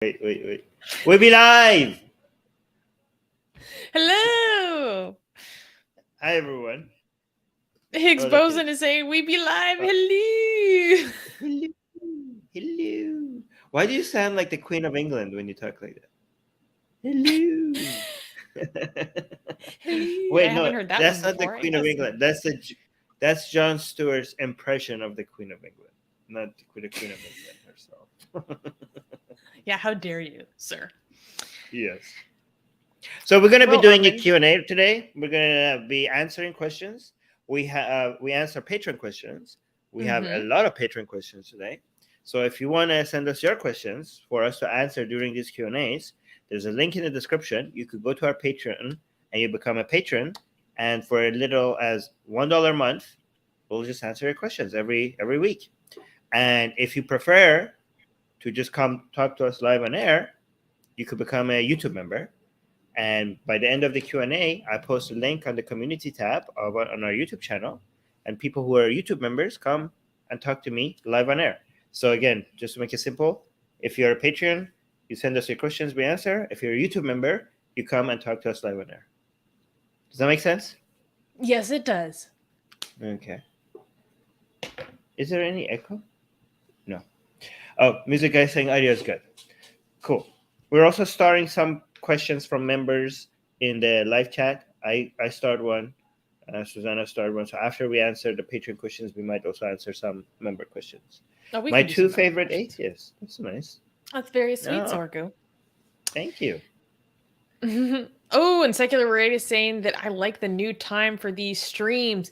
Wait. We'll be live! Hello! Hi, everyone. Higgs Boson is saying, we be live. Hello! Hello. Why do you sound like the Queen of England when you talk like that? Hello. Hello. Wait, I no, haven't heard that that's one not before. the Queen of England. That's Jon Stewart's impression of the Queen of England, not the Queen of England herself. Yeah, how dare you, sir? Yes. So we're going to be doing a Q&A today. We're going to be answering questions. We answer patron questions. We have a lot of patron questions today. So if you want to send us your questions for us to answer during these Q&As, there's a link in the description. You could go to our Patreon and you become a patron. And for as little as $1 a month, we'll just answer your questions every week. And if you prefer to just come talk to us live on air, you could become a YouTube member. And by the end of the Q&A, I post a link on the community tab on our YouTube channel. And people who are YouTube members come and talk to me live on air. So again, just to make it simple, if you're a Patreon, you send us your questions, we answer. If you're a YouTube member, you come and talk to us live on air. Does that make sense? Yes, it does. Okay. Is there any echo? No. Oh, music guy saying audio is good. Cool. We're also starting some questions from members in the live chat. I start one. Susanna started one. So after we answer the Patreon questions, we might also answer some member questions. Oh, My two favorite atheists. That's nice. That's very sweet, Zorgo. Thank you. Oh, and Secular Raid is saying that I like the new time for these streams.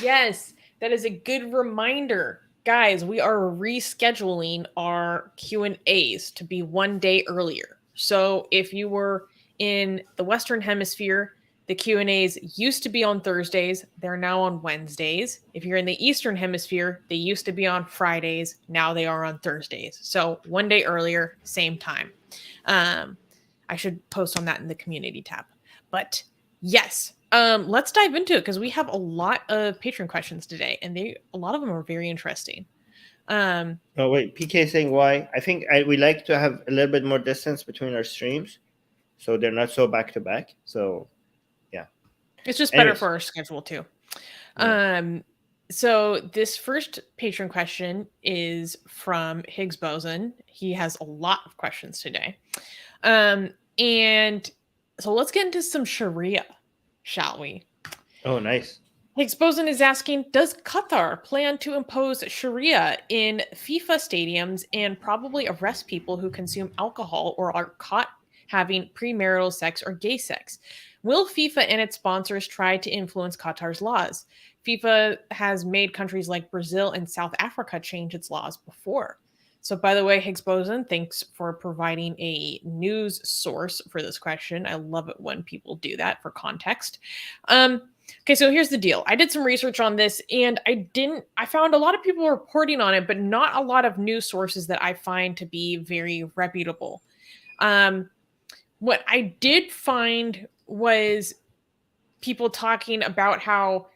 Yes, that is a good reminder. Guys, we are rescheduling our Q&As to be one day earlier. So if you were in the Western Hemisphere, the Q&As used to be on Thursdays. They're now on Wednesdays. If you're in the Eastern Hemisphere, they used to be on Fridays. Now they are on Thursdays. So one day earlier, same time. I should post on that in the community tab. But yes, let's dive into it because we have a lot of patron questions today, and a lot of them are very interesting. Oh wait, PK is saying why? I think we like to have a little bit more distance between our streams, so they're not so back to back. So yeah, it's just better for our schedule too. Yeah. So this first patron question is from Higgs Boson. He has a lot of questions today. And so let's get into some Sharia, shall we? Oh, nice. Higgs Boson is asking, does Qatar plan to impose Sharia in FIFA stadiums and probably arrest people who consume alcohol or are caught having premarital sex or gay sex? Will FIFA and its sponsors try to influence Qatar's laws? FIFA has made countries like Brazil and South Africa change its laws before. So, by the way, Higgs Boson, thanks for providing a news source for this question. I love it when people do that for context. Okay, so here's the deal. I did some research on this and I found a lot of people reporting on it, but not a lot of news sources that I find to be very reputable. What I did find was people talking about how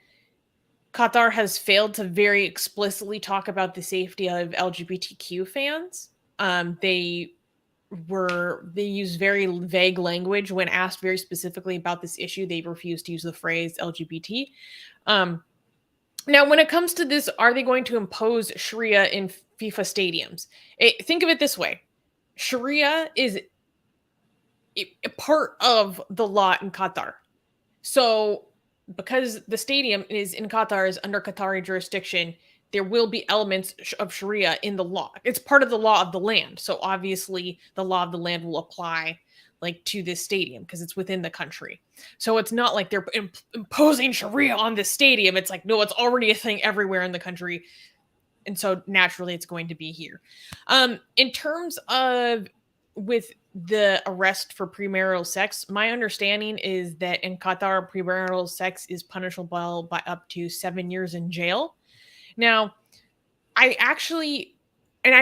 Qatar has failed to very explicitly talk about the safety of LGBTQ fans. They use very vague language when asked very specifically about this issue. They refused to use the phrase LGBT. Now, when it comes to this, are they going to impose Sharia in FIFA stadiums? Think of it this way. Sharia is a part of the law in Qatar. So because the stadium is in Qatar, is under Qatari jurisdiction, there will be elements of Sharia in the law. It's part of the law of the land. So obviously the law of the land will apply to this stadium because it's within the country. So it's not like they're imposing Sharia on this stadium. It's like, no, it's already a thing everywhere in the country. And so naturally it's going to be here. In terms of with the arrest for premarital sex, my understanding is that in Qatar, premarital sex is punishable by up to 7 years in jail. Now, I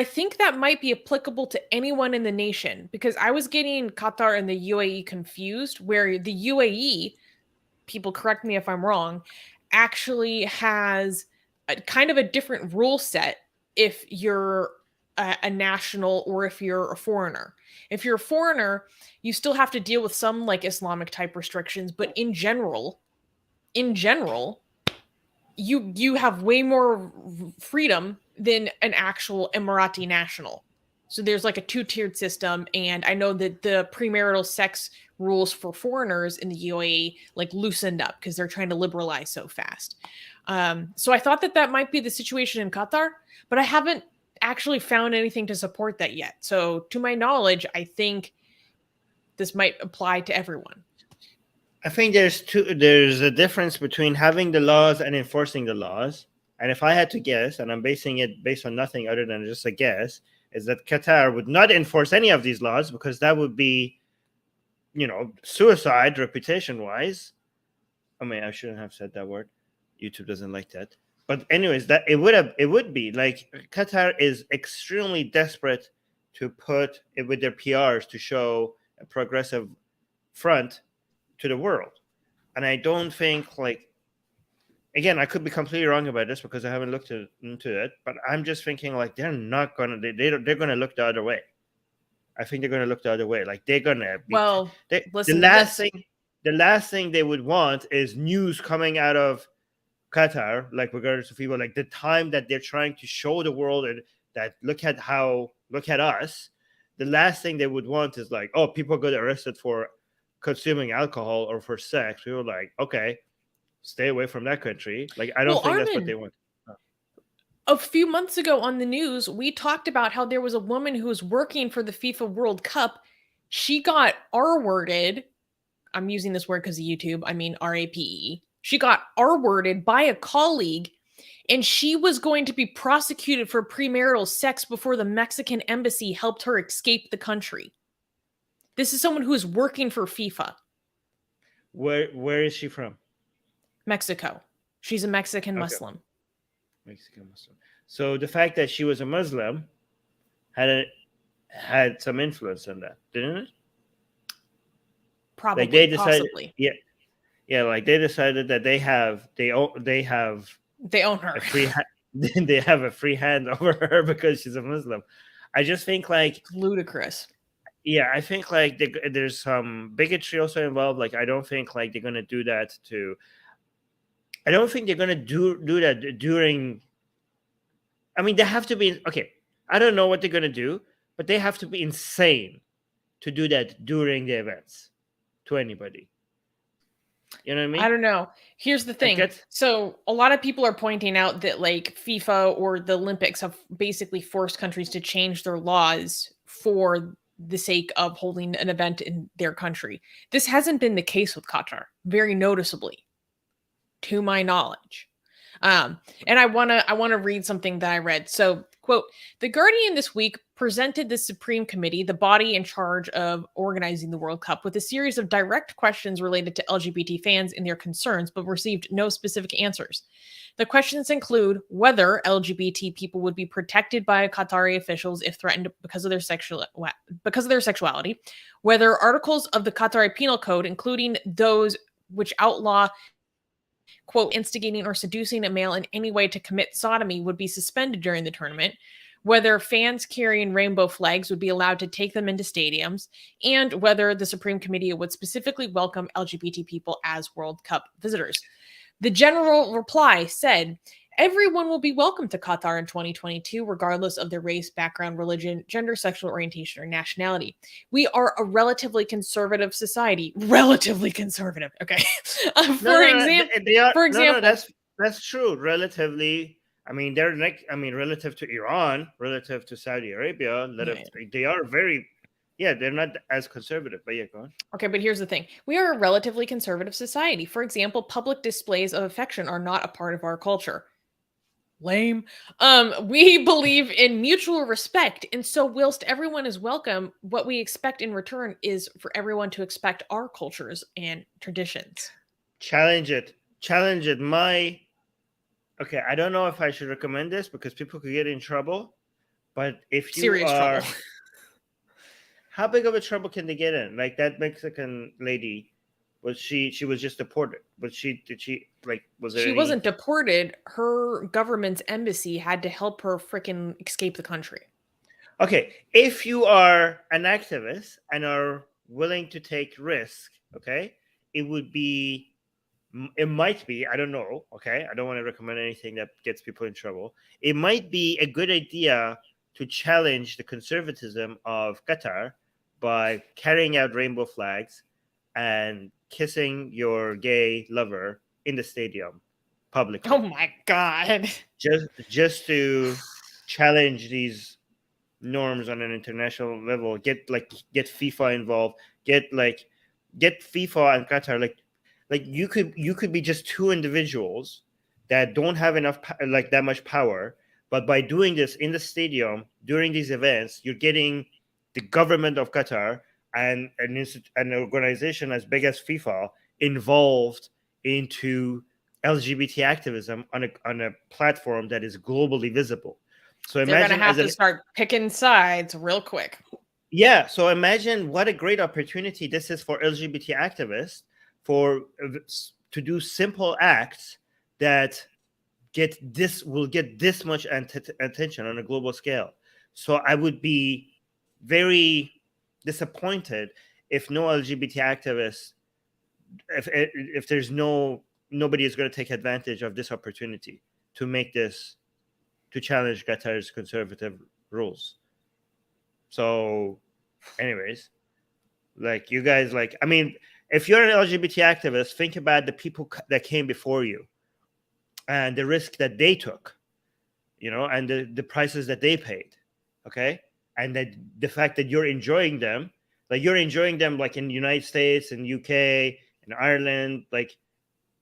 think that might be applicable to anyone in the nation because I was getting Qatar and the UAE confused, where the UAE, people correct me if I'm wrong, actually has kind of a different rule set if you're a national or if you're a foreigner. If you're a foreigner, you still have to deal with some like Islamic type restrictions, but in general, you have way more freedom than an actual Emirati national. So there's like a two-tiered system, and I know that the premarital sex rules for foreigners in the UAE like loosened up because they're trying to liberalize so fast. So I thought that might be the situation in Qatar, but I haven't actually found anything to support that yet. So to my knowledge, I think this might apply to everyone. I think there's a difference between having the laws and enforcing the laws. And if I had to guess, and I'm basing it based on nothing other than just a guess, is that Qatar would not enforce any of these laws because that would be, suicide reputation-wise. I mean, I shouldn't have said that word. YouTube doesn't like that. But anyways, that it would be like Qatar is extremely desperate to put it with their PRs to show a progressive front to the world. And I don't think again, I could be completely wrong about this because I haven't looked into it, but I'm just thinking they're not gonna they're gonna look the other way. I think they're gonna look the other way. They're gonna be, the last thing they would want is news coming out of Qatar, regardless of people, the time that they're trying to show the world and that look at us. The last thing they would want is people got arrested for consuming alcohol or for sex. We were like, okay, stay away from that country. I don't think that's what they want. A few months ago on the news, we talked about how there was a woman who was working for the FIFA World Cup. She got R-worded. I'm using this word because of YouTube. I mean, RAPE. She got R-worded by a colleague, and she was going to be prosecuted for premarital sex before the Mexican embassy helped her escape the country. This is someone who is working for FIFA. Where is she from? Mexico. She's a Mexican Muslim. Mexican Muslim. So the fact that she was a Muslim had some influence on that, didn't it? Probably. They decided, possibly. Yeah. They decided that they own her. They have a free hand over her because she's a Muslim. I just think ludicrous. Yeah, I think there's some bigotry also involved. I don't think they're gonna do that to. I don't think they're gonna do that during. I mean, they have to be okay. I don't know what they're gonna do, but they have to be insane to do that during the events to anybody. You know what I mean? I don't know. Here's the thing. So a lot of people are pointing out that FIFA or the Olympics have basically forced countries to change their laws for the sake of holding an event in their country. This hasn't been the case with Qatar, very noticeably, to my knowledge. And I want to read something that I read. So, quote, The Guardian this week presented the Supreme Committee, the body in charge of organizing the World Cup, with a series of direct questions related to LGBT fans and their concerns, but received no specific answers. The questions include whether LGBT people would be protected by Qatari officials if threatened because of their sexuality, whether articles of the Qatari Penal Code, including those which outlaw, quote, instigating or seducing a male in any way to commit sodomy, would be suspended during the tournament, whether fans carrying rainbow flags would be allowed to take them into stadiums, and whether the Supreme Committee would specifically welcome LGBT people as World Cup visitors. The general reply said, everyone will be welcome to Qatar in 2022, regardless of their race, background, religion, gender, sexual orientation, or nationality. We are a relatively conservative society. Relatively conservative. Okay. For example, that's true. Relatively. I mean, they're relative to Iran, relative to Saudi Arabia, they are very, they're not as conservative, but go on. Okay, but here's the thing. We are a relatively conservative society. For example, public displays of affection are not a part of our culture. Lame. We believe in mutual respect, and so whilst everyone is welcome, what we expect in return is for everyone to expect our cultures and traditions. Challenge it. Okay, I don't know if I should recommend this because people could get in trouble, but if you Serious trouble. How big of a trouble can they get in? That Mexican lady, she was just deported, but she wasn't deported. Her government's embassy had to help her freaking escape the country. Okay, if you are an activist and are willing to take risk, okay, it might be, I don't know, okay, I don't want to recommend anything that gets people in trouble. It might be a good idea to challenge the conservatism of Qatar by carrying out rainbow flags and kissing your gay lover in the stadium publicly. Oh my God. Just to challenge these norms on an international level, get FIFA involved, get FIFA and Qatar, like you could be just two individuals that don't have enough that much power, but by doing this in the stadium during these events, you're getting the government of Qatar and an organization as big as FIFA involved into LGBT activism on a platform that is globally visible. So they're gonna have to start picking sides real quick. Yeah, so imagine what a great opportunity this is for LGBT activists to do simple acts that will get this much attention on a global scale. So I would be very disappointed if no LGBT activists, if there's nobody is going to take advantage of this opportunity to challenge Qatar's conservative rules. So, anyways, you guys, I mean, if you're an LGBT activist, think about the people that came before you and the risk that they took, and the prices that they paid, okay? And that the fact that you're enjoying them, in the United States and UK and Ireland,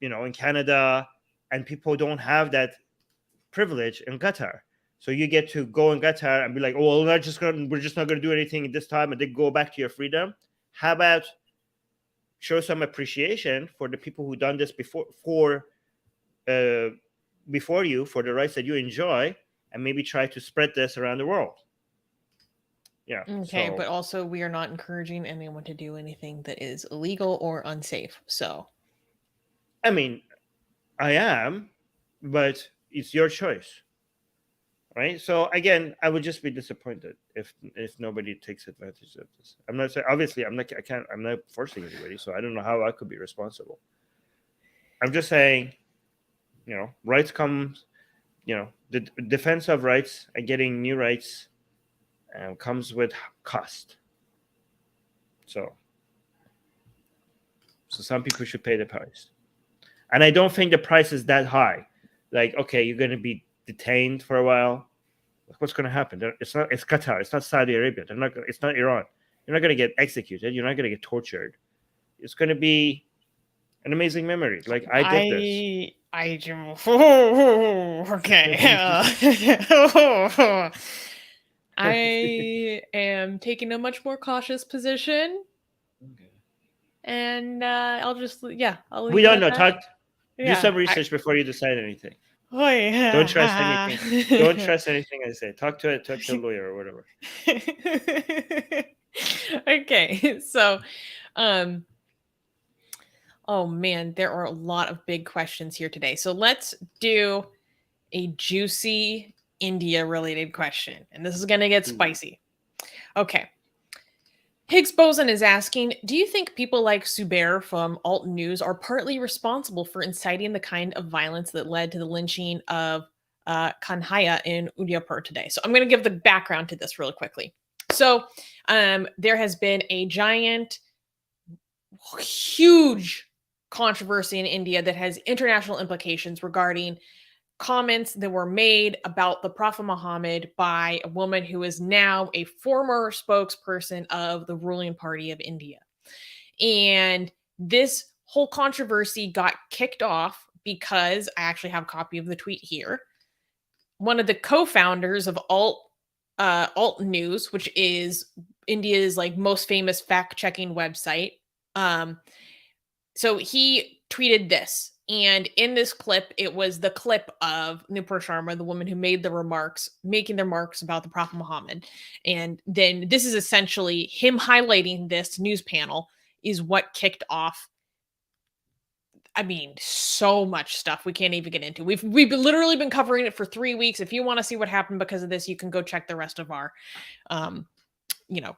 in Canada, and people don't have that privilege in Qatar. So you get to go in Qatar and be like, oh, we're just not going to do anything at this time, and then go back to your freedom. How about show some appreciation for the people who done this before you, for the rights that you enjoy, and maybe try to spread this around the world. Yeah. Okay, but also we are not encouraging anyone to do anything that is illegal or unsafe. So, I mean, I am, but it's your choice. Right. So again, I would just be disappointed if nobody takes advantage of this. I'm not saying, obviously, I'm not forcing anybody, so I don't know how I could be responsible. I'm just saying, rights comes, the defense of rights and getting new rights comes with cost. So some people should pay the price, and I don't think the price is that high. Okay, you're going to be detained for a while. What's going to happen? It's Qatar. It's not Saudi Arabia. It's not Iran. You're not going to get executed. You're not going to get tortured. It's going to be an amazing memory. I did this. Okay. I am taking a much more cautious position. Okay. And I'll we don't know. Do some research before you decide anything. Oh, yeah. Don't trust anything. Don't trust anything I say. Talk to a lawyer or whatever. Okay, so, oh man, there are a lot of big questions here today. So let's do a juicy India-related question, and this is going to get spicy. Okay. Higgs Boson is asking, do you think people like Zubair from Alt News are partly responsible for inciting the kind of violence that led to the lynching of Kanhaya in Udaipur today? So I'm going to give the background to this really quickly. So there has been a huge controversy in India that has international implications regarding comments that were made about the Prophet Muhammad by a woman who is now a former spokesperson of the ruling party of India. And this whole controversy got kicked off because I actually have a copy of the tweet here. One of the co-founders of Alt News, which is India's most famous fact-checking website. So he tweeted this. And in this clip, it was the clip of Nupur Sharma, the woman who made the remarks, making the remarks about the Prophet Muhammad. And then this is essentially him highlighting this news panel is what kicked off I mean, so much stuff we can't even get into. We've literally been covering it for 3 weeks. If you want to see what happened because of this, you can go check the rest of our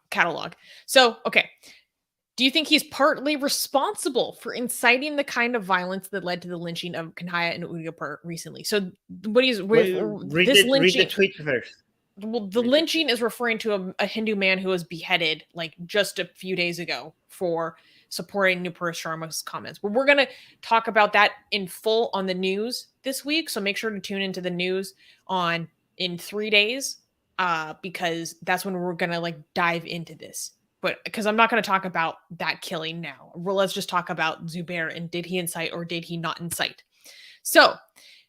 catalog. So, okay. Do you think he's partly responsible for inciting the kind of violence that led to the lynching of Kanhaya and Udaipur recently? So, read the tweet first. Well, the lynching is referring to a Hindu man who was beheaded like just a few days ago for supporting Nupur Sharma's comments. But we're going to talk about that in full on the news this week. So make sure to tune into the news in 3 days because that's when we're going to like dive into this. But because I'm not going to talk about that killing now. Well, let's just talk about Zubair and did he incite or did he not incite? So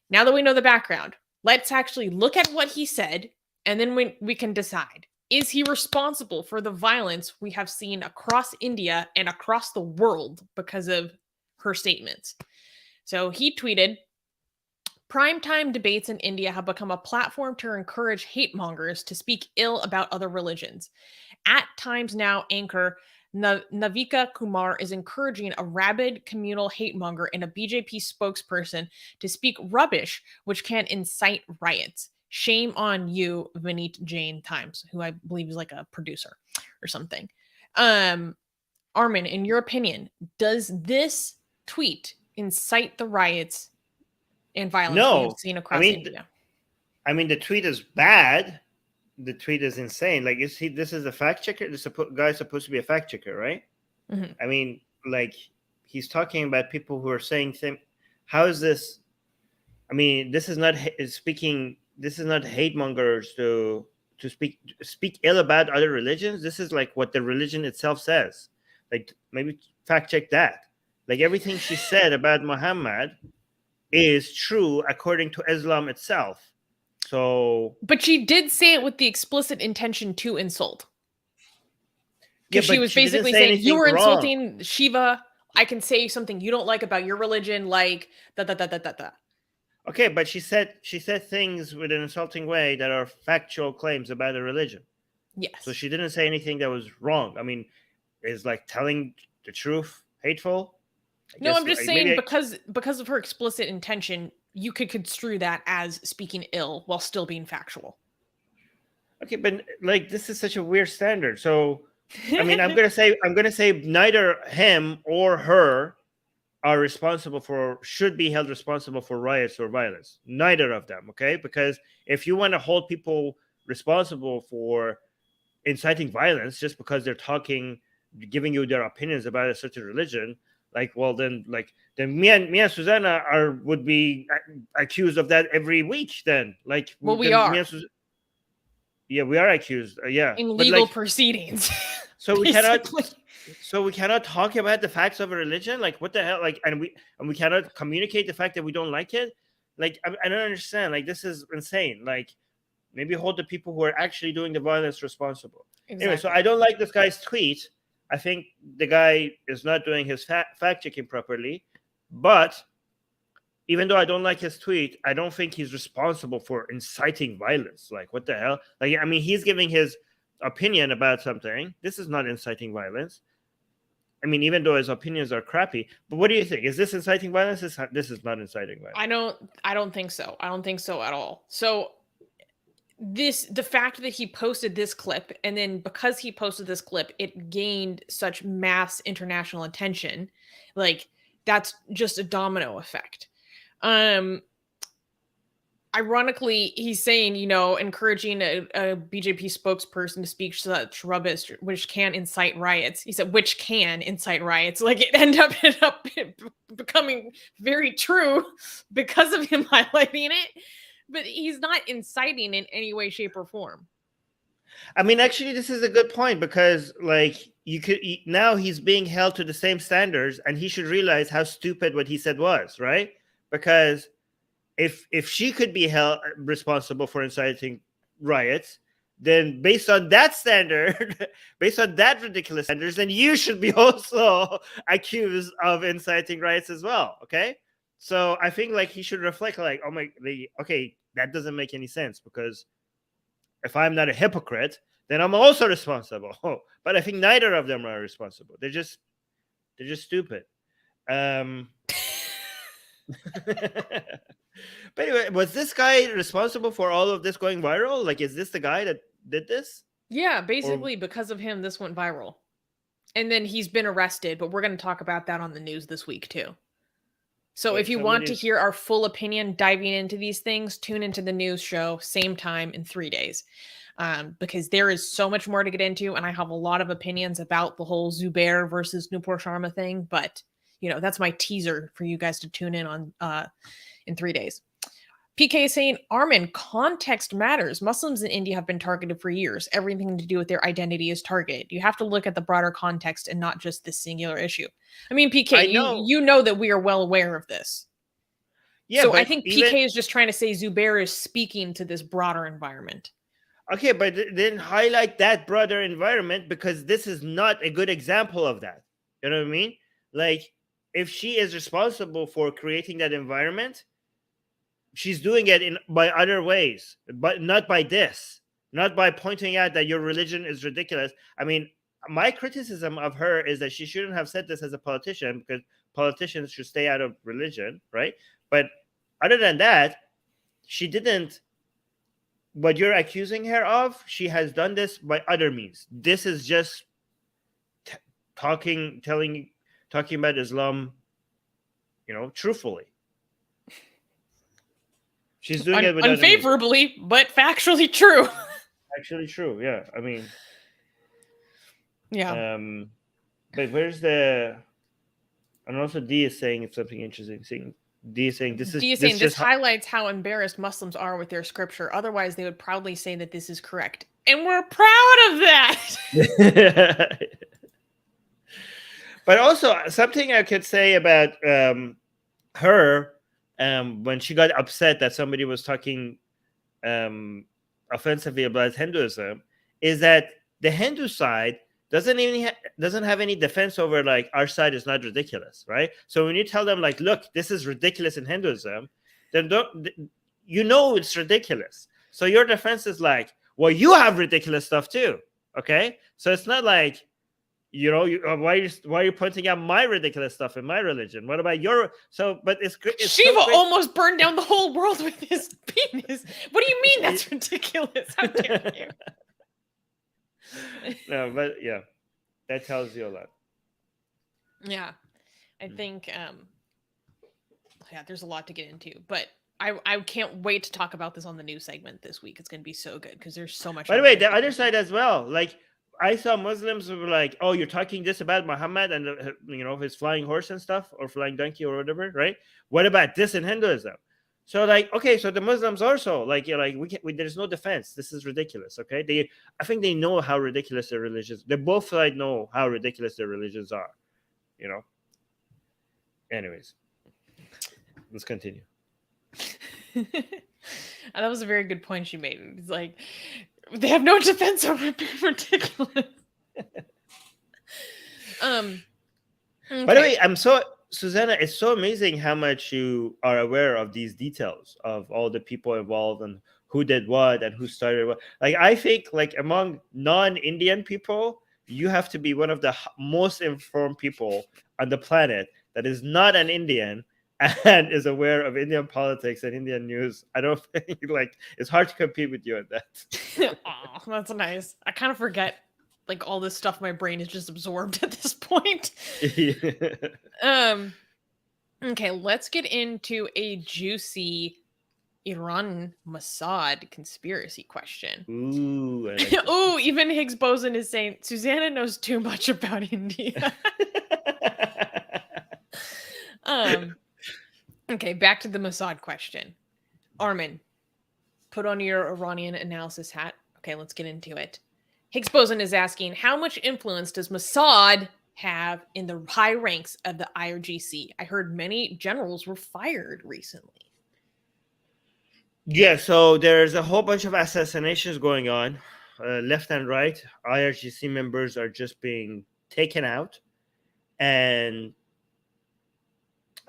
now that we know the background, let's actually look at what he said. And then we can decide, is he responsible for the violence we have seen across India and across the world because of her statements? So he tweeted, primetime debates in India have become a platform to encourage hate mongers to speak ill about other religions. At Times Now anchor Navika Kumar is encouraging a rabid communal hate monger and a BJP spokesperson to speak rubbish, which can incite riots. Shame on you, Vineet Jain Times, who I believe is like a producer or something. Armin, in your opinion, does this tweet incite the riots and violence we have seen across India? I mean, the tweet is bad. The tweet is insane. Like, this is a fact checker? This guy's supposed to be a fact checker, right? Mm-hmm. I mean, like, he's talking about people who are saying things. How is this? I mean, this is not speaking... This is not hate mongers to speak ill about other religions. This is like what the religion itself says. Like, maybe fact check that. Like, everything she said about Muhammad is true according to Islam itself. So, but she did say it with the explicit intention to insult. Because she was basically saying, you were insulting Shiva. I can say something you don't like about your religion, like da. Okay, but she said things with an insulting way that are factual claims about a religion. Yes. So she didn't say anything that was wrong. I mean, is like telling the truth hateful? No, I'm just saying because of her explicit intention, you could construe that as speaking ill while still being factual. Okay, but like, this is such a weird standard. So, I mean, I'm gonna say neither him or her should be held responsible for riots or violence. Neither of them, okay? Because if you want to hold people responsible for inciting violence just because they're giving you their opinions about a certain religion, like, well, then me and Susanna would be accused of that every week. Then, like, well, we are. Yeah, we are accused. Yeah, in legal proceedings. So we cannot. So we cannot talk about the facts of a religion. Like, what the hell? Like, and we cannot communicate the fact that we don't like it. Like, I don't understand. Like, this is insane. Like, maybe hold the people who are actually doing the violence responsible. Exactly. Anyway, so I don't like this guy's tweet. I think the guy is not doing his fact checking properly. But even though I don't like his tweet, I don't think he's responsible for inciting violence. Like, what the hell? Like, I mean, he's giving his opinion about something. This is not inciting violence. I mean, even though his opinions are crappy, but what do you think? Is this inciting violence? This is not inciting violence. I don't think so. I don't think so at all. So the fact that he posted this clip, and then because he posted this clip, it gained such mass international attention. Like, that's just a domino effect. Ironically, he's saying, encouraging a BJP spokesperson to speak such rubbish, which can incite riots. He said, which can incite riots. Like, it ended up becoming very true because of him highlighting it. But he's not inciting in any way, shape, or form. I mean, actually, this is a good point because, like, now he's being held to the same standards, and he should realize how stupid what he said was, right? Because if she could be held responsible for inciting riots, then based on that standard, based on that ridiculous standards, then you should be also accused of inciting riots as well. Okay, so I think like he should reflect, like, okay, that doesn't make any sense because if I'm not a hypocrite, then I'm also responsible. But I think neither of them are responsible. They're just stupid. But anyway, was this guy responsible for all of this going viral? Like, is this the guy that did this? Yeah, basically because of him, this went viral. And then he's been arrested, but we're going to talk about that on the news this week too. So if you want to hear our full opinion diving into these things, tune into the news show, same time in 3 days. Because there is so much more to get into, and I have a lot of opinions about the whole Zubair versus Nupur Sharma thing, but that's my teaser for you guys to tune in on in 3 days. PK is saying, Armin, context matters. Muslims in India have been targeted for years. Everything to do with their identity is targeted. You have to look at the broader context and not just this singular issue. I mean, PK, you know that we are well aware of this. Yeah, so I think PK is just trying to say Zubair is speaking to this broader environment. Okay, but then highlight that broader environment, because this is not a good example of that. You know what I mean? Like, if she is responsible for creating that environment, she's doing it by other ways, but not by this, not by pointing out that your religion is ridiculous. I mean, my criticism of her is that she shouldn't have said this as a politician, because politicians should stay out of religion, right? But other than that, she didn't. What you're accusing her of, she has done this by other means. This is just talking about Islam, truthfully. She's doing it unfavorably, but factually true. Actually true, yeah. I mean, yeah. But where's the? And also, D is saying something interesting. D is saying this highlights how embarrassed Muslims are with their scripture. Otherwise, they would proudly say that this is correct, and we're proud of that. But also, something I could say about her. When she got upset that somebody was talking offensively about Hinduism, is that the Hindu side doesn't have any defense over, like, our side is not ridiculous, right? So when you tell them, like, look, this is ridiculous in Hinduism, then it's ridiculous. So your defense is like, well, you have ridiculous stuff too, okay? So it's not like, why are you pointing out my ridiculous stuff in my religion? What about your? But it's Shiva almost burned down the whole world with his penis. What do you mean that's ridiculous? How dare you? No, but yeah, that tells you a lot. Yeah, I think there's a lot to get into, but I can't wait to talk about this on the news segment this week. It's going to be so good because there's so much. By the way, the other side as well, like, I saw Muslims who were like, oh, you're talking this about Muhammad and his flying horse and stuff, or flying donkey or whatever, right? What about this in Hinduism? So, like, okay, so the Muslims also, like, there's no defense. This is ridiculous. Okay, I think they know how ridiculous their religions. They both sides know how ridiculous their religions are. Anyways, let's continue. That was a very good point she made. It's like, they have no defense over being ridiculous. Okay. By the way, Susanna, it's so amazing how much you are aware of these details of all the people involved and who did what and who started what. Like, I think, like, among non-Indian people, you have to be one of the most informed people on the planet that is not an Indian and is aware of Indian politics and Indian news. I don't think, like, it's hard to compete with you at that. Oh, that's nice. I kind of forget, like, all this stuff my brain is just absorbed at this point. Okay, let's get into a juicy Iran Mossad conspiracy question. Ooh, I like ooh, even Higgs Boson is saying Susanna knows too much about India. Okay, back to the Mossad question. Armin, put on your Iranian analysis hat. Okay, let's get into it. Higgs Boson is asking, how much influence does Mossad have in the high ranks of the IRGC? I heard many generals were fired recently. Yeah, so there's a whole bunch of assassinations going on, left and right. IRGC members are just being taken out, and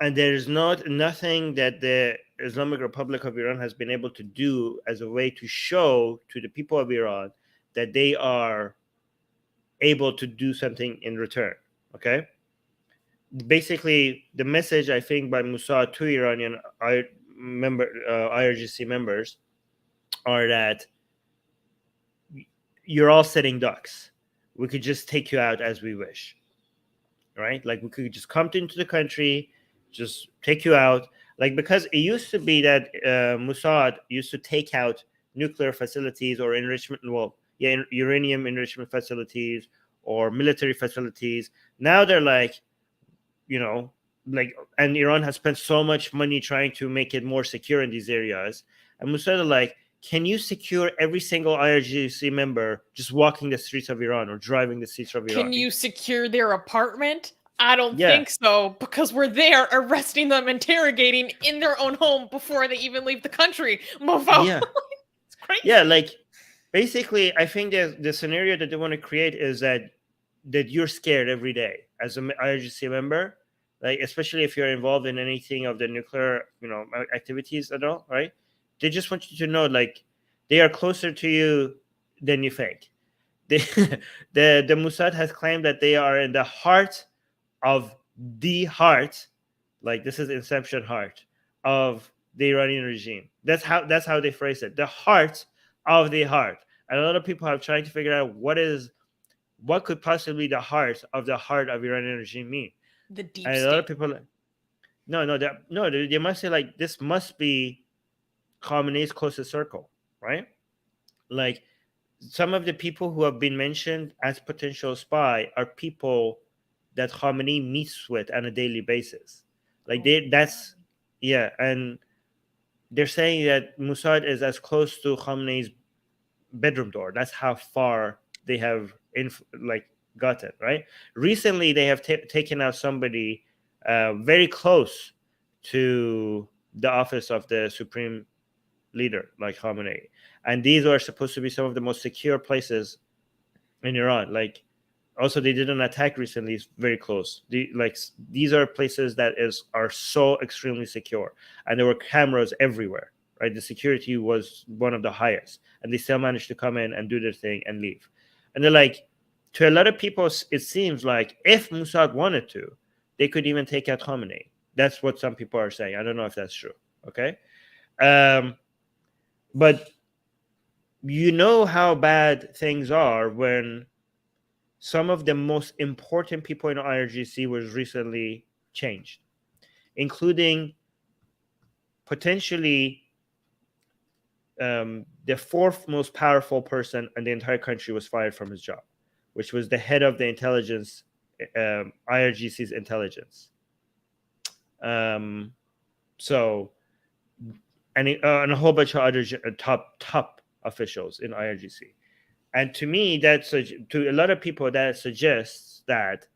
there's nothing that the Islamic Republic of Iran has been able to do as a way to show to the people of Iran that they are able to do something in return. Okay, basically the message I think by Mossad to Iranian IRGC members are that you're all sitting ducks. We could just take you out as we wish, right? Like we could just come into the country, just take you out. Like because it used to be that Mossad used to take out nuclear facilities or enrichment, uranium enrichment facilities or military facilities. Now they're like, and Iran has spent so much money trying to make it more secure in these areas. And Mossad are like, can you secure every single IRGC member just walking the streets of Iran or driving the streets of Iran? Can you secure their apartment? I don't Yeah. think so, because we're there arresting them, interrogating in their own home before they even leave the country. Mofo. Yeah. It's crazy. Yeah, like basically, I think that the scenario that they want to create is that you're scared every day as an IRGC member, like especially if you're involved in anything of the nuclear, activities at all, right? They just want you to know, like, they are closer to you than you think. The Mossad has claimed that they are in the heart of the heart, like this is Inception heart of the Iranian regime. That's how they phrase it. The heart of the heart. And a lot of people have tried to figure out what could possibly the heart of Iranian regime mean. The deep and state. A lot of people, they must say like this must be Khamenei's closest circle, right? Like some of the people who have been mentioned as potential spy are people that Khamenei meets with on a daily basis. Like and they're saying that Mossad is as close to Khamenei's bedroom door. That's how far they have gotten, right? Recently, they have taken out somebody very close to the office of the supreme leader, like Khamenei. And these are supposed to be some of the most secure places in Iran. Like, also, they did an attack recently, very close. These are places that are so extremely secure. And there were cameras everywhere, right? The security was one of the highest. And they still managed to come in and do their thing and leave. And they're like, to a lot of people, it seems like if Mossad wanted to, they could even take out Khamenei. That's what some people are saying. I don't know if that's true. Okay. But you know how bad things are when some of the most important people in IRGC was recently changed, including potentially the fourth most powerful person in the entire country was fired from his job, which was the head of the intelligence, IRGC's intelligence. And a whole bunch of other top officials in IRGC. And to me, to a lot of people, that suggests that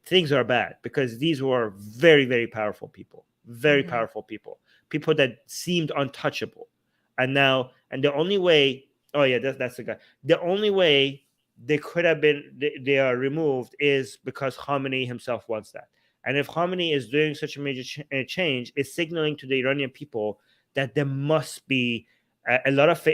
things are bad because these were very, very powerful people, powerful people that seemed untouchable. And the only way, that's the guy. The only way they could have they are removed is because Khamenei himself wants that. And if Khamenei is doing such a major change, it's signaling to the Iranian people that there must be a lot of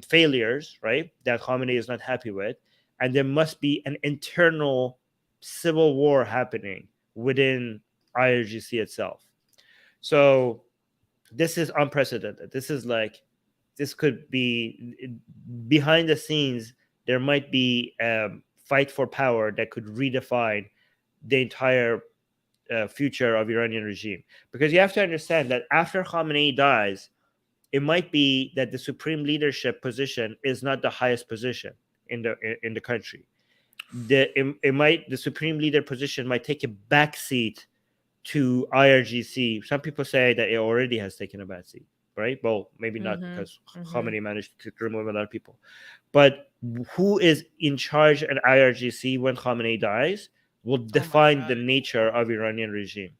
failures, right, that Khamenei is not happy with, and there must be an internal civil war happening within IRGC itself. So this is unprecedented. This could be behind the scenes. There might be a fight for power that could redefine the entire future of Iranian regime. Because you have to understand that after Khamenei dies, it might be that the supreme leadership position is not the highest position in the country. The supreme leader position might take a backseat to IRGC. Some people say that it already has taken a backseat, right? Well, maybe not because Khamenei managed to remove a lot of people. But who is in charge at IRGC when Khamenei dies will define the nature of Iranian regime.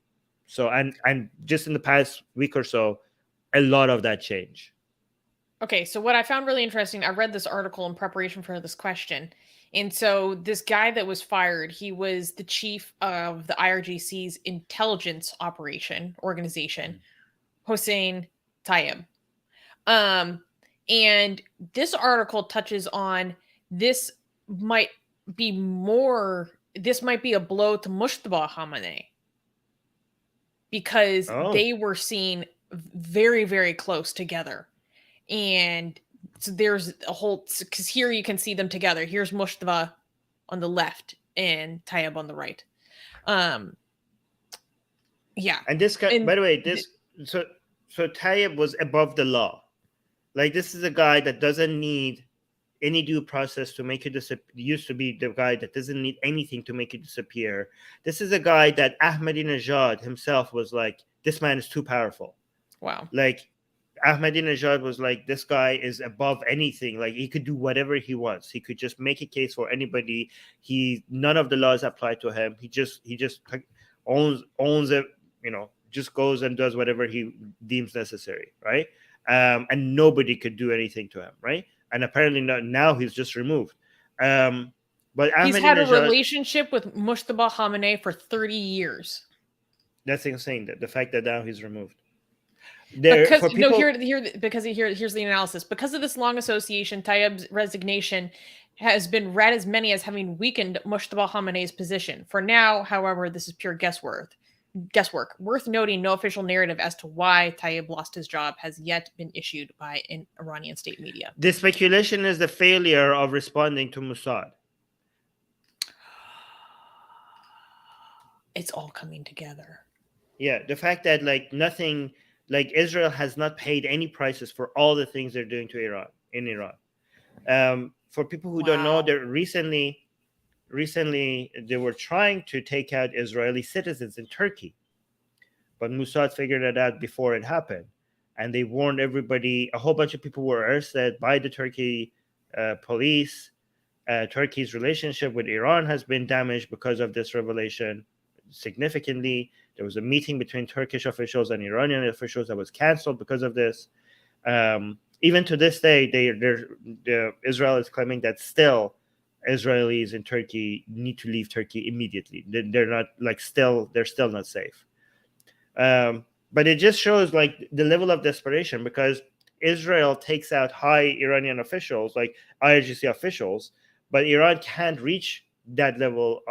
So, and just in the past week or so, a lot of that change. Okay, so what I found really interesting, I read this article in preparation for this question. And so this guy that was fired, he was the chief of the IRGC's intelligence organization, Hossein Tayyib. And this article touches on this might be more this might be a blow to Mujtaba Khamenei, because they were seen very, very close together. And so there's a whole, because here you can see them together. Here's Mujtaba on the left and Tayyip on the right. Yeah. And this guy, by the way, so Tayyip was above the law. Like, this is a guy that doesn't need any due process to make you disappear. Used to be the guy that doesn't need anything to make you disappear. This is a guy that Ahmadinejad himself was like, this man is too powerful. Wow. Like, Ahmadinejad was like, this guy is above anything. Like, he could do whatever he wants. He could just make a case for anybody. None of the laws apply to him. He just owns it. Just goes and does whatever he deems necessary, right? And nobody could do anything to him, right? And apparently now he's just removed. But he's had a relationship with Mujtaba Khamenei for 30 years. That's insane. The fact that now he's removed. Here's the analysis. Because of this long association, Tayyip's resignation has been read as many as having weakened Mujtaba Khamenei's position. For now, however, this is pure guesswork. Worth noting, no official narrative as to why Tayyip lost his job has yet been issued by an Iranian state media. The speculation is the failure of responding to Mossad. It's all coming together. Yeah, the fact that nothing, Israel has not paid any prices for all the things they're doing to Iran in Iran. For people who don't know, recently they were trying to take out Israeli citizens in Turkey, but Mossad figured it out before it happened, and they warned everybody. A whole bunch of people were arrested by the Turkey police. Turkey's relationship with Iran has been damaged because of this revelation significantly. There was a meeting between Turkish officials and Iranian officials that was canceled because of this. Even to this day, Israel is claiming that still Israelis in Turkey need to leave Turkey immediately. They're not they're still not safe. But it just shows the level of desperation, because Israel takes out high Iranian officials, like IRGC officials, but Iran can't reach that level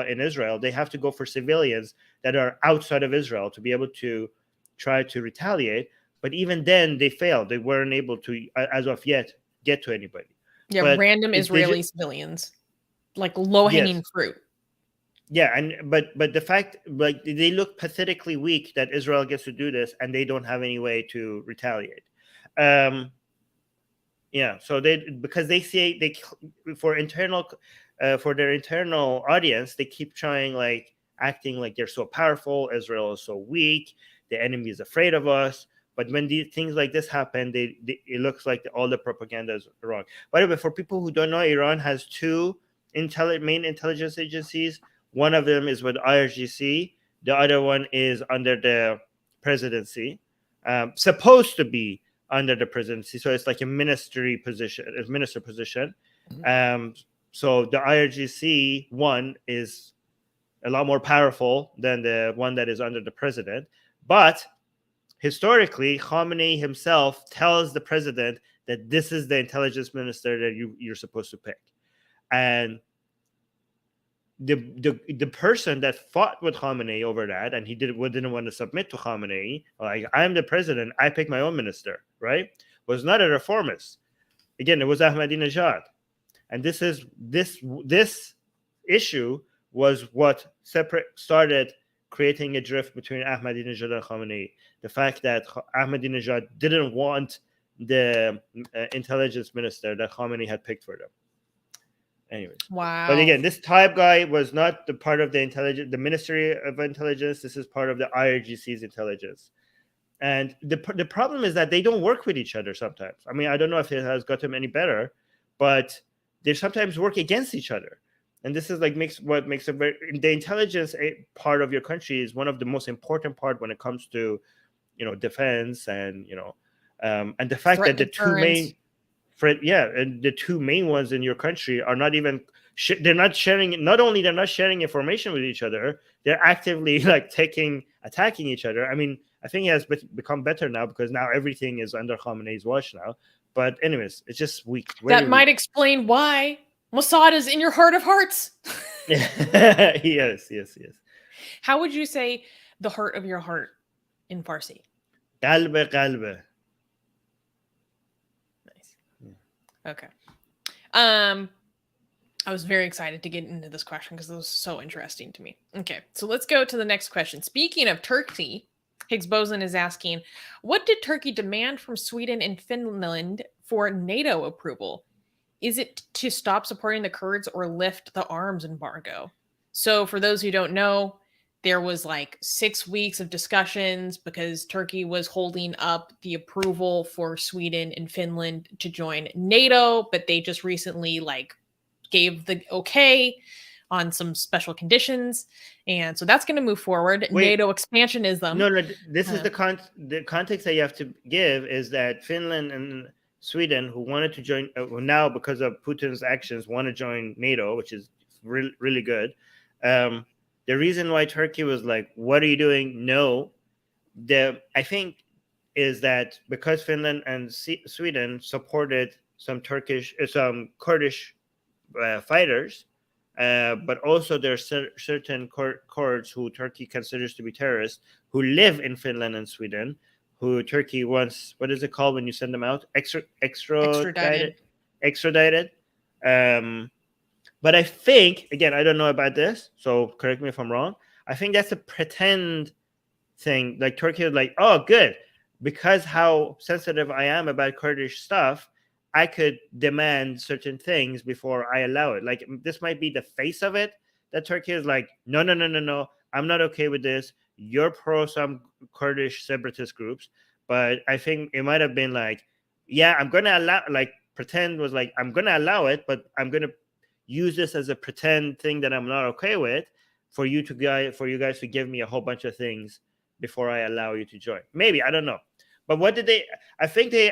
in Israel. They have to go for civilians that are outside of Israel to be able to try to retaliate. But even then, they failed. They weren't able to, as of yet, get to anybody. Yeah, but random Israeli civilians, like low-hanging fruit. Yeah, but the fact, they look pathetically weak that Israel gets to do this, and they don't have any way to retaliate. Yeah, so because they say for their internal audience, they keep trying acting like they're so powerful. Israel is so weak. The enemy is afraid of us. But when things like this happen, it looks like all the propaganda is wrong. By the way, for people who don't know, Iran has two main intelligence agencies. One of them is with IRGC. The other one is under the presidency, supposed to be under the presidency. So it's like a minister position. Mm-hmm. So the IRGC one is a lot more powerful than the one that is under the president. But historically, Khamenei himself tells the president that this is the intelligence minister that you're supposed to pick. And the person that fought with Khamenei over that, and he didn't want to submit to Khamenei, like, I'm the president, I pick my own minister, right? Was not a reformist. Again, it was Ahmadinejad. And this issue was what started creating a drift between Ahmadinejad and Khamenei. The fact that Ahmadinejad didn't want the intelligence minister that Khamenei had picked for them. Anyways. Wow. But again, this Tayyip guy was not the part of the Ministry of Intelligence. This is part of the IRGC's intelligence. And the problem is that they don't work with each other sometimes. I mean, I don't know if it has gotten any better, but they sometimes work against each other. And this is makes a very, the intelligence part of your country is one of the most important part when it comes to, defense and, and the fact that the two main ones in your country are not even, they're not sharing, not only they're not sharing information with each other, they're actively attacking each other. I mean, I think it has become better now because now everything is under Khamenei's watch now. But anyways, it's just weak. That might explain why Mossad is in your heart of hearts. Yes. How would you say the heart of your heart in Farsi? Qalbe qalbe. Nice. Okay. I was very excited to get into this question because it was so interesting to me. Okay, so let's go to the next question. Speaking of Turkey, Higgs Boson is asking, what did Turkey demand from Sweden and Finland for NATO approval? Is it to stop supporting the Kurds or lift the arms embargo? So for those who don't know, there was like 6 weeks of discussions because Turkey was holding up the approval for Sweden and Finland to join NATO, but they just recently gave the okay on some special conditions, and so that's going to move forward. Wait, NATO expansionism. No, this is the context that you have to give is that Finland and Sweden, who wanted to join now because of Putin's actions, want to join NATO, which is really good. The reason why Turkey was like, "What are you doing?" No, I think is that because Finland and Sweden supported some Kurdish fighters, but also there are certain Kurds who Turkey considers to be terrorists who live in Finland and Sweden, who Turkey wants, what is it called when you send them out? Extradited. But I think, again, I don't know about this, so correct me if I'm wrong. I think that's a pretend thing. Like Turkey is like, oh, good, because how sensitive I am about Kurdish stuff, I could demand certain things before I allow it. Like this might be the face of it, that Turkey is like, no, I'm not okay with this. You're pro some Kurdish separatist groups, but I think it might have been like, yeah, I'm going to allow, like pretend was like, I'm going to allow it, but I'm going to use this as a pretend thing that I'm not okay with for you guys to give me a whole bunch of things before I allow you to join. Maybe, I don't know. But what did they, I think they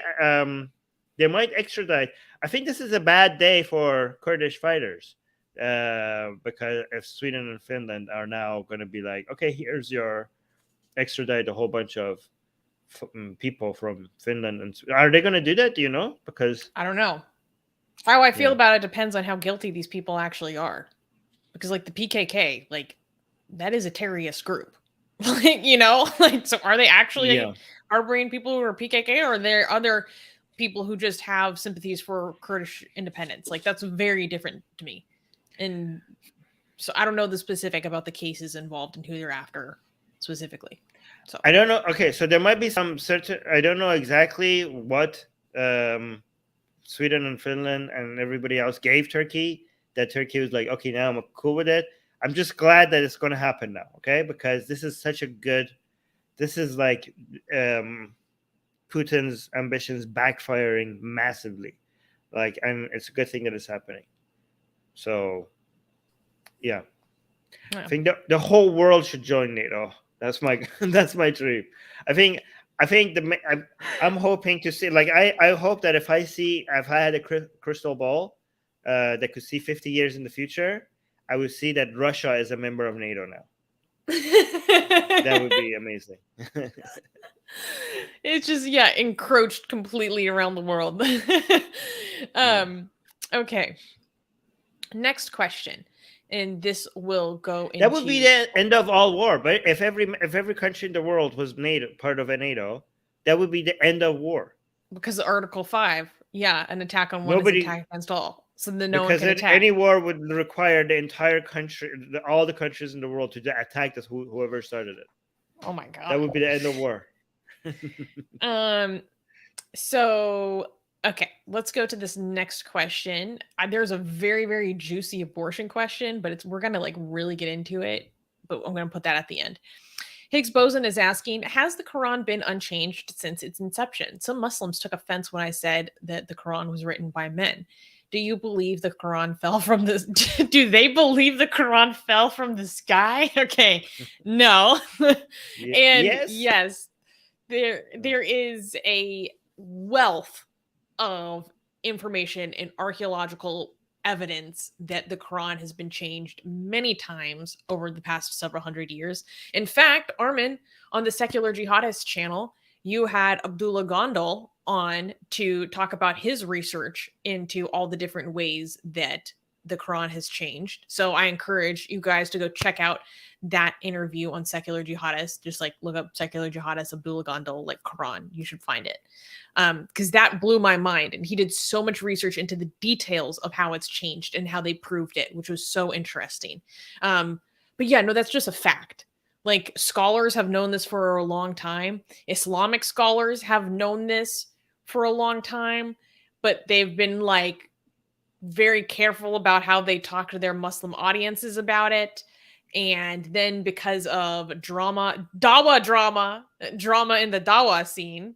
might extradite. I think this is a bad day for Kurdish fighters because if Sweden and Finland are now going to be like, okay, here's your extradite a whole bunch of people from Finland. And are they going to do that? Do you know? Because I don't know. How I feel about it depends on how guilty these people actually are. Because like the PKK, like that is a terrorist group. So are they actually harboring people who are PKK, or are there other people who just have sympathies for Kurdish independence? Like that's very different to me. And so I don't know the specific about the cases involved and who they're after specifically. So I don't know. Okay, so there might be some certain, I don't know exactly what Sweden and Finland and everybody else gave Turkey, that Turkey was like, okay, now I'm cool with it. I'm just glad that it's going to happen now, okay? Because this is this is like Putin's ambitions backfiring massively. And it's a good thing that it's happening. So, yeah. I think the whole world should join NATO. That's my dream. I'm hoping to see, I hope that if I had a crystal ball that could see 50 years in the future, I would see that Russia is a member of NATO now. That would be amazing. It's just encroached completely around the world. Okay. Next question. And this will go into... That would be the end of all war. But if every country in the world was part of a NATO, that would be the end of war. Because of Article 5, an attack on one is an attack against all. So then no one can attack. Any war would require the entire country, all the countries in the world to attack whoever started it. Oh my God. That would be the end of war. So... Okay, let's go to this next question. There's a very, very juicy abortion question, but we're going to really get into it, but I'm going to put that at the end. Higgs Boson is asking, has the Quran been unchanged since its inception? Some Muslims took offense when I said that the Quran was written by men. Do you believe the Quran fell from the... Do they believe the Quran fell from the sky? Okay, no. And yes, there is a wealth of information and archaeological evidence that the Quran has been changed many times over the past several hundred years. In fact, Armin, on the Secular Jihadist channel, you had Abdullah Gondal on to talk about his research into all the different ways that the Quran has changed. So I encourage you guys to go check out that interview on Secular Jihadists. Just like look up Secular Jihadists Abdullah Gondal, like Quran. You should find it. Because that blew my mind. And he did so much research into the details of how it's changed and how they proved it, which was so interesting. But yeah, no, that's just a fact. Like, scholars have known this for a long time. Islamic scholars have known this for a long time, but they've been like very careful about how they talk to their Muslim audiences about it. And then because of drama in the Dawa scene,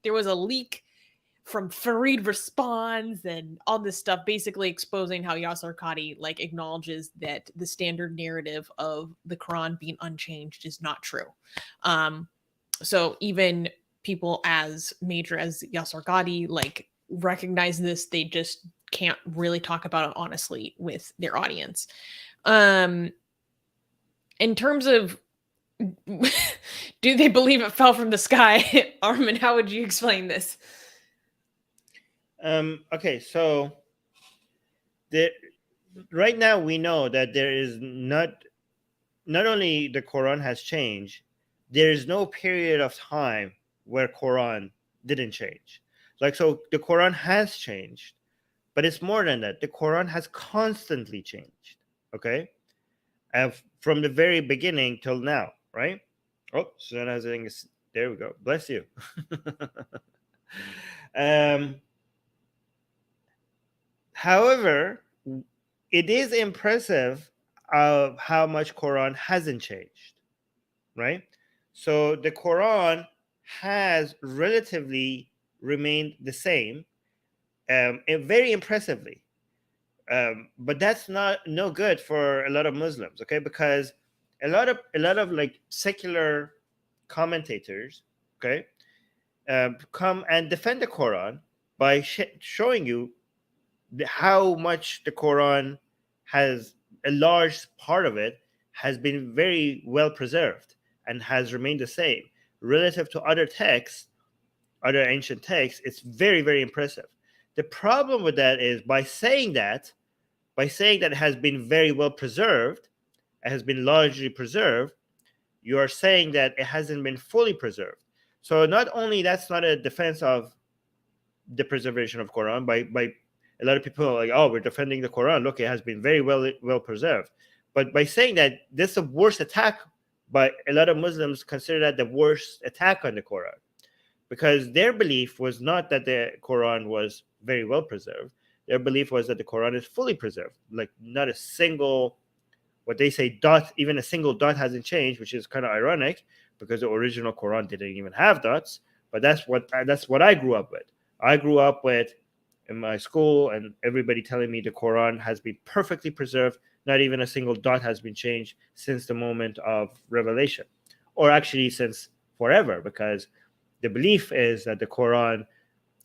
there was a leak from Fareed Responds and all this stuff, basically exposing how Yasser Qadi like acknowledges that the standard narrative of the Quran being unchanged is not true. So even people as major as Yasser Qadi like recognize this, they just can't really talk about it honestly with their audience. In terms of do they believe it fell from the sky? Armin, how would you explain this? Okay, so right now we know that there is not only the Quran has changed, there is no period of time where Quran didn't change. Like, so the Quran has changed, but it's more than that. The Quran has constantly changed. Okay, from the very beginning till now, right? Oh, Susanna has a there we go. Bless you. However, it is impressive of how much Quran hasn't changed, right? So the Quran has relatively remained the same, very impressively. But that's no good for a lot of Muslims, okay? Because a lot of like secular commentators, okay, come and defend the Quran by showing you how much the Quran has, a large part of it has been very well preserved and has remained the same relative to other texts, other ancient texts. It's very, very impressive. The problem with that is by saying that it has been very well preserved, it has been largely preserved, you are saying that it hasn't been fully preserved. So not only that's not a defense of the preservation of Quran, by a lot of people are like, oh, we're defending the Quran. Look, it has been very well preserved. But by saying that, this is the worst attack, but a lot of Muslims consider that the worst attack on the Quran, because their belief was not that the Quran was very well preserved. Their belief was that the Quran is fully preserved. Like, not a single, what they say, dot, even a single dot hasn't changed, which is kind of ironic because the original Quran didn't even have dots. But that's what I grew up with. I grew up with, in my school, and everybody telling me the Quran has been perfectly preserved. Not even a single dot has been changed since the moment of revelation, or actually since forever, because the belief is that the Quran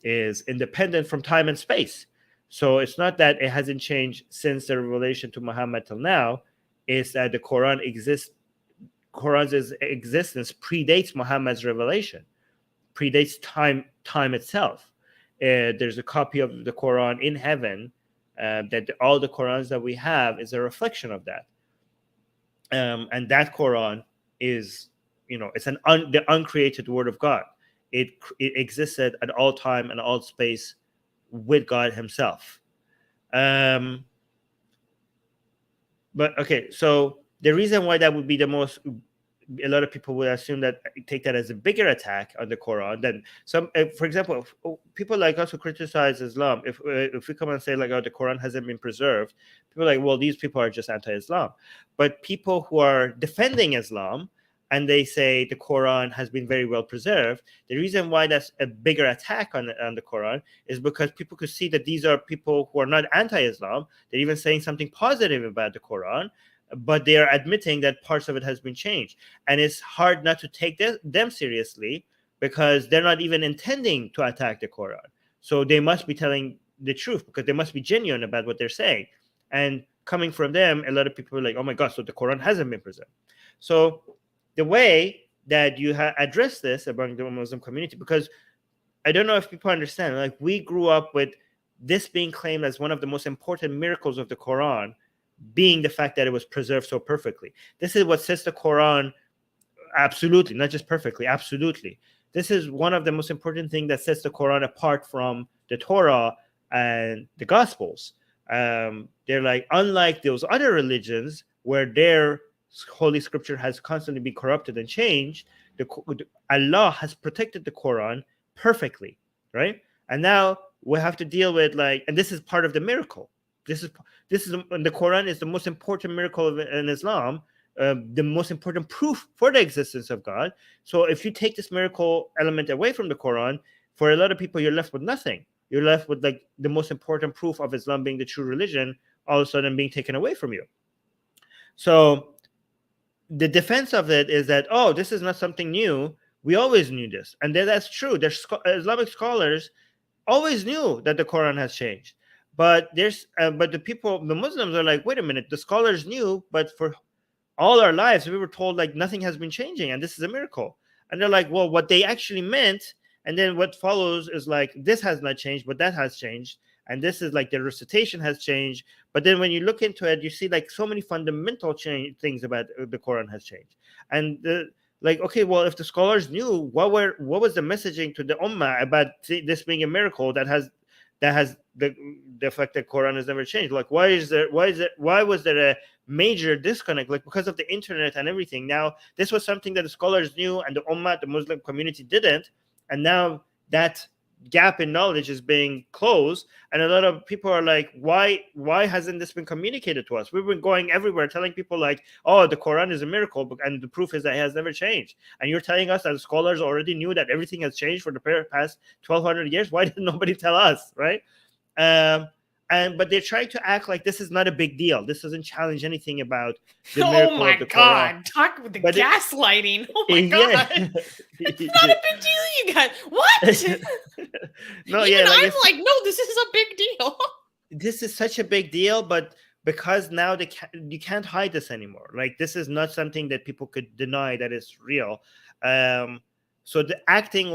is independent from time and space. So it's not that it hasn't changed since the revelation to Muhammad till now. It's that the Quran's existence predates Muhammad's revelation, predates time itself. There's a copy of the Quran in heaven, that all the Qurans that we have is a reflection of that. And that Quran is, it's the uncreated word of God. It existed at all time and all space with God himself. But okay, so the reason why that would be a lot of people would assume that, take that as a bigger attack on the Quran than some. For example, people like us who criticize Islam, if we come and say like, oh, the Quran hasn't been preserved, people are like, well, these people are just anti-Islam. But people who are defending Islam and they say the Quran has been very well preserved, the reason why that's a bigger attack on the Quran is because people could see that these are people who are not anti-Islam. They're even saying something positive about the Quran, but they are admitting that parts of it has been changed. And it's hard not to take them seriously, because they're not even intending to attack the Quran. So they must be telling the truth, because they must be genuine about what they're saying. And coming from them, a lot of people are like, oh my God, so the Quran hasn't been preserved. So the way that you address this among the Muslim community, because I don't know if people understand, like, we grew up with this being claimed as one of the most important miracles of the Quran, being the fact that it was preserved so perfectly. This is what sets the Quran absolutely, not just perfectly, absolutely. This is one of the most important things that sets the Quran apart from the Torah and the Gospels. They're like, unlike those other religions where their holy scripture has constantly been corrupted and changed, Allah has protected the Quran perfectly, right? And now we have to deal with and this is part of the miracle. This is the Quran is the most important miracle in Islam, the most important proof for the existence of God. So if you take this miracle element away from the Quran, for a lot of people, you're left with nothing. You're left with the most important proof of Islam being the true religion, all of a sudden being taken away from you. So the defense of it is that, oh, this is not something new. We always knew this. And that's true. There's Islamic scholars always knew that the Quran has changed. But the Muslims are like, wait a minute, the scholars knew, but for all our lives, we were told nothing has been changing and this is a miracle. And they're like, well, what they actually meant, and then what follows is this has not changed, but that has changed. And this is the recitation has changed. But then when you look into it, you see so many fundamental things about the Quran has changed. And okay, well, if the scholars knew, what was the messaging to the Ummah about this being a miracle that has the fact that Quran has never changed? Why was there a major disconnect? Because of the internet and everything. Now, this was something that the scholars knew and the Ummah, the Muslim community, didn't. And now that gap in knowledge is being closed, and a lot of people are like, why hasn't this been communicated to us? We've been going everywhere telling people oh, the Quran is a miracle, and the proof is that it has never changed. And you're telling us that the scholars already knew that everything has changed for the past 1,200 years. Why did nobody tell us, right? But they're trying to act like this is not a big deal. This doesn't challenge anything about the miracle of the Quran. Talk with the gaslighting. Oh my God. It's not a big deal, you guys. What? No, even I'm no, this is a big deal. This is such a big deal, but because now you can't hide this anymore. This is not something that people could deny that is real. So the acting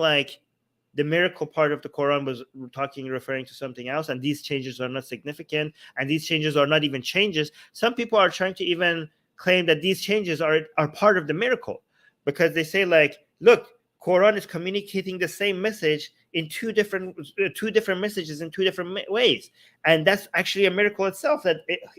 the miracle part of the Quran was referring to something else, and these changes are not significant, and these changes are not even changes. Some people are trying to even claim that these changes are part of the miracle, because they say look, Quran is communicating the same message in two different messages in two different ways, and that's actually a miracle itself. That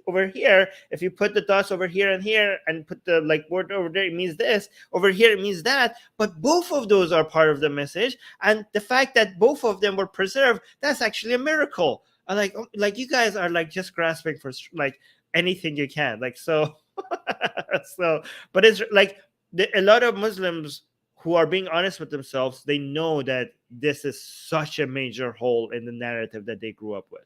over here, if you put the dots over here and here, and put the word over there, it means this. Over here, it means that. But both of those are part of the message, and the fact that both of them were preserved, that's actually a miracle. You guys are just grasping for anything you can, so. But it's a lot of Muslims who are being honest with themselves, they know that this is such a major hole in the narrative that they grew up with.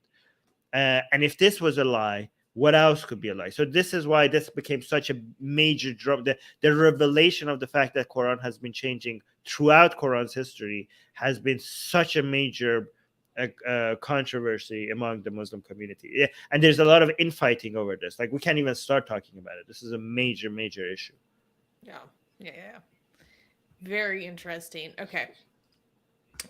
And if this was a lie, what else could be a lie? So this is why this became such a major drop. The revelation of the fact that Quran has been changing throughout Quran's history has been such a major controversy among the Muslim community. Yeah, and there's a lot of infighting over this. We can't even start talking about it. This is a major, major issue. Yeah. Very interesting. Okay.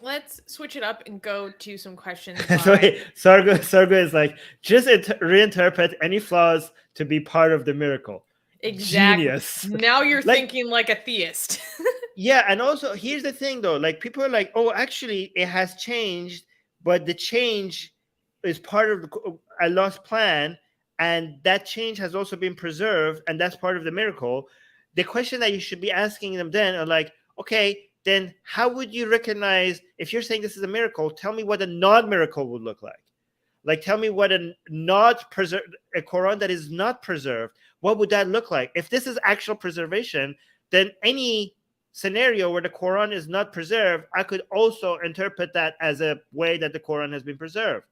Let's switch it up and go to some questions. Sargo is just reinterpret any flaws to be part of the miracle. Exactly. Genius. Now you're thinking like a theist. Yeah, and also here's the thing though, people are oh, actually it has changed, but the change is part of Allah's plan, and that change has also been preserved, and that's part of the miracle. The question that you should be asking them then are okay, then how would you recognize, if you're saying this is a miracle, tell me what a non-miracle would look like. Tell me what a Quran that is not preserved, what would that look like? If this is actual preservation, then any scenario where the Quran is not preserved, I could also interpret that as a way that the Quran has been preserved.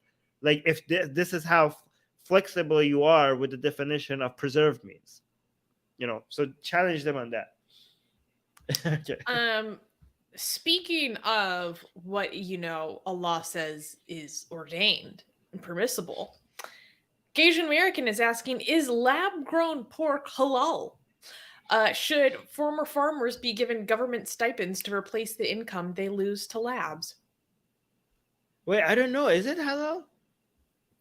If this is how flexible you are with the definition of preserved means. So challenge them on that. Okay. Speaking of what Allah says is ordained and permissible, Asian American is asking, is lab-grown pork halal? Should former farmers be given government stipends to replace the income they lose to labs? Wait, I don't know. Is it halal?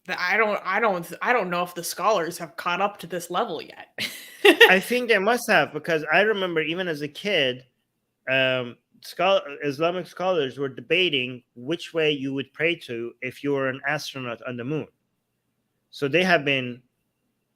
I don't know if the scholars have caught up to this level yet. I think they must have, because I remember even as a kid, Islamic scholars were debating which way you would pray to if you were an astronaut on the moon. So they have been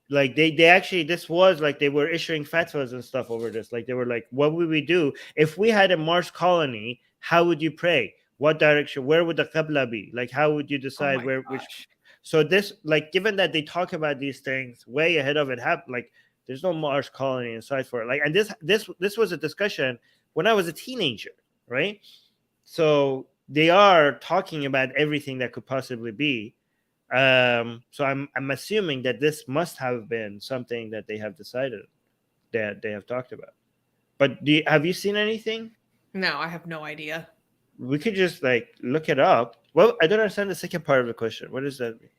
like they actually, this was like they were issuing fatwas and stuff over this. Like they were like, what would we do if we had a Mars colony? How would you pray? What direction? Where would the qibla be? Like how would you decide which? So this, like, given that they talk about these things way ahead of it happen, like there's no Mars colony in sight for it. Like, and this was a discussion when I was a teenager, right? So they are talking about everything that could possibly be. So I'm assuming that this must have been something that they have decided, that they have talked about. But have you seen anything? No, I have no idea. We could just like look it up. Well, I don't understand the second part of the question. What does that mean?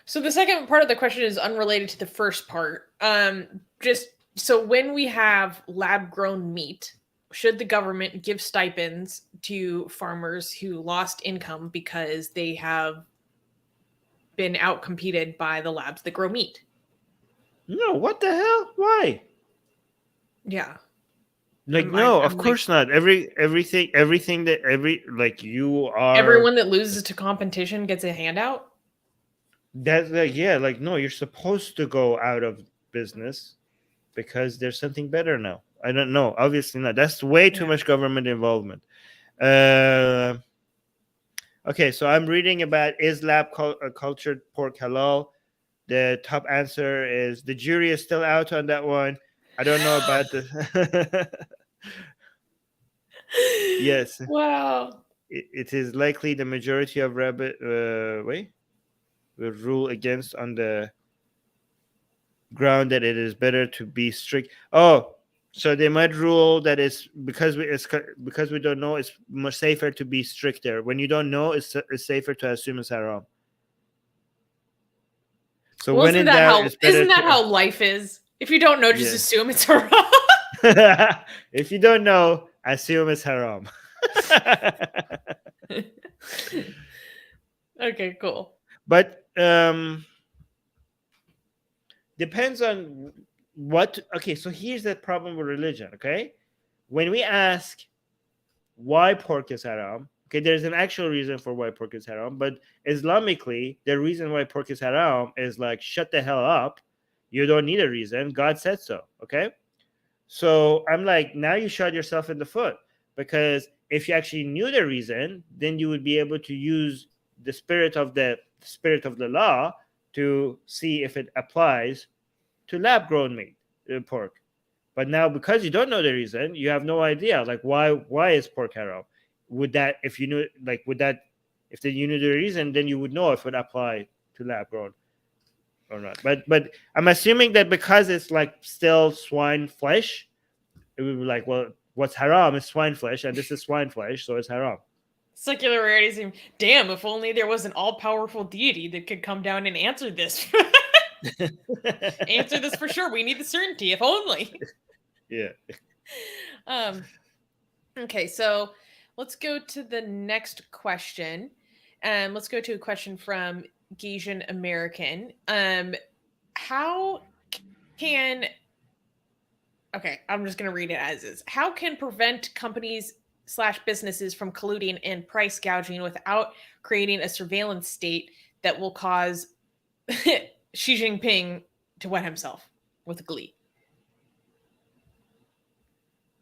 So the second part of the question is unrelated to the first part. Just so when we have lab-grown meat, should the government give stipends to farmers who lost income because they have been outcompeted by the labs that grow meat? No, what the hell? Why? Yeah. Like, of course not. Everything that like you are. Everyone that loses to competition gets a handout? That's like, yeah, like, no, you're supposed to go out of business because there's something better now. I don't know. Obviously not. That's way too much government involvement. Okay, so I'm reading about is lab cultured pork halal. The top answer is the jury is still out on that one. I don't know about this. Yes. Wow. It is likely the majority of will rule against on the ground that it is better to be strict. Oh, so they might rule that it's because we don't know, it's much safer to be stricter. When you don't know, it's safer to assume it's haram. So well, isn't that how life is? If you don't know, just assume it's haram. If you don't know, assume it's haram. Okay, cool. But depends on what. Okay, so here's the problem with religion. Okay, when we ask why pork is haram, okay, there's an actual reason for why pork is haram, but Islamically, the reason why pork is haram is like, shut the hell up. You don't need a reason. God said so. Okay, so I'm like, now you shot yourself in the foot, because if you actually knew the reason, then you would be able to use the spirit of the law to see if it applies to lab-grown meat, pork. But now, because you don't know the reason, you have no idea, like, why is pork haram? Would that, if you knew, like, if you knew the reason, then you would know if it apply to lab-grown or not. But I'm assuming that because it's like still swine flesh, it would be like, well, what's haram is swine flesh, and this is swine flesh, so it's haram. Secular realism. Damn, if only there was an all-powerful deity that could come down and answer this. Answer this for sure. We need the certainty, if only. Yeah. Okay, so let's go to the next question. Let's go to a question from Gasian American. How can... Okay, I'm just going to read it as is. How can prevent companies/businesses from colluding and price gouging without creating a surveillance state that will cause Xi Jinping to wet himself with glee?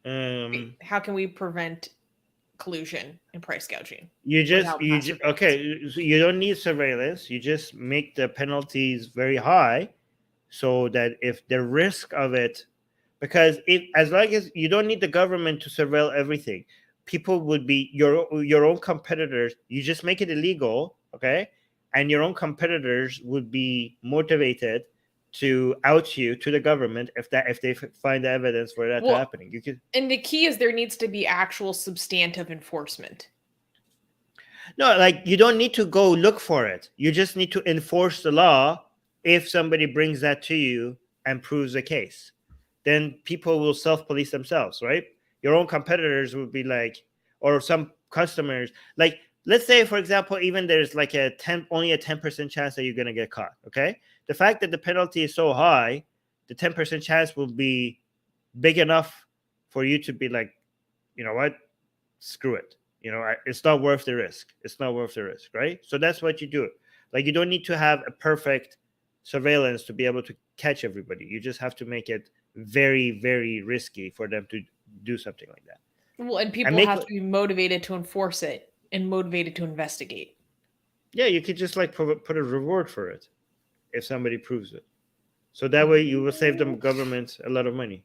How can we prevent collusion and price gouging? Okay, so you don't need surveillance. You just make the penalties very high, so that if the risk of it, because as long as you don't need the government to surveil everything, people would be your own competitors. You just make it illegal, okay, and your own competitors would be motivated to out you to the government if they find the evidence for that happening. And the key is there needs to be actual substantive enforcement. No, like, you don't need to go look for it. You just need to enforce the law. If somebody brings that to you and proves the case, then people will self-police themselves, right? Your own competitors would be like, or some customers, like, let's say, for example, even there's like only a 10% chance that you're going to get caught. Okay. The fact that the penalty is so high, the 10% chance will be big enough for you to be like, you know what, screw it. It's not worth the risk. It's not worth the risk, right? So that's what you do. Like, you don't need to have a perfect surveillance to be able to catch everybody. You just have to make it very, very risky for them to do something like that. Well, and people have to be motivated to enforce it and motivated to investigate. Yeah, you could just like put a reward for it if somebody proves it. So that way you will save the government a lot of money.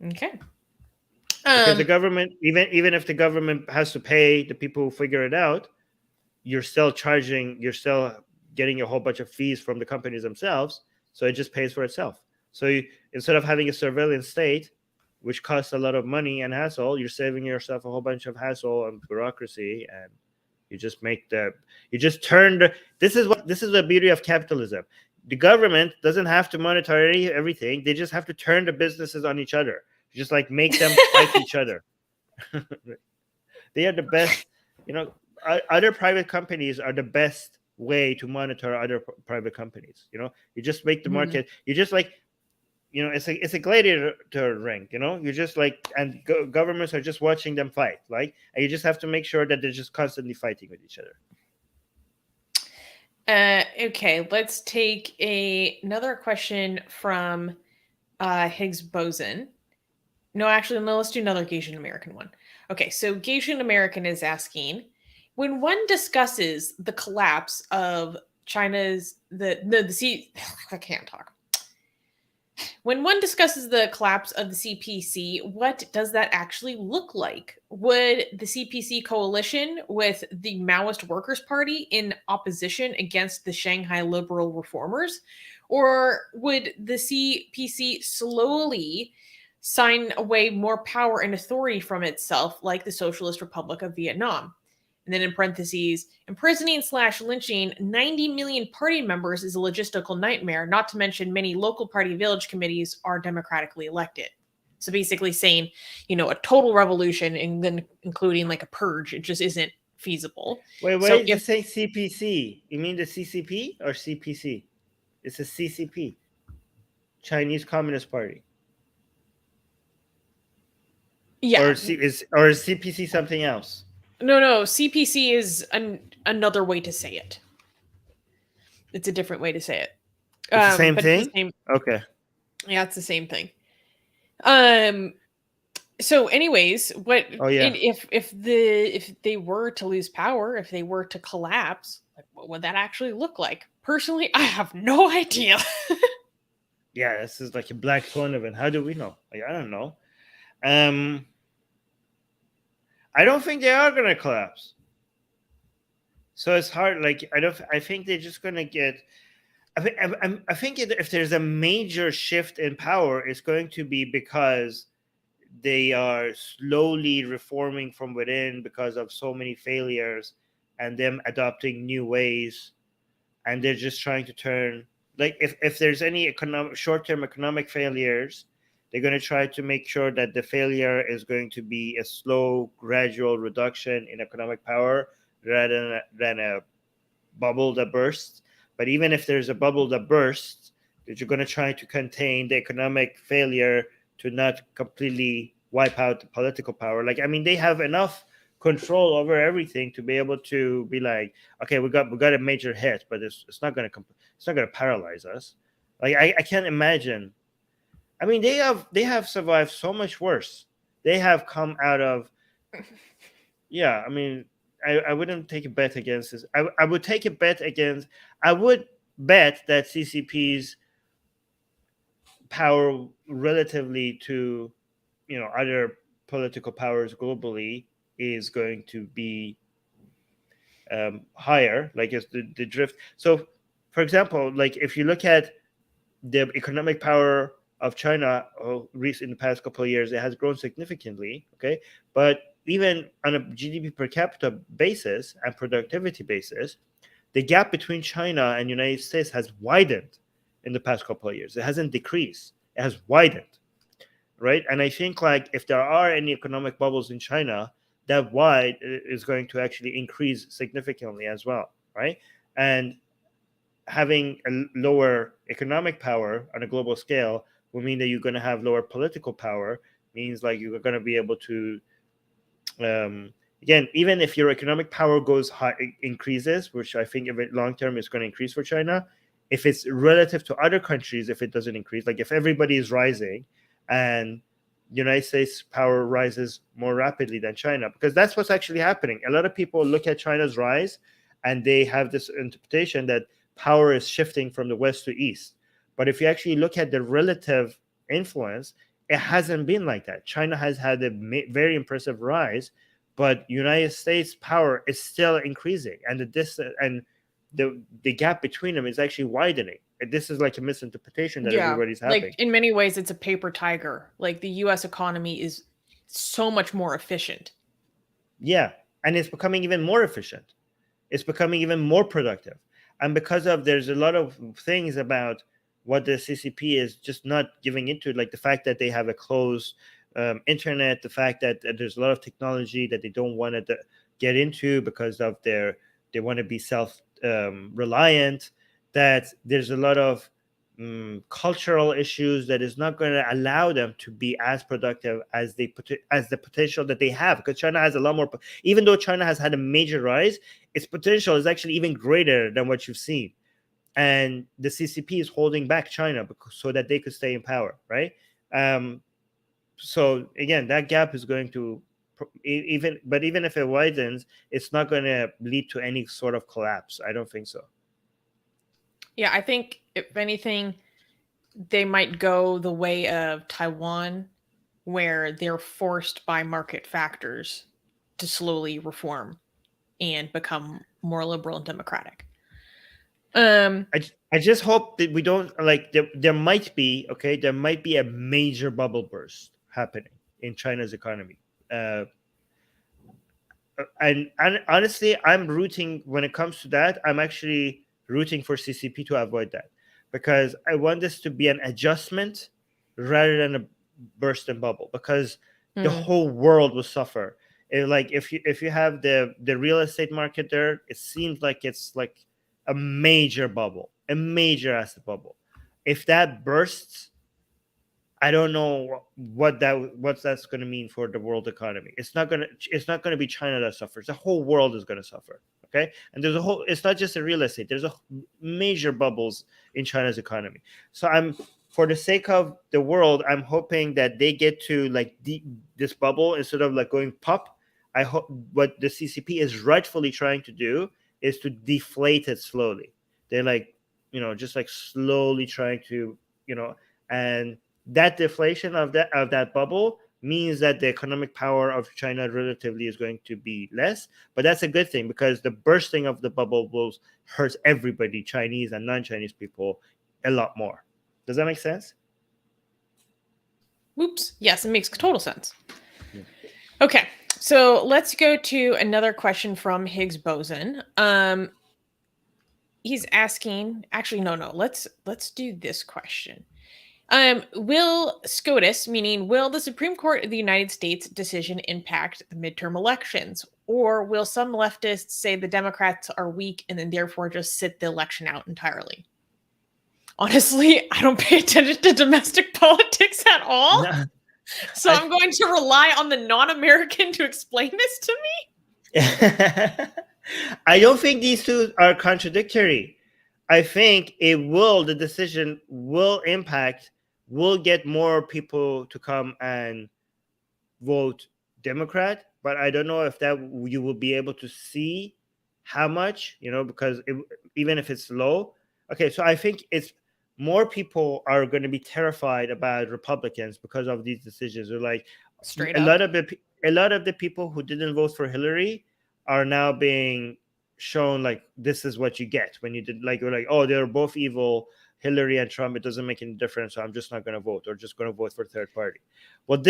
Okay. Because the government, even if the government has to pay the people who figure it out, you're still getting a whole bunch of fees from the companies themselves. So it just pays for itself. So instead of having a surveillance state, which costs a lot of money and hassle, you're saving yourself a whole bunch of hassle and bureaucracy, and you just this is the beauty of capitalism. The government doesn't have to monitor everything. They just have to turn the businesses on each other. Just like make them fight each other. They are the best. Other private companies are the best way to monitor other private companies. You just make the market. You just like, it's a gladiator ring. You just like, and governments are just watching them fight. Like, and you just have to make sure that they're just constantly fighting with each other. Okay, let's take another question from Higgs Boson. No, let's do another Gasian American one. Okay, so Gasian American is asking, when one discusses the collapse of China's I can't talk. When one discusses the collapse of the CPC, what does that actually look like? Would the CPC coalition with the Maoist Workers' Party in opposition against the Shanghai liberal reformers? Or would the CPC slowly sign away more power and authority from itself, like the Socialist Republic of Vietnam? And then in parentheses, imprisoning/lynching 90 million party members is a logistical nightmare, not to mention many local party village committees are democratically elected. So basically saying, a total revolution and then including like a purge, it just isn't feasible. Wait, why did you say CPC? You mean the CCP or CPC? It's a CCP, Chinese Communist Party. Yeah. Or is CPC something else? No. CPC is another way to say it. It's a different way to say it. It's the same thing? Okay. Yeah, it's the same thing. So anyways, if they were to lose power, if they were to collapse, like, what would that actually look like? Personally, I have no idea. Yeah, this is like a black swan event. How do we know? Like, I don't know. I don't think they are going to collapse. So it's hard. Like, I think they're just going to get. I think if there's a major shift in power, it's going to be because they are slowly reforming from within because of so many failures and them adopting new ways, and they're just trying to turn. Like, if there's any short-term economic failures, they're going to try to make sure that the failure is going to be a slow, gradual reduction in economic power rather than a bubble that bursts. But even if there's a bubble that bursts, you're going to try to contain the economic failure to not completely wipe out the political power. Like, I mean, they have enough control over everything to be able to be like, okay, we got a major hit, but it's not going to paralyze us. Like, I can't imagine. I mean, they have survived so much worse. They have come out of. Yeah, I mean, I wouldn't take a bet against this. I would take a bet against. I would bet that CCP's power relatively to, other political powers globally is going to be higher. Like, it's the drift. So, for example, like if you look at the economic power of China in the past couple of years, it has grown significantly. Okay, but even on a GDP per capita basis and productivity basis, the gap between China and the United States has widened in the past couple of years. It hasn't decreased; it has widened, right? And I think like if there are any economic bubbles in China, that wide is going to actually increase significantly as well, right? And having a lower economic power on a global scale will mean that you're going to have lower political power, means like you're going to be able to again, even if your economic power goes high, increases, which I think long term is going to increase for China, if it's relative to other countries, if it doesn't increase, like if everybody is rising and United States power rises more rapidly than China, because that's what's actually happening. A lot of people look at China's rise and they have this interpretation that power is shifting from the west to east. But if you actually look at the relative influence, it hasn't been like that. China has had a very impressive rise, but United States power is still increasing, and the gap between them is actually widening. And this is like a misinterpretation that everybody's having. Like in many ways, it's a paper tiger. Like the U.S. economy is so much more efficient. Yeah, and it's becoming even more efficient. It's becoming even more productive, and because of there's a lot of things about what the CCP is just not giving into, like the fact that they have a closed internet, the fact that there's a lot of technology that they don't want to get into because of they want to be self-reliant, that there's a lot of cultural issues that is not going to allow them to be as productive as the potential that they have, because China has a lot more. Even though China has had a major rise, its potential is actually even greater than what you've seen. And the CCP is holding back China so that they could stay in power, right? So again, that gap is going to even if it widens, it's not going to lead to any sort of collapse. I don't think so. Yeah, I think if anything, they might go the way of Taiwan, where they're forced by market factors to slowly reform and become more liberal and democratic. I just hope that we don't like there might be a major bubble burst happening in China's economy, and honestly, I'm rooting when it comes to that. I'm actually rooting for CCP to avoid that, because I want this to be an adjustment rather than a burst and bubble, because the whole world will suffer. If you have the real estate market there, it seems like it's like a major bubble, a major asset bubble. If that bursts, I don't know what that's going to mean for the world economy. It's not going to be China that suffers. The whole world is going to suffer. Okay, and it's not just a real estate. There's a major bubbles in China's economy. So for the sake of the world, I'm hoping that they get to like this bubble instead of like going pop. I hope what the CCP is rightfully trying to do is to deflate it slowly. They're like, just like slowly trying to, and that deflation of that bubble means that the economic power of China relatively is going to be less. But that's a good thing, because the bursting of the bubble will hurt everybody, Chinese and non-Chinese people, a lot more. Does that make sense? Oops. Yes, it makes total sense. Yeah. Okay. So let's go to another question from Higgs Boson. He's asking, actually, no. Let's do this question. Will SCOTUS, meaning will the Supreme Court of the United States decision impact the midterm elections? Or will some leftists say the Democrats are weak and then therefore just sit the election out entirely? Honestly, I don't pay attention to domestic politics at all. No. So I'm going to rely on the non-American to explain this to me. I don't think these two are contradictory. I think the decision will get more people to come and vote Democrat, but I don't know if that you will be able to see how much, because even if it's low. Okay, so I think it's more people are going to be terrified about Republicans because of these decisions. They're like, straight up. A lot of the people who didn't vote for Hillary are now being shown like, this is what you get when you did, like, you're like, oh, they're both evil, Hillary and Trump, it doesn't make any difference, so I'm just not going to vote, or just going to vote for third party. Well,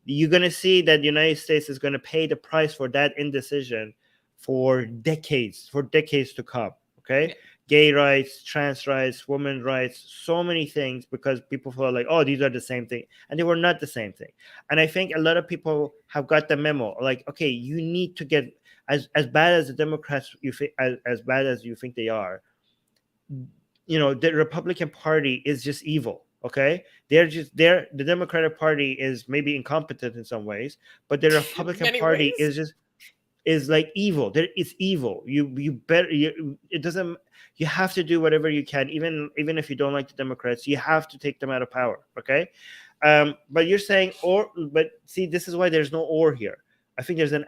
you're going to see that the United States is going to pay the price for that indecision for decades to come. Okay, gay rights, trans rights, women rights, so many things, because people feel like, oh, these are the same thing, and they were not the same thing. And I think a lot of people have got the memo, like, okay, you need to get as bad as the Democrats you think, as bad as you think they are. The Republican Party is just evil. Okay, the Democratic Party is maybe incompetent in some ways, but the Republican Many Party ways. is like evil. It's evil. It doesn't. You have to do whatever you can, even if you don't like the Democrats. You have to take them out of power. Okay, but you're saying but see, this is why there's no or here. I think there's an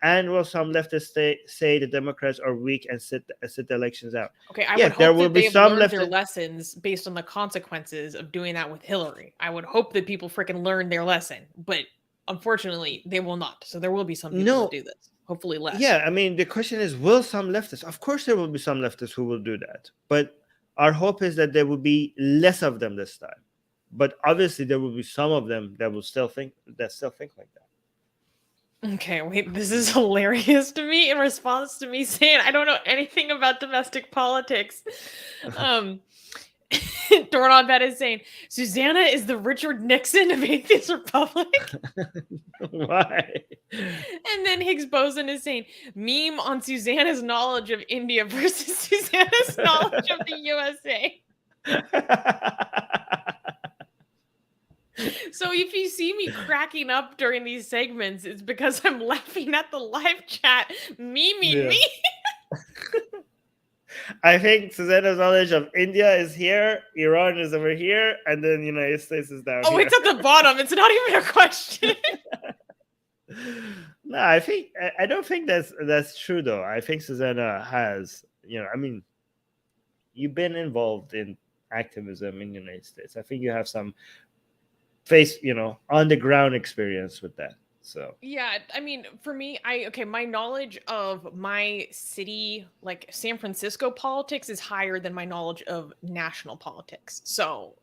and will some leftists say the Democrats are weak and sit the elections out. Okay, I Yeah, would there hope will that be they've some learned their leftists. lessons based on the consequences of doing that with Hillary. I would hope that people freaking learn their lesson, but unfortunately, they will not. So there will be some people No. that do this. Hopefully less. Yeah, I mean, the question is, will some leftists? Of course, there will be some leftists who will do that, but our hope is that there will be less of them this time. But obviously, there will be some of them that still think like that. Okay, wait, this is hilarious to me in response to me saying I don't know anything about domestic politics. Doorknob Bed is saying Susanna is the Richard Nixon of Atheist Republic. Why? And then Higgs Boson is saying meme on Susanna's knowledge of India versus Susanna's knowledge of the USA. So if you see me cracking up during these segments, it's because I'm laughing at the live chat memeing me. I think Susanna's knowledge of India is here, Iran is over here, and then United States is down here. Oh, it's at the bottom. It's not even a question. No, I don't think that's true though. I think Susanna has, I mean, you've been involved in activism in the United States. I think you have some on the ground experience with that. So yeah, I mean, for me, my knowledge of my city, like San Francisco politics, is higher than my knowledge of national politics. So,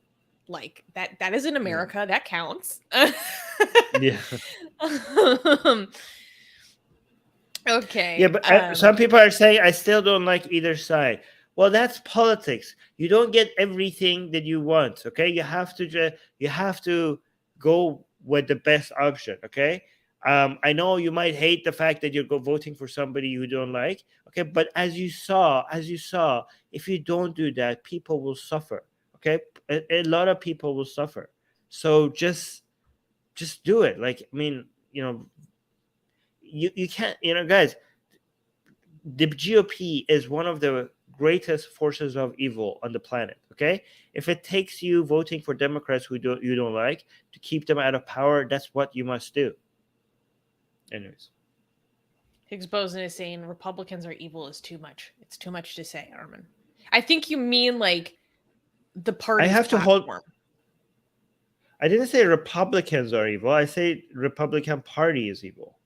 like that is in America. That counts. Yeah. Okay. Yeah, but some people are saying I still don't like either side. Well, that's politics. You don't get everything that you want. Okay, you have to go with the best option. Okay, I know you might hate the fact that you're voting for somebody you don't like. Okay, but as you saw, if you don't do that, people will suffer. Okay, a lot of people will suffer. So just do it. Like, I mean, you can't. Guys, the GOP is one of the greatest forces of evil on the planet. Okay, if it takes you voting for Democrats who you don't like to keep them out of power, that's what you must do. Anyways, Higgs Boson is saying Republicans are evil is too much. It's too much to say, Armin. I think you mean like the party. I have platform. to hold. I didn't say Republicans are evil. I say Republican Party is evil.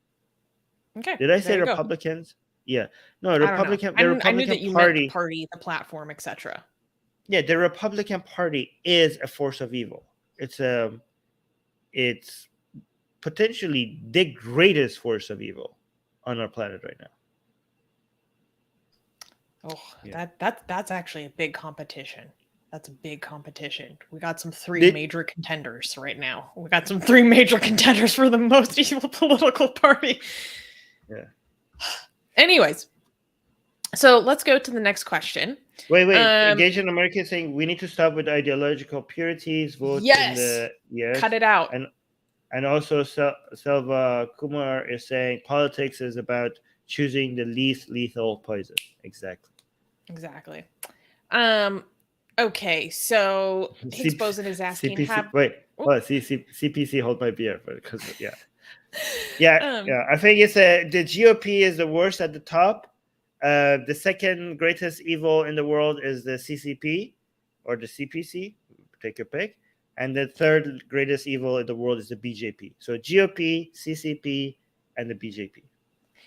Okay. Did I say Republicans? Go. Yeah. No, Republican. I knew that you meant the party, the platform, etc. Yeah, the Republican Party is a force of evil. It's potentially the greatest force of evil on our planet right now. Oh, yeah. That's actually a big competition. That's a big competition. We got some three major contenders right now. We got some three major contenders for the most evil political party. Yeah. Anyways, so let's go to the next question. Wait. Engaging Americans saying we need to stop with ideological purities. Vote in the cut it out. And also Selva Kumar is saying politics is about choosing the least lethal poison. Exactly. Okay, so Higgs Boson is asking. CPC hold my beer because I think it's the GOP is the worst at the top. The second greatest evil in the world is the CCP or the CPC. Take your pick. And the third greatest evil in the world is the BJP. So GOP, CCP, and the BJP.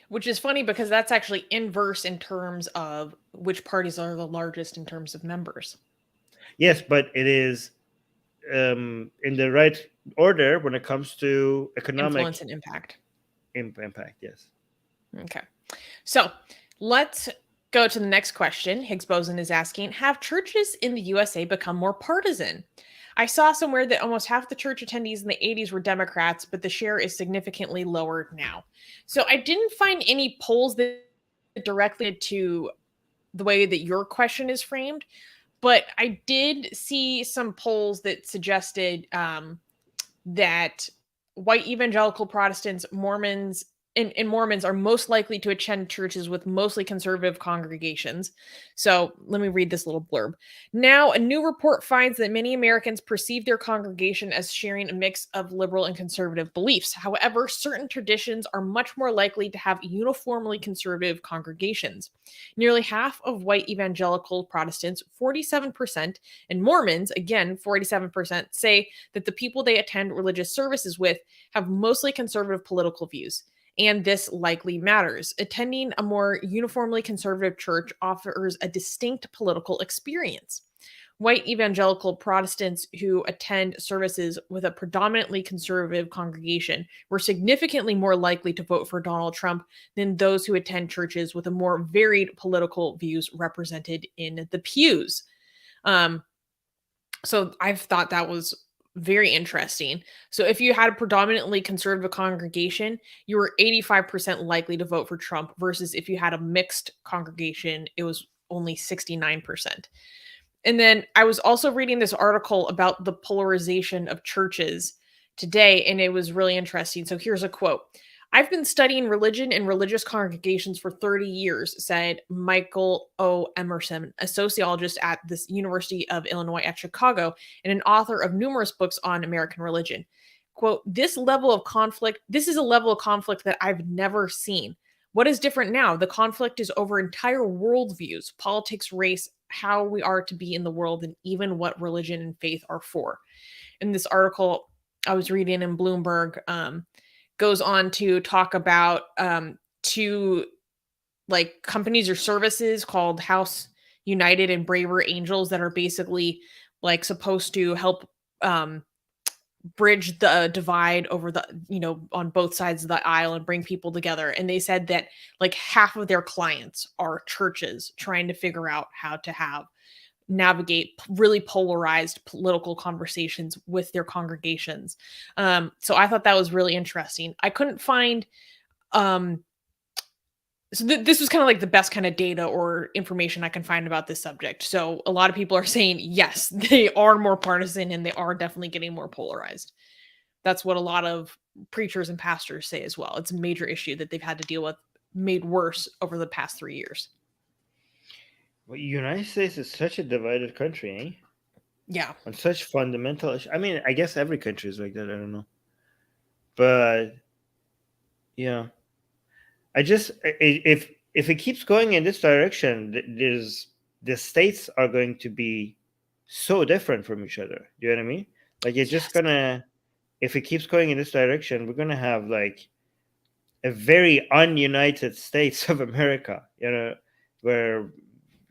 Which is funny because that's actually inverse in terms of which parties are the largest in terms of members. Yes, but it is in the right order when it comes to economic influence and impact. Impact, yes. Okay. So let's go to the next question. Higgs Boson is asking, have churches in the USA become more partisan? I saw somewhere that almost half the church attendees in the 80s were Democrats, but the share is significantly lower now. So I didn't find any polls that directly to the way that your question is framed, but I did see some polls that suggested that white evangelical Protestants, Mormons, and Mormons are most likely to attend churches with mostly conservative congregations. So let me read this little blurb. Now, a new report finds that many Americans perceive their congregation as sharing a mix of liberal and conservative beliefs. However, certain traditions are much more likely to have uniformly conservative congregations. Nearly half of white evangelical Protestants, 47%, and Mormons, again, 47%, say that the people they attend religious services with have mostly conservative political views. And this likely matters. Attending a more uniformly conservative church offers a distinct political experience. White evangelical Protestants who attend services with a predominantly conservative congregation were significantly more likely to vote for Donald Trump than those who attend churches with a more varied political views represented in the pews. So I've thought that was very interesting. So if you had a predominantly conservative congregation, you were 85% likely to vote for Trump versus if you had a mixed congregation, it was only 69%. And then I was also reading this article about the polarization of churches today, and it was really interesting. So here's a quote. I've been studying religion and religious congregations for 30 years, said Michael O. Emerson, a sociologist at the University of Illinois at Chicago and an author of numerous books on American religion. Quote, this is a level of conflict that I've never seen. What is different now? The conflict is over entire worldviews, politics, race, how we are to be in the world, and even what religion and faith are for. In this article I was reading in Bloomberg, goes on to talk about two like companies or services called House United and Braver Angels that are basically like supposed to help bridge the divide over the, on both sides of the aisle and bring people together. And they said that like half of their clients are churches trying to figure out how to navigate really polarized political conversations with their congregations. So I thought that was really interesting. I couldn't find, this was kind of like the best kind of data or information I can find about this subject. So a lot of people are saying, yes, they are more partisan and they are definitely getting more polarized. That's what a lot of preachers and pastors say as well. It's a major issue that they've had to deal with, made worse over the past 3 years. Well, United States is such a divided country, eh? Yeah. On such fundamental issues. I mean, I guess every country is like that. I don't know. But, yeah. I just, if it keeps going in this direction, the states are going to be so different from each other. Do you know what I mean? Like, it's just gonna, if it keeps going in this direction, we're gonna have like a very ununited states of America, where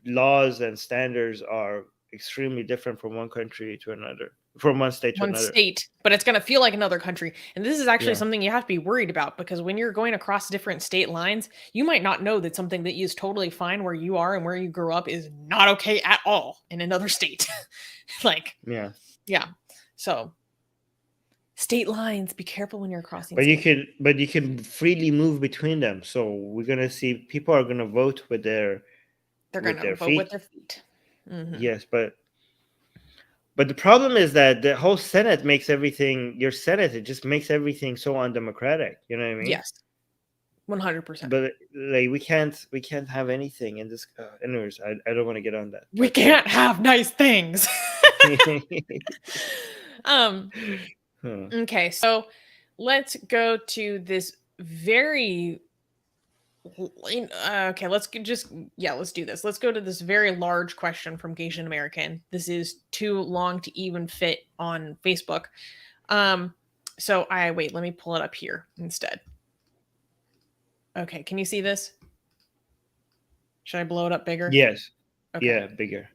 laws and standards are extremely different from one country to another, from one state to another. One state, but it's going to feel like another country. And this is actually something you have to be worried about, because when you're going across different state lines, you might not know that something that is totally fine where you are and where you grew up is not okay at all in another state. Yeah. So state lines, be careful when you're crossing. But you can freely move between them. So we're going to see people are going to vote with their They're going to vote with their feet. Mm-hmm. Yes, but the problem is that the whole Senate makes everything. Your Senate, it just makes everything so undemocratic. You know what I mean? Yes, 100%. But like we can't have anything in this. Anyways, I don't want to get on that. We can't have nice things. Okay, so let's go to this very. Okay, let's do this. Let's go to this very large question from Asian American. This is too long to even fit on Facebook. So let me pull it up here instead. Okay, can you see this? Should I blow it up bigger? Yes. Okay. Yeah, bigger.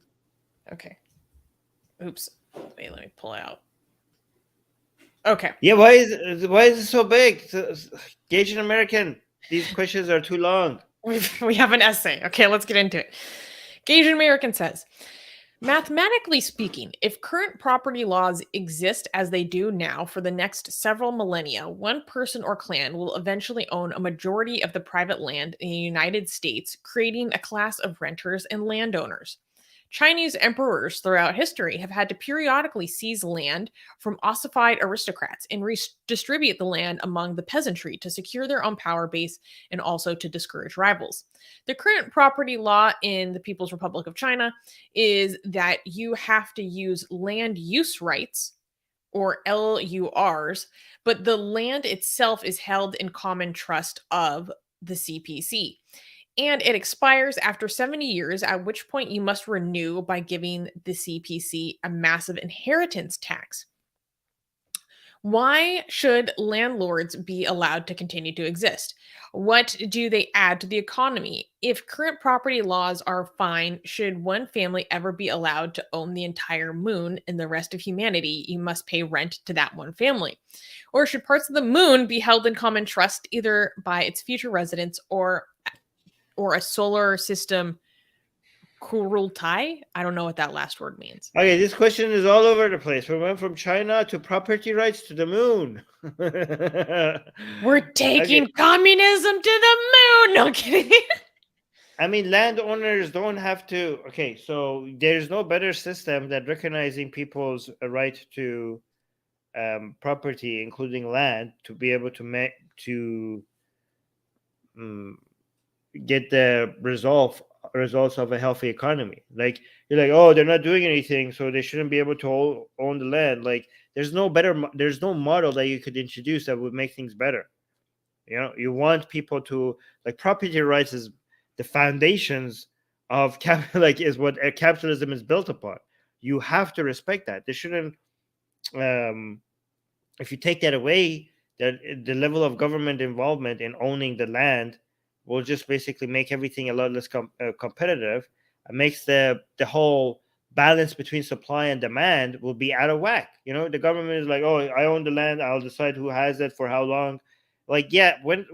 Okay. Oops. Wait, let me pull it out. Okay. Yeah, why is it so big? Asian American. These questions are too long. We have an essay. Okay, let's get into it. Asian American says, mathematically speaking, if current property laws exist as they do now for the next several millennia, one person or clan will eventually own a majority of the private land in the United States, creating a class of renters and landowners. Chinese emperors throughout history have had to periodically seize land from ossified aristocrats and redistribute the land among the peasantry to secure their own power base and also to discourage rivals. The current property law in the People's Republic of China is that you have to use land use rights or LURs, but the land itself is held in common trust of the CPC. And it expires after 70 years, at which point you must renew by giving the CPC a massive inheritance tax. Why should landlords be allowed to continue to exist? What do they add to the economy? If current property laws are fine, should one family ever be allowed to own the entire moon and the rest of humanity? You must pay rent to that one family. Or should parts of the moon be held in common trust either by its future residents or a solar system kurultai? I don't know what that last word means. Okay, this question is all over the place. We went from China to property rights to the moon. We're taking communism to the moon. No kidding. I mean, landowners don't have to. Okay, so there's no better system than recognizing people's right to property, including land, to be able to get the results of a healthy economy. Like, you're like, oh, they're not doing anything, so they shouldn't be able to own the land. Like, there's no model that you could introduce that would make things better. You want people to, like, property rights is the foundations of is what capitalism is built upon. You have to respect that. They shouldn't. If you take that away, that the level of government involvement in owning the land will just basically make everything a lot less competitive. It makes the whole balance between supply and demand will be out of whack. The government is like, oh, I own the land, I'll decide who has it for how long. Like, yeah, when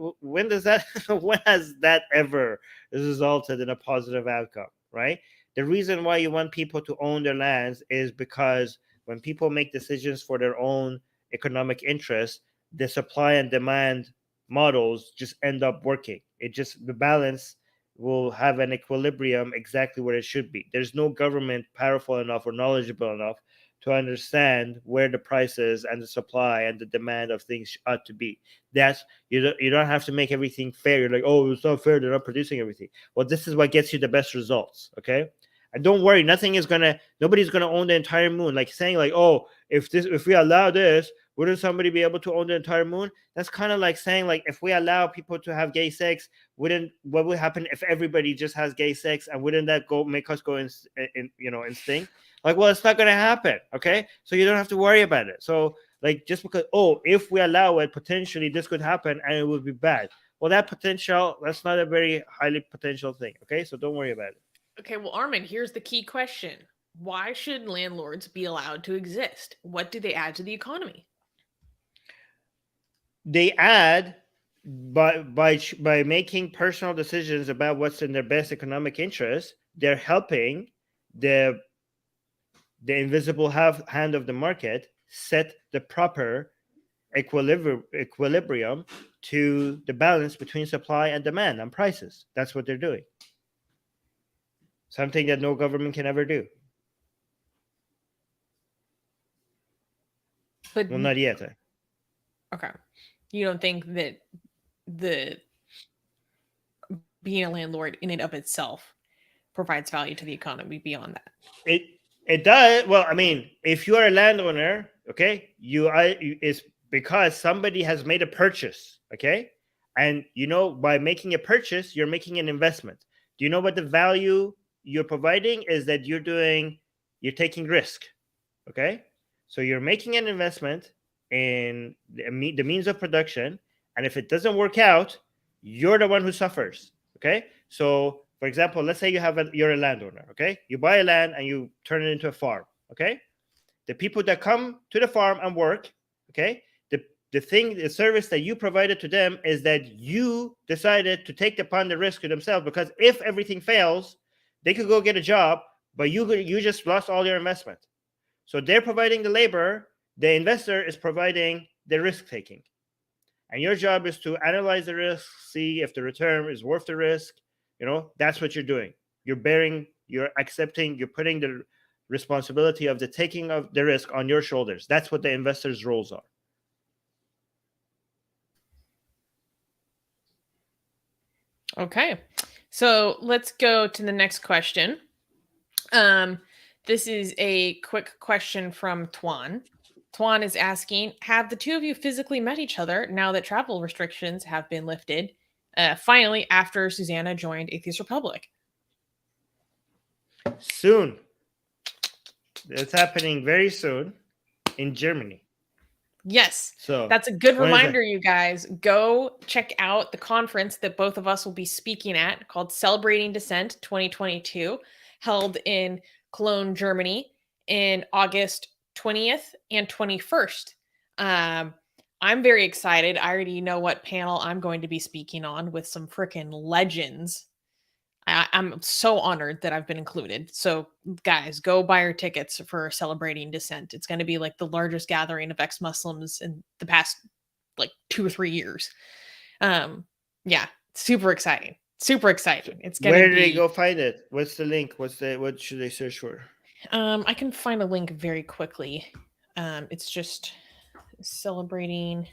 does that when has that ever resulted in a positive outcome, right? The reason why you want people to own their lands is because when people make decisions for their own economic interests, the supply and demand models just end up working. The balance will have an equilibrium exactly where it should be. There's no government powerful enough or knowledgeable enough to understand where the prices and the supply and the demand of things ought to be. That's you don't have to make everything fair. You're like, oh, it's not fair, they're not producing everything. Well, this is what gets you the best results. Okay. And don't worry, nobody's gonna own the entire moon. Like saying, like, oh, if we allow this, wouldn't somebody be able to own the entire moon? That's kind of like saying, like, if we allow people to have gay sex, what would happen if everybody just has gay sex, and wouldn't that make us go instinct? Like, well, it's not going to happen. Okay, so you don't have to worry about it. So, like, just because, oh, if we allow it, potentially this could happen and it would be bad. Well, that's not a very highly potential thing. Okay, so don't worry about it. Okay, well, Armin, here's the key question. Why should landlords be allowed to exist? What do they add to the economy? They add by making personal decisions about what's in their best economic interest. They're helping the invisible hand of the market set the proper equilibrium to the balance between supply and demand and prices. That's what they're doing. Something that no government can ever do. But well, not yet. Okay. You don't think that being a landlord in and of itself provides value to the economy beyond that? It does. Well, I mean, if you are a landowner, okay, it's because somebody has made a purchase, okay? And by making a purchase, you're making an investment. Do you know what the value you're providing is? That you're taking risk, okay? So you're making an investment in the means of production, and if it doesn't work out, you're the one who suffers, okay? So, for example, let's say you're a landowner, okay? You buy a land and you turn it into a farm, okay? The people that come to the farm and work, okay, the service that you provided to them is that you decided to take upon the risk to themselves, because if everything fails, they could go get a job, but you just lost all your investment. So they're providing the labor, the investor is providing the risk taking. And your job is to analyze the risk, see if the return is worth the risk. That's what you're doing. You're accepting, you're putting the responsibility of the taking of the risk on your shoulders. That's what the investors' roles are. Okay. So let's go to the next question. This is a quick question from Tuan. Tuan is asking, have the two of you physically met each other now that travel restrictions have been lifted, finally, after Susanna joined Atheist Republic? Soon. It's happening very soon in Germany. Yes. So that's a good reminder, you guys. Go check out the conference that both of us will be speaking at called Celebrating Dissent 2022, held in Cologne, Germany in August 20th and 21st. I'm very excited. I already know what panel I'm going to be speaking on with some freaking legends. I'm so honored that I've been included. So guys, go buy your tickets for Celebrating Dissent. It's going to be like the largest gathering of ex-Muslims in the past like 2 or 3 years. Yeah, super exciting. Super exciting. It's going to be... Where do they go find it? What's the link? What should they search for? I can find a link very quickly. It's just Celebrating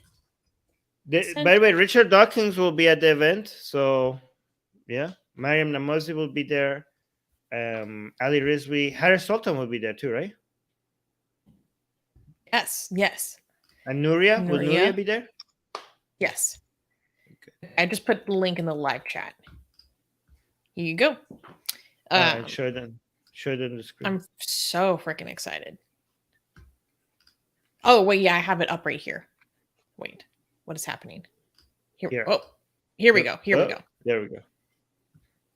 Dissent. By the way, Richard Dawkins will be at the event. So yeah. Mariam Namazi will be there. Ali Rizvi. Harris Sultan will be there too, right? Yes. And Nuria? Will Nuria be there? Yes. Okay. I just put the link in the live chat. Here you go. Show it on the screen. I'm so freaking excited. Oh, wait, yeah, I have it up right here. Wait, what is happening? Here. Oh, here we go. There we go.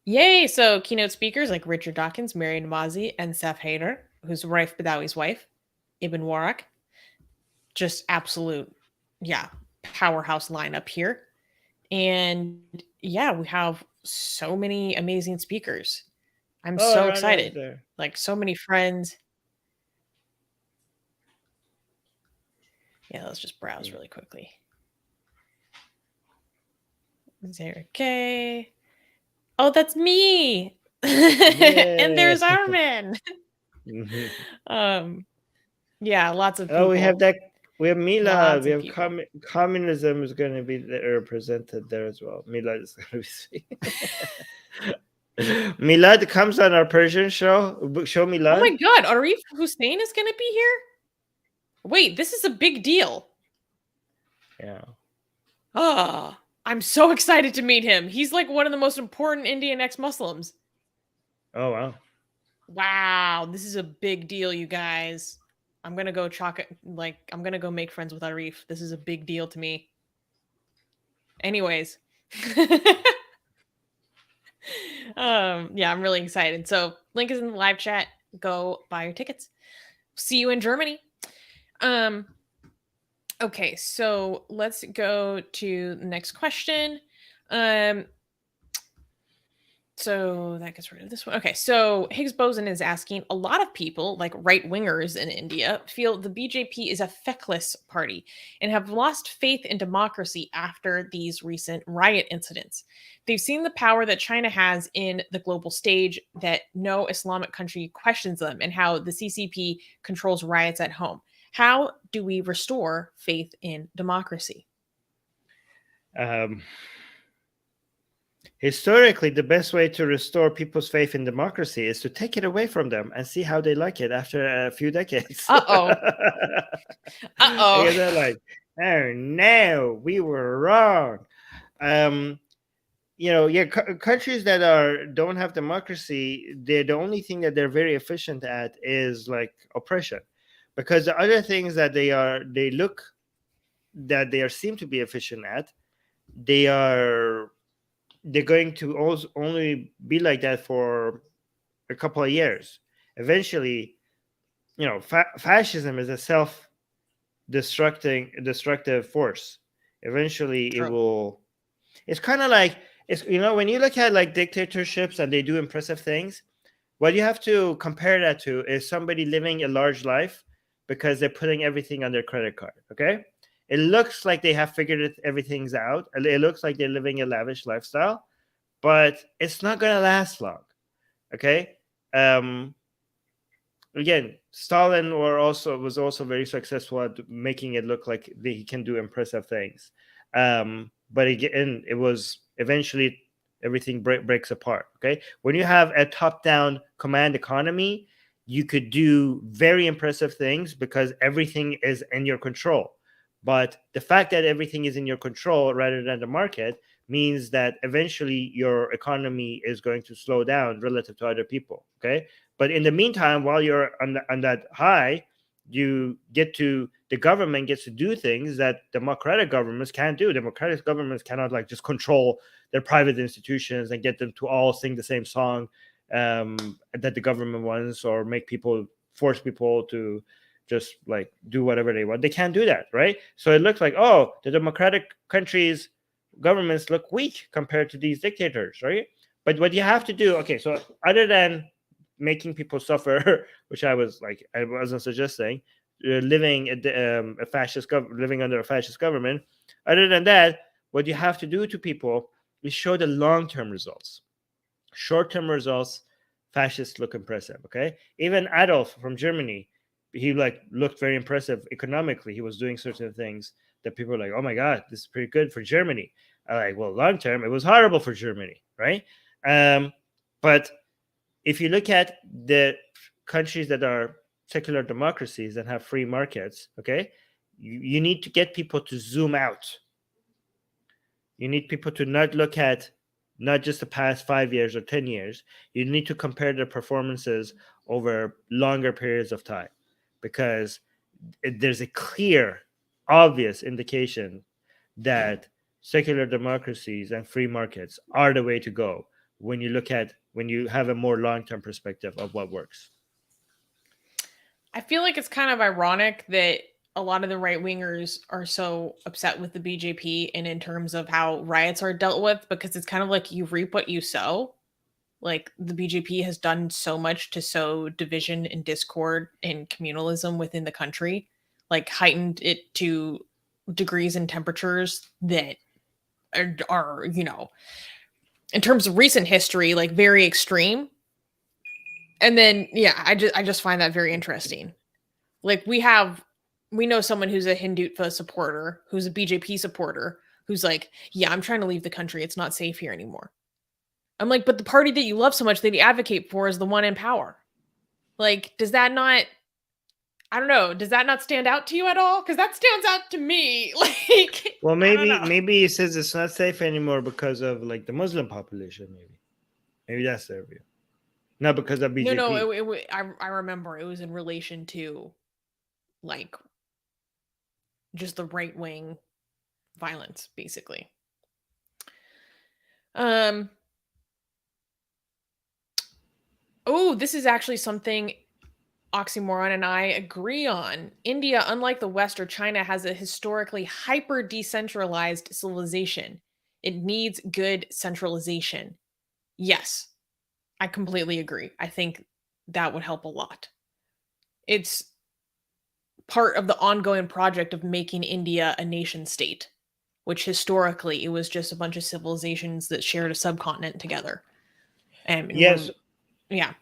Yay! So keynote speakers like Richard Dawkins, Mariam Namazi, and Saf Haider, who's Raif Badawi's wife, Ibn Warraq. Just absolute, powerhouse lineup here. And yeah, we have so many amazing speakers. I'm so excited. Like so many friends. Yeah, let's just browse really quickly. Is there okay? Oh, that's me. And there's Armin. Yeah, lots of people. Oh, we have Milad. We have communism is going to be represented there as well. Milad is going to be Milad comes on our Persian show. Show Milad. Oh my God, Arif Hussein is going to be here? Wait, this is a big deal. Yeah. Oh, I'm so excited to meet him. He's like one of the most important Indian ex-Muslims. Oh, wow. Wow, this is a big deal, you guys. I'm going to go I'm going to go make friends with Arif. This is a big deal to me. Anyways. Yeah, I'm really excited. So link is in the live chat. Go buy your tickets. See you in Germany. Okay, so let's go to the next question. So that gets rid of this one. Okay, so Higgs Boson is asking, a lot of people, like right-wingers in India, feel the BJP is a feckless party and have lost faith in democracy after these recent riot incidents. They've seen the power that China has in the global stage, that no Islamic country questions them, and how the CCP controls riots at home. How do we restore faith in democracy? Historically, the best way to restore people's faith in democracy is to take it away from them and see how they like it after a few decades. Uh-oh. Because they're like, oh no, we were wrong. Countries that don't have democracy, the only thing that they're very efficient at is like oppression. Because the other things that they seem to be efficient at, they're going to only be like that for a couple of years. Eventually, fascism is a destructive force. Eventually, True. it will. It's kind of like when you look at like dictatorships and they do impressive things. What you have to compare that to is somebody living a large life because they're putting everything on their credit card. Okay, it looks like they have figured everything's out. It looks like they're living a lavish lifestyle, but it's not gonna last long. Okay. Again, Stalin was also very successful at making it look like he can do impressive things. But again, it was eventually everything breaks apart. Okay, when you have a top-down command economy, you could do very impressive things because everything is in your control. But the fact that everything is in your control rather than the market means that eventually your economy is going to slow down relative to other people. Okay, but in the meantime, while you're on that high, the government gets to do things that democratic governments can't do. Democratic governments cannot like just control their private institutions and get them to all sing the same song that the government wants, or force people to just like do whatever they want. They can't do that, right? So it looks like, oh, the democratic countries' governments look weak compared to these dictators, right? But what you have to do, okay, so other than making people suffer, which I wasn't suggesting, living under a fascist government. Other than that, what you have to do to people is show the long-term results. Short-term results, fascists look impressive. Okay, even Adolf from Germany, he looked very impressive economically. He was doing certain things that people were like, oh my god, this is pretty good for Germany. Well, long-term, it was horrible for Germany, right? But if you look at the countries that are secular democracies and have free markets, okay, you need to get people to zoom out. You need people to not look at not just the past 5 years or 10 years. You need to compare their performances over longer periods of time, because there's a clear, obvious indication that secular democracies and free markets are the way to go when you have a more long-term perspective of what works. I feel like it's kind of ironic that a lot of the right wingers are so upset with the BJP and in terms of how riots are dealt with, because it's kind of like you reap what you sow. Like the BJP has done so much to sow division and discord and communalism within the country, like heightened it to degrees and temperatures that are in terms of recent history, like very extreme. And then, yeah, I just find that very interesting. Like we know someone who's a Hindutva supporter, who's a BJP supporter, who's like, yeah, I'm trying to leave the country. It's not safe here anymore. I'm like, but the party that you love so much that you advocate for is the one in power. Like, does that not, I don't know, does that not stand out to you at all? Because that stands out to me. Like, well, maybe he says it's not safe anymore because of like the Muslim population. Maybe that's their view, not because of BJP. No, I remember it was in relation to like just the right wing violence, basically. Oh, this is actually something Oxymoron and I agree on. India, unlike the West or China, has a historically hyper decentralized civilization. It needs good centralization. Yes, I completely agree. I think that would help a lot. It's part of the ongoing project of making India a nation state, which historically it was just a bunch of civilizations that shared a subcontinent together. And yes. Yeah.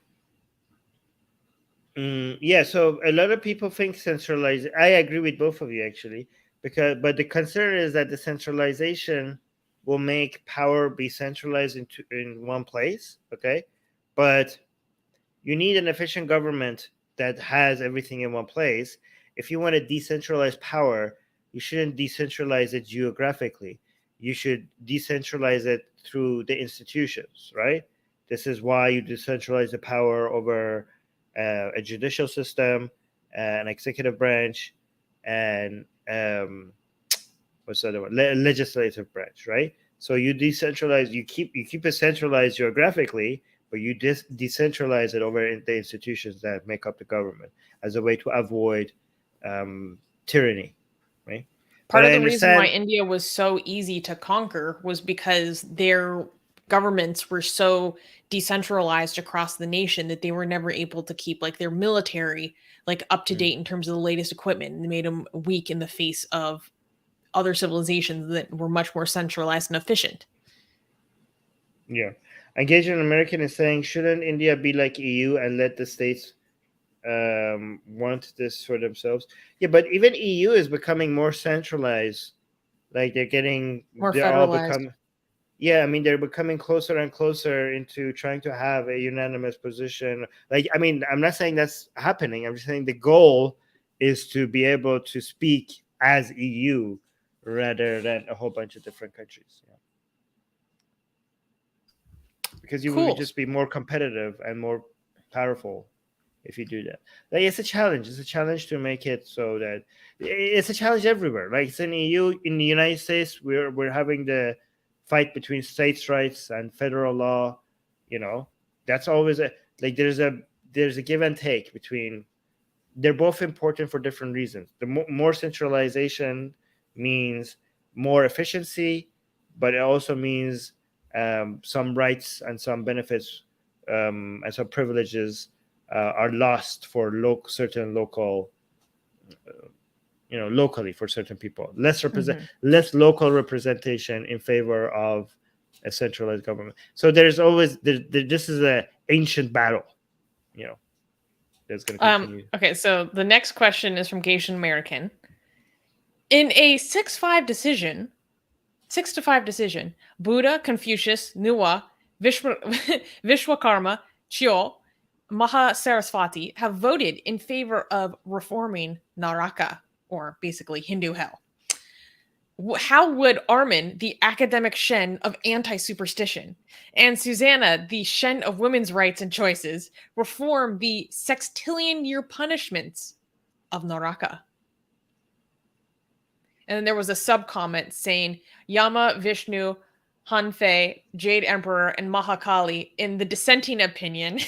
Yeah, so a lot of people think centralized. I agree with both of you actually, but the concern is that the centralization will make power be centralized in one place. Okay, but you need an efficient government that has everything in one place. If you want to decentralize power, you shouldn't decentralize it geographically. You should decentralize it through the institutions, right? This is why you decentralize the power over a judicial system, an executive branch, and what's the other one? Legislative branch, right? So you decentralize, you keep it centralized geographically, but you decentralize it over the institutions that make up the government as a way to avoid tyranny, right? Part But of I the reason why understand. India was so easy to conquer was because their governments were so decentralized across the nation that they were never able to keep like their military like up to date in terms of the latest equipment, and they made them weak in the face of other civilizations that were much more centralized and efficient. Yeah. Engagement American is saying, shouldn't India be like EU and let the states want this for themselves? Yeah, but even EU is becoming more centralized. Like More they're all federalized. become. Yeah, I mean, they're becoming closer and closer into trying to have a unanimous position. Like, I mean, I'm not saying that's happening. I'm just saying the goal is to be able to speak as EU rather than a whole bunch of different countries. Yeah. Because you would Cool. just be more competitive and more powerful if you do that. Like, it's a challenge. It's a challenge to make it so that it's a challenge everywhere. Like, it's in EU, in the United States, we're having the fight between states' rights and federal law. You know, that's always like there's a give and take between. They're both important for different reasons. The more centralization means more efficiency, but it also means some rights and some benefits and some privileges are lost for certain local, locally for certain people. Less local representation in favor of a centralized government. So there's always this is an ancient battle, that's going to continue. Okay, so the next question is from Gation American. In a 6-5 decision, 6-5 decision, Buddha, Confucius, Nuwa, Vishwakarma, Chio, Mahasaraswati have voted in favor of reforming Naraka, or basically Hindu hell. How would Armin, the academic Shen of anti-superstition, and Susanna, the Shen of women's rights and choices, reform the sextillion-year punishments of Naraka? And then there was a sub-comment saying, Yama, Vishnu, Hanfei, Jade Emperor, and Mahakali, in the dissenting opinion,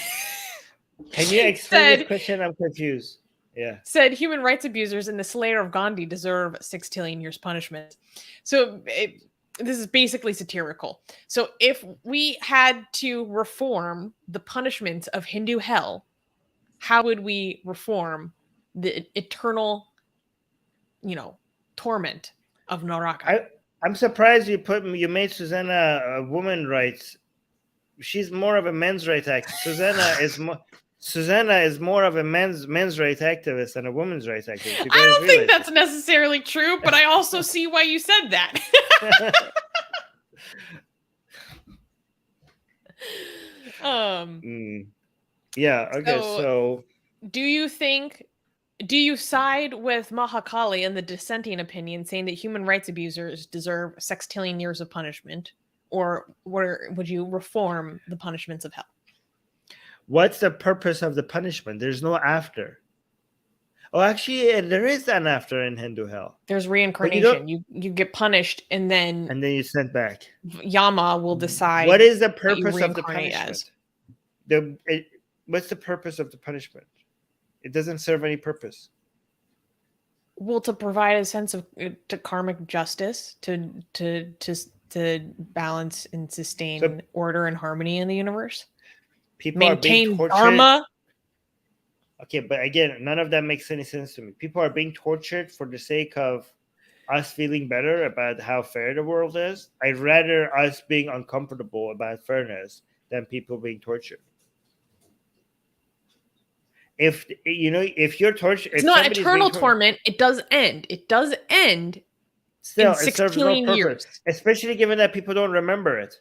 Can you explain this question? I'm confused. Yeah. Said human rights abusers and the slayer of Gandhi deserve 6 years punishment. So this is basically satirical. So if we had to reform the punishments of Hindu hell, how would we reform the eternal, torment of Naraka? I'm surprised you made Susanna a woman rights. She's more of a men's rights activist. Susanna is more of a men's rights activist than a woman's rights activist. I don't think that's necessarily true, but I also see why you said that. Yeah. Okay. So, do you side with Mahakali in the dissenting opinion, saying that human rights abusers deserve sextillion years of punishment, or would you reform the punishments of hell? What's the purpose of the punishment? There's no after. Oh, actually, there is an after in Hindu hell. There's reincarnation. You get punished, and then you sent back. Yama will decide. What is the purpose of the punishment? What's the purpose of the punishment? It doesn't serve any purpose. Well, to provide a sense of to karmic justice, to balance and sustain order and harmony in the universe. People maintain are being tortured. Dharma. Okay, but again, none of that makes any sense to me. People are being tortured for the sake of us feeling better about how fair the world is. I'd rather us being uncomfortable about fairness than people being tortured. If you're tortured, it's not eternal torment. It does end. It does end. Still, it serves no purpose, years. Especially given that people don't remember it.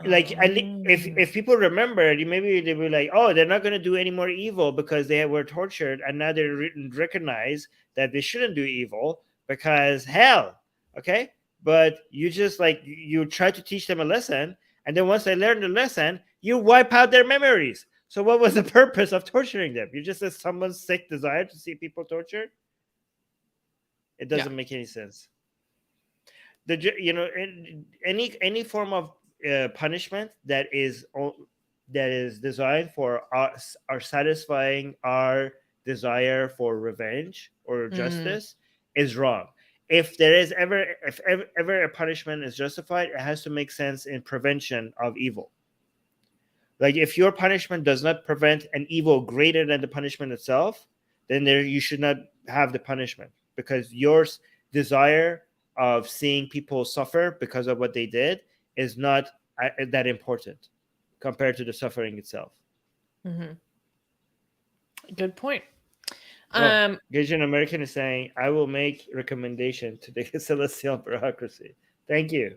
If people remember it, maybe they'll be like, oh, they're not going to do any more evil because they were tortured, and now they recognize that they shouldn't do evil because hell. Okay, but you just you try to teach them a lesson, and then once they learn the lesson, you wipe out their memories. So what was the purpose of torturing them? You just someone's sick desire to see people tortured. It doesn't make any sense. Any form of punishment that is designed for us, are satisfying our desire for revenge or justice is wrong. If there is ever a punishment is justified, it has to make sense in prevention of evil. Like if your punishment does not prevent an evil greater than the punishment itself, then you should not have the punishment, because your desire of seeing people suffer because of what they did is not that important compared to the suffering itself. Good point. Asian American is saying, I will make recommendation to the celestial bureaucracy. Thank you.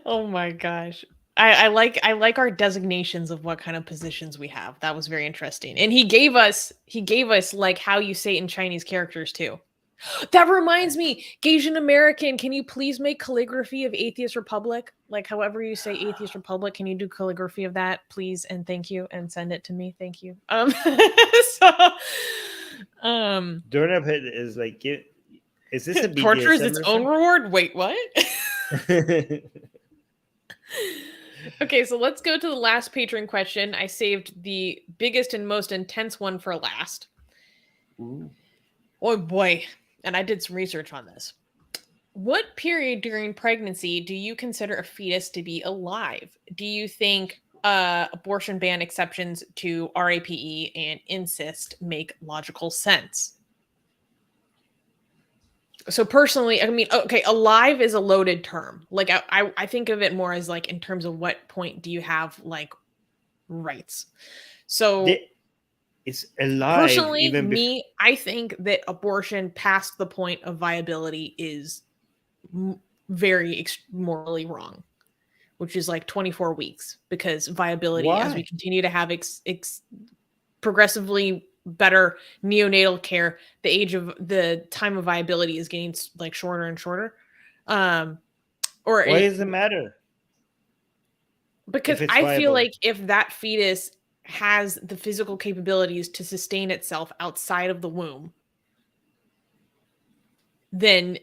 Oh my gosh. I like our designations of what kind of positions we have. That was very interesting. And he gave us like how you say it in Chinese characters too. That reminds me, Asian American, can you please make calligraphy of Atheist Republic? Like however you say Atheist Republic, can you do calligraphy of that, please? And thank you, and send it to me. Thank you. Doorknob hit is like, is this a BDSM torture is its own reward? Wait, what? Okay, so let's go to the last patron question. I saved the biggest and most intense one for last. Ooh. Oh boy. And I did some research on this. What period during pregnancy do you consider a fetus to be alive? Do you think abortion ban exceptions to RAPE and incest make logical sense? So personally, I mean, okay, alive is a loaded term. Like I think of it more as like in terms of what point do you have like rights. So it's alive. Personally, I think that abortion past the point of viability is very morally wrong, which is like 24 weeks, because viability, as we continue to have progressively better neonatal care, the time of viability is getting like shorter and shorter. Why does it matter? Because I feel like if that fetus has the physical capabilities to sustain itself outside of the womb, then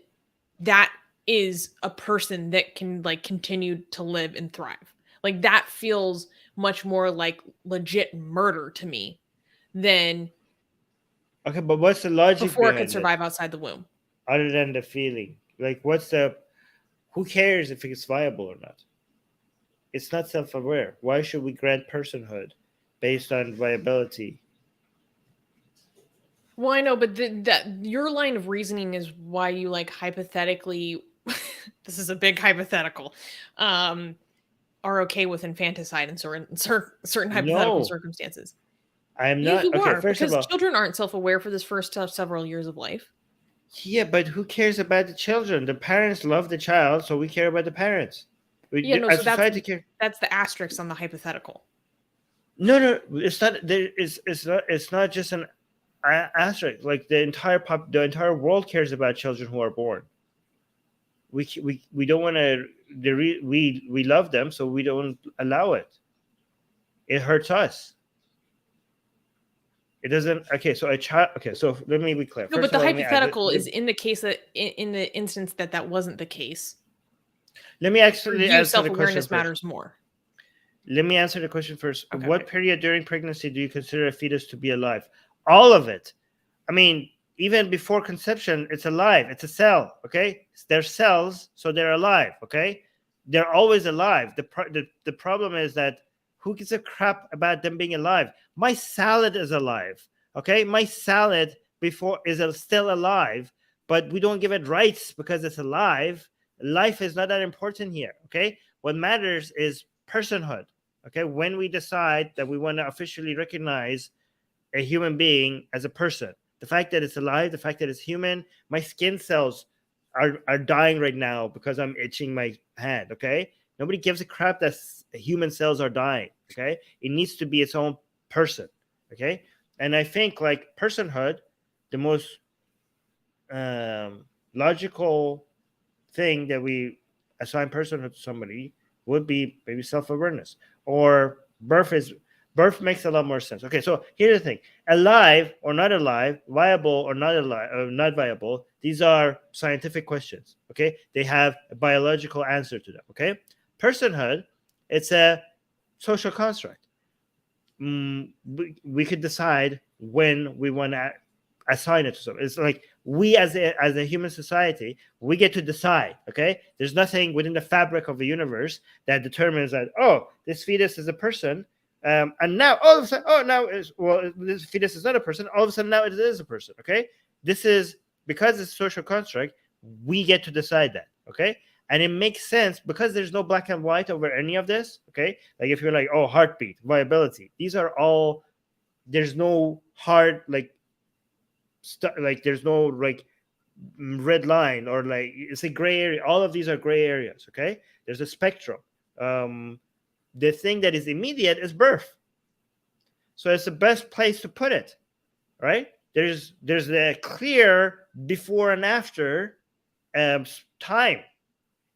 that is a person that can like continue to live and thrive. Like that feels much more like legit murder to me than okay, but what's the logic before it could survive outside the womb? Other than the feeling, like who cares if it's viable or not? It's not self-aware. Why should we grant personhood based on viability? Well, I know, but that your line of reasoning is why you like hypothetically, this is a big hypothetical, are okay with infanticide in certain hypothetical circumstances. I'm not. You okay, are, first because of all, children aren't self-aware for this first several years of life. Yeah, but who cares about the children? The parents love the child, so we care about the parents. That's the asterisk on the hypothetical. No, it's not. It's not just an asterisk. Like the entire world cares about children who are born. We don't want to. We love them, so we don't allow it. It hurts us. It doesn't. Okay, so a child. Okay, so let me be clear. No, but the hypothetical is in the case that in the instance that wasn't the case. Let me actually answer self-awareness matters more. Let me answer the question first. Okay, what period during pregnancy do you consider a fetus to be alive? All of it. I mean, even before conception, it's alive. It's a cell. Okay, they're cells, so they're alive. Okay, they're always alive. The problem is that who gives a crap about them being alive? My salad is alive. Okay, my salad is still alive, but we don't give it rights because it's alive. Life is not that important here. Okay, what matters is personhood. Okay, when we decide that we want to officially recognize a human being as a person, the fact that it's alive, the fact that it's human, my skin cells are dying right now because I'm itching my hand. Okay, nobody gives a crap that human cells are dying. Okay, it needs to be its own person. Okay, and I think like personhood, the most logical thing that we assign personhood to somebody would be maybe self-awareness, or birth makes a lot more sense. Okay, so here's the thing: alive or not alive, viable or not alive, not viable. These are scientific questions. Okay, they have a biological answer to them. Okay, personhood, it's a social construct. we could decide when we want to assign it to someone. It's like we as a human society, we get to decide. Okay, there's nothing within the fabric of the universe that determines that, oh, this fetus is a person, and now all of a sudden, this fetus is not a person. All of a sudden now it is a person. Okay, this is because it's a social construct. We get to decide that. Okay. And it makes sense because there's no black and white over any of this. Okay. Like if you're like, oh, heartbeat, viability, these are all, there's no hard, like there's no like red line or like it's a gray area. All of these are gray areas. Okay. There's a spectrum. The thing that is immediate is birth. So it's the best place to put it. Right. There's a clear before and after time.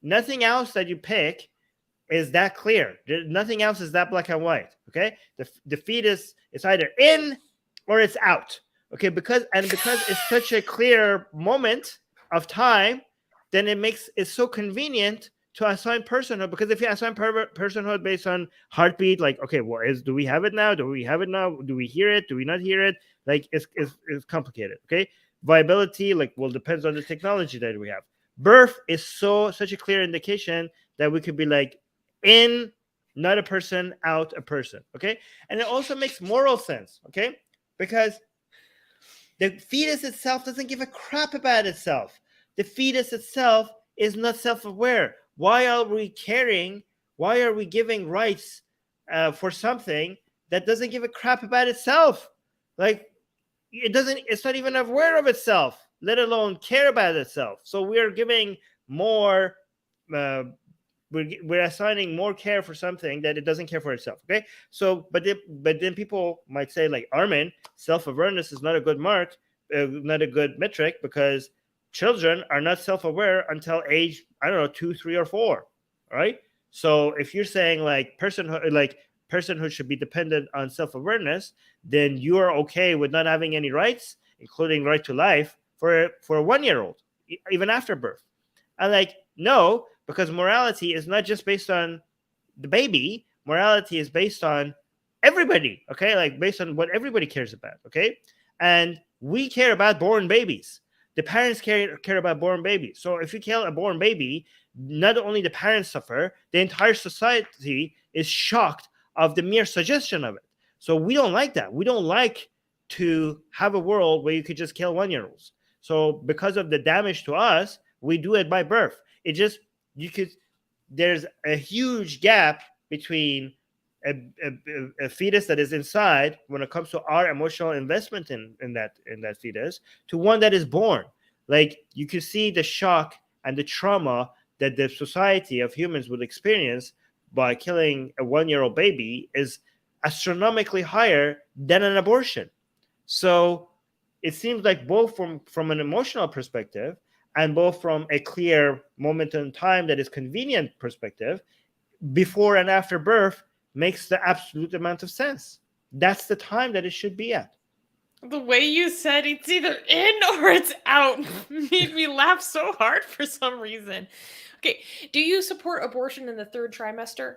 Nothing else that you pick is that clear. Nothing else is that black and white. Okay, the fetus is either in or it's out. Okay, because it's such a clear moment of time, then it's so convenient to assign personhood. Because if you assign personhood based on heartbeat, like, okay, well, do we have it now? Do we have it now? Do we hear it? Do we not hear it? Like it's complicated. Okay, viability, like, well, depends on the technology that we have. Birth is such a clear indication that we could be like in, not a person, out a person. Okay. And it also makes moral sense. Okay. Because the fetus itself doesn't give a crap about itself. The fetus itself is not self-aware. Why are we caring? Why are we giving rights for something that doesn't give a crap about itself? Like it's not even aware of itself, let alone care about itself. So we're giving more, we're assigning more care for something that it doesn't care for itself. Okay, so but then people might say, like, Armin, self-awareness is not a good mark, not a good metric, because children are not self-aware until age, I don't know, 2, 3, or 4. Right? So if you're saying like personhood should be dependent on self-awareness, then you are okay with not having any rights, including right to life, for a 1-year-old, even after birth. I'm like, no, because morality is not just based on the baby. Morality is based on everybody. Okay, like based on what everybody cares about. Okay, and we care about born babies. The parents care about born babies. So if you kill a born baby, not only the parents suffer, the entire society is shocked of the mere suggestion of it. So we don't like that. We don't like to have a world where you could just kill 1-year-olds. So because of the damage to us, we do it by birth. There's a huge gap between a fetus that is inside when it comes to our emotional investment in that fetus to one that is born. Like, you can see the shock and the trauma that the society of humans would experience by killing a 1-year-old baby is astronomically higher than an abortion. So it seems like both from an emotional perspective and both from a clear moment in time that is convenient perspective, before and after birth makes the absolute amount of sense. That's the time that it should be at. The way you said it's either in or it's out made me laugh so hard for some reason. Okay, do you support abortion in the 3rd trimester?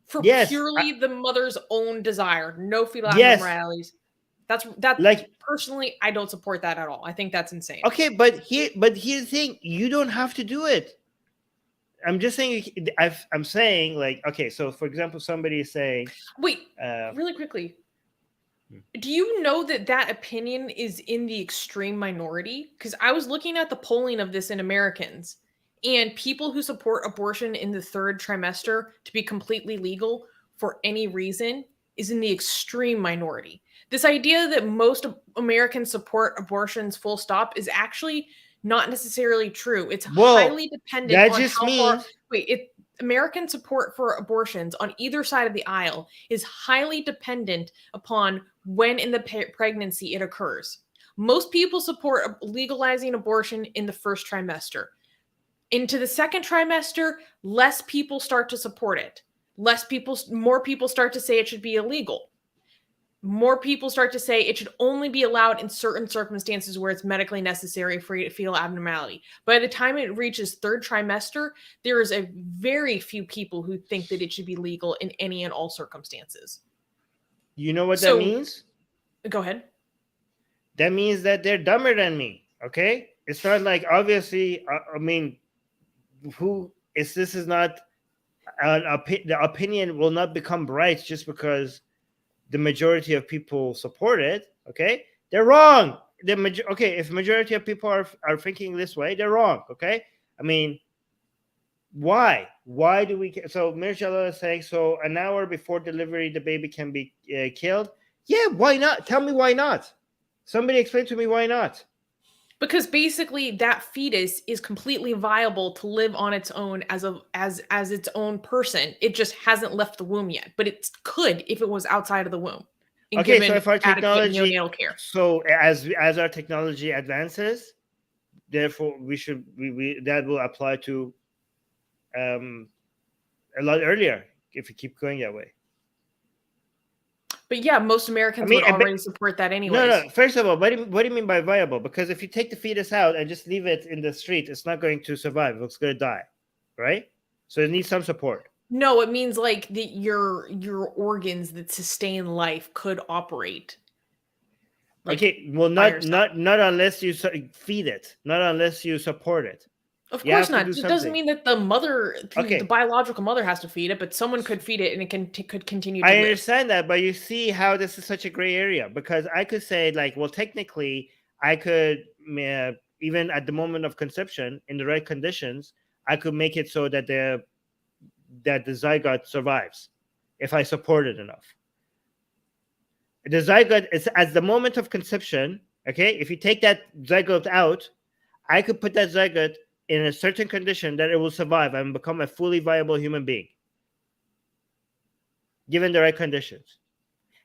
For purely the mother's own desire, no fetal abnormalities. That's like, personally, I don't support that at all. I think that's insane. Okay, but here's the thing: you don't have to do it. I'm just saying. I'm saying, like, okay. So, for example, somebody is saying, wait, really quickly. Do you know that opinion is in the extreme minority? Because I was looking at the polling of this in Americans, and people who support abortion in the 3rd trimester to be completely legal for any reason is in the extreme minority. This idea that most Americans support abortions full stop is actually not necessarily true. It's highly dependent on how far... American support for abortions on either side of the aisle is highly dependent upon when in the pregnancy it occurs. Most people support legalizing abortion in the 1st trimester. Into the 2nd trimester, less people start to support it. More people start to say it should be illegal. More people start to say it should only be allowed in certain circumstances where it's medically necessary for fetal abnormality. By the time it reaches 3rd trimester, there is a very few people who think that it should be legal in any and all circumstances. You know what So- that means? Go ahead. That means that they're dumber than me. Okay, it's not like, obviously. I mean, this is not the opinion will not become right just because the majority of people support it. Okay, they're wrong. Okay, if majority of people are thinking this way, they're wrong. Okay, I mean, why do we? So Mirjala is saying, so an hour before delivery the baby can be killed. Yeah, why not? Tell me why not. Somebody explain to me why not. Because basically that fetus is completely viable to live on its own as its own person. It just hasn't left the womb yet, but it could if it was outside of the womb. Okay, so if our adequate technology, neonatal care. so as our technology advances, therefore we that will apply to a lot earlier if we keep going that way. But yeah, most Americans would already support that anyways. No. First of all, what do you mean by viable? Because if you take the fetus out and just leave it in the street, it's not going to survive. It's going to die, right? So it needs some support. No, it means like your organs that sustain life could operate. Like, okay, well, not unless you feed it, not unless you support it. Of course not. It doesn't mean that the mother, the biological mother, has to feed it, but someone could feed it and it could continue to live. Understand that, but you see how this is such a gray area, because I could say, like, well, technically, I could, even at the moment of conception, in the right conditions, I could make it so that the zygote survives if I support it enough. The zygote is at the moment of conception, okay? If you take that zygote out, I could put that zygote in a certain condition that it will survive and become a fully viable human being, given the right conditions.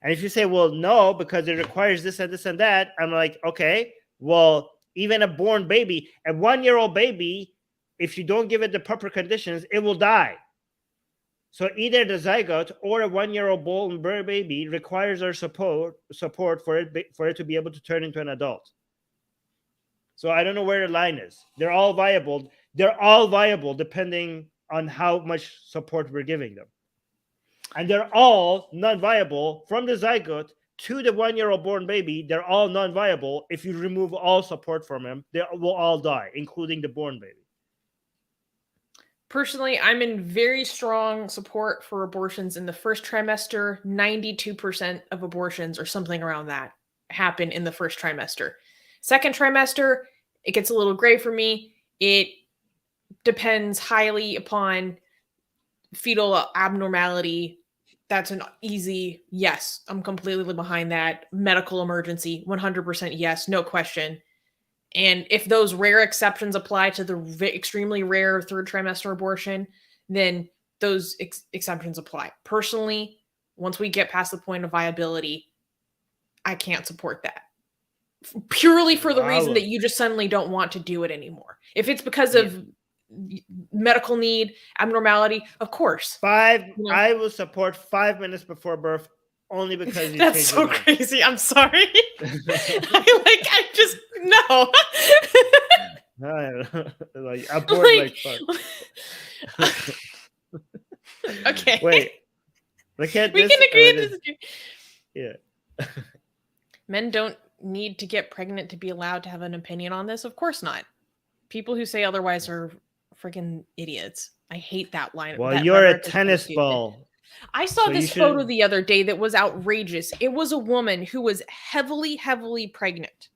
And if you say, well, no, because it requires this and this and that, I'm like, okay, well, even a born baby, a 1-year-old baby, if you don't give it the proper conditions, it will die. So either the zygote or a 1-year-old born baby requires our support for it to be able to turn into an adult. So I don't know where the line is. They're all viable. They're all viable depending on how much support we're giving them. And they're all non-viable from the zygote to the 1-year-old born baby. They're all non-viable. If you remove all support from them, they will all die, including the born baby. Personally, I'm in very strong support for abortions in the first trimester. 92% of abortions or something around that happen in the first trimester. Second trimester, it gets a little gray for me. It depends highly upon fetal abnormality. That's an easy yes. I'm completely behind that. Medical emergency, 100% yes, no question. And if those rare exceptions apply to the extremely rare third trimester abortion, then those exceptions apply. Personally, once we get past the point of viability, I can't support that. Purely for the reason that you just suddenly don't want to do it anymore. If it's because of medical need, abnormality, of course. I will support 5 minutes before birth only because you that's so crazy. I'm sorry. I just no. Like abort like fuck. Okay. Wait. We can agree to disagree. Yeah. Men don't need to get pregnant to be allowed to have an opinion on this. Of course not. People who say otherwise are freaking idiots. I hate that line. Well, you're a tennis ball. I saw this photo the other day that was outrageous. It was a woman who was heavily pregnant.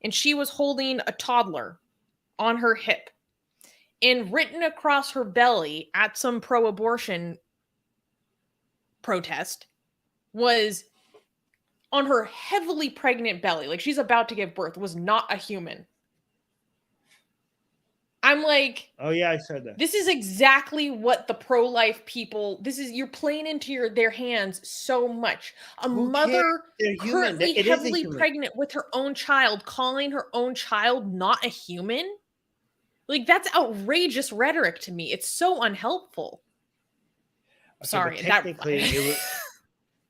And she was holding a toddler on her hip. And written across her belly at some pro-abortion protest was, on her heavily pregnant belly, like she's about to give birth, was not a human. I'm like, oh yeah, I said that. This is exactly what the pro-life people, you're playing into their hands so much. A mother currently heavily pregnant with her own child, calling her own child not a human? Like, that's outrageous rhetoric to me. It's so unhelpful. Okay, sorry.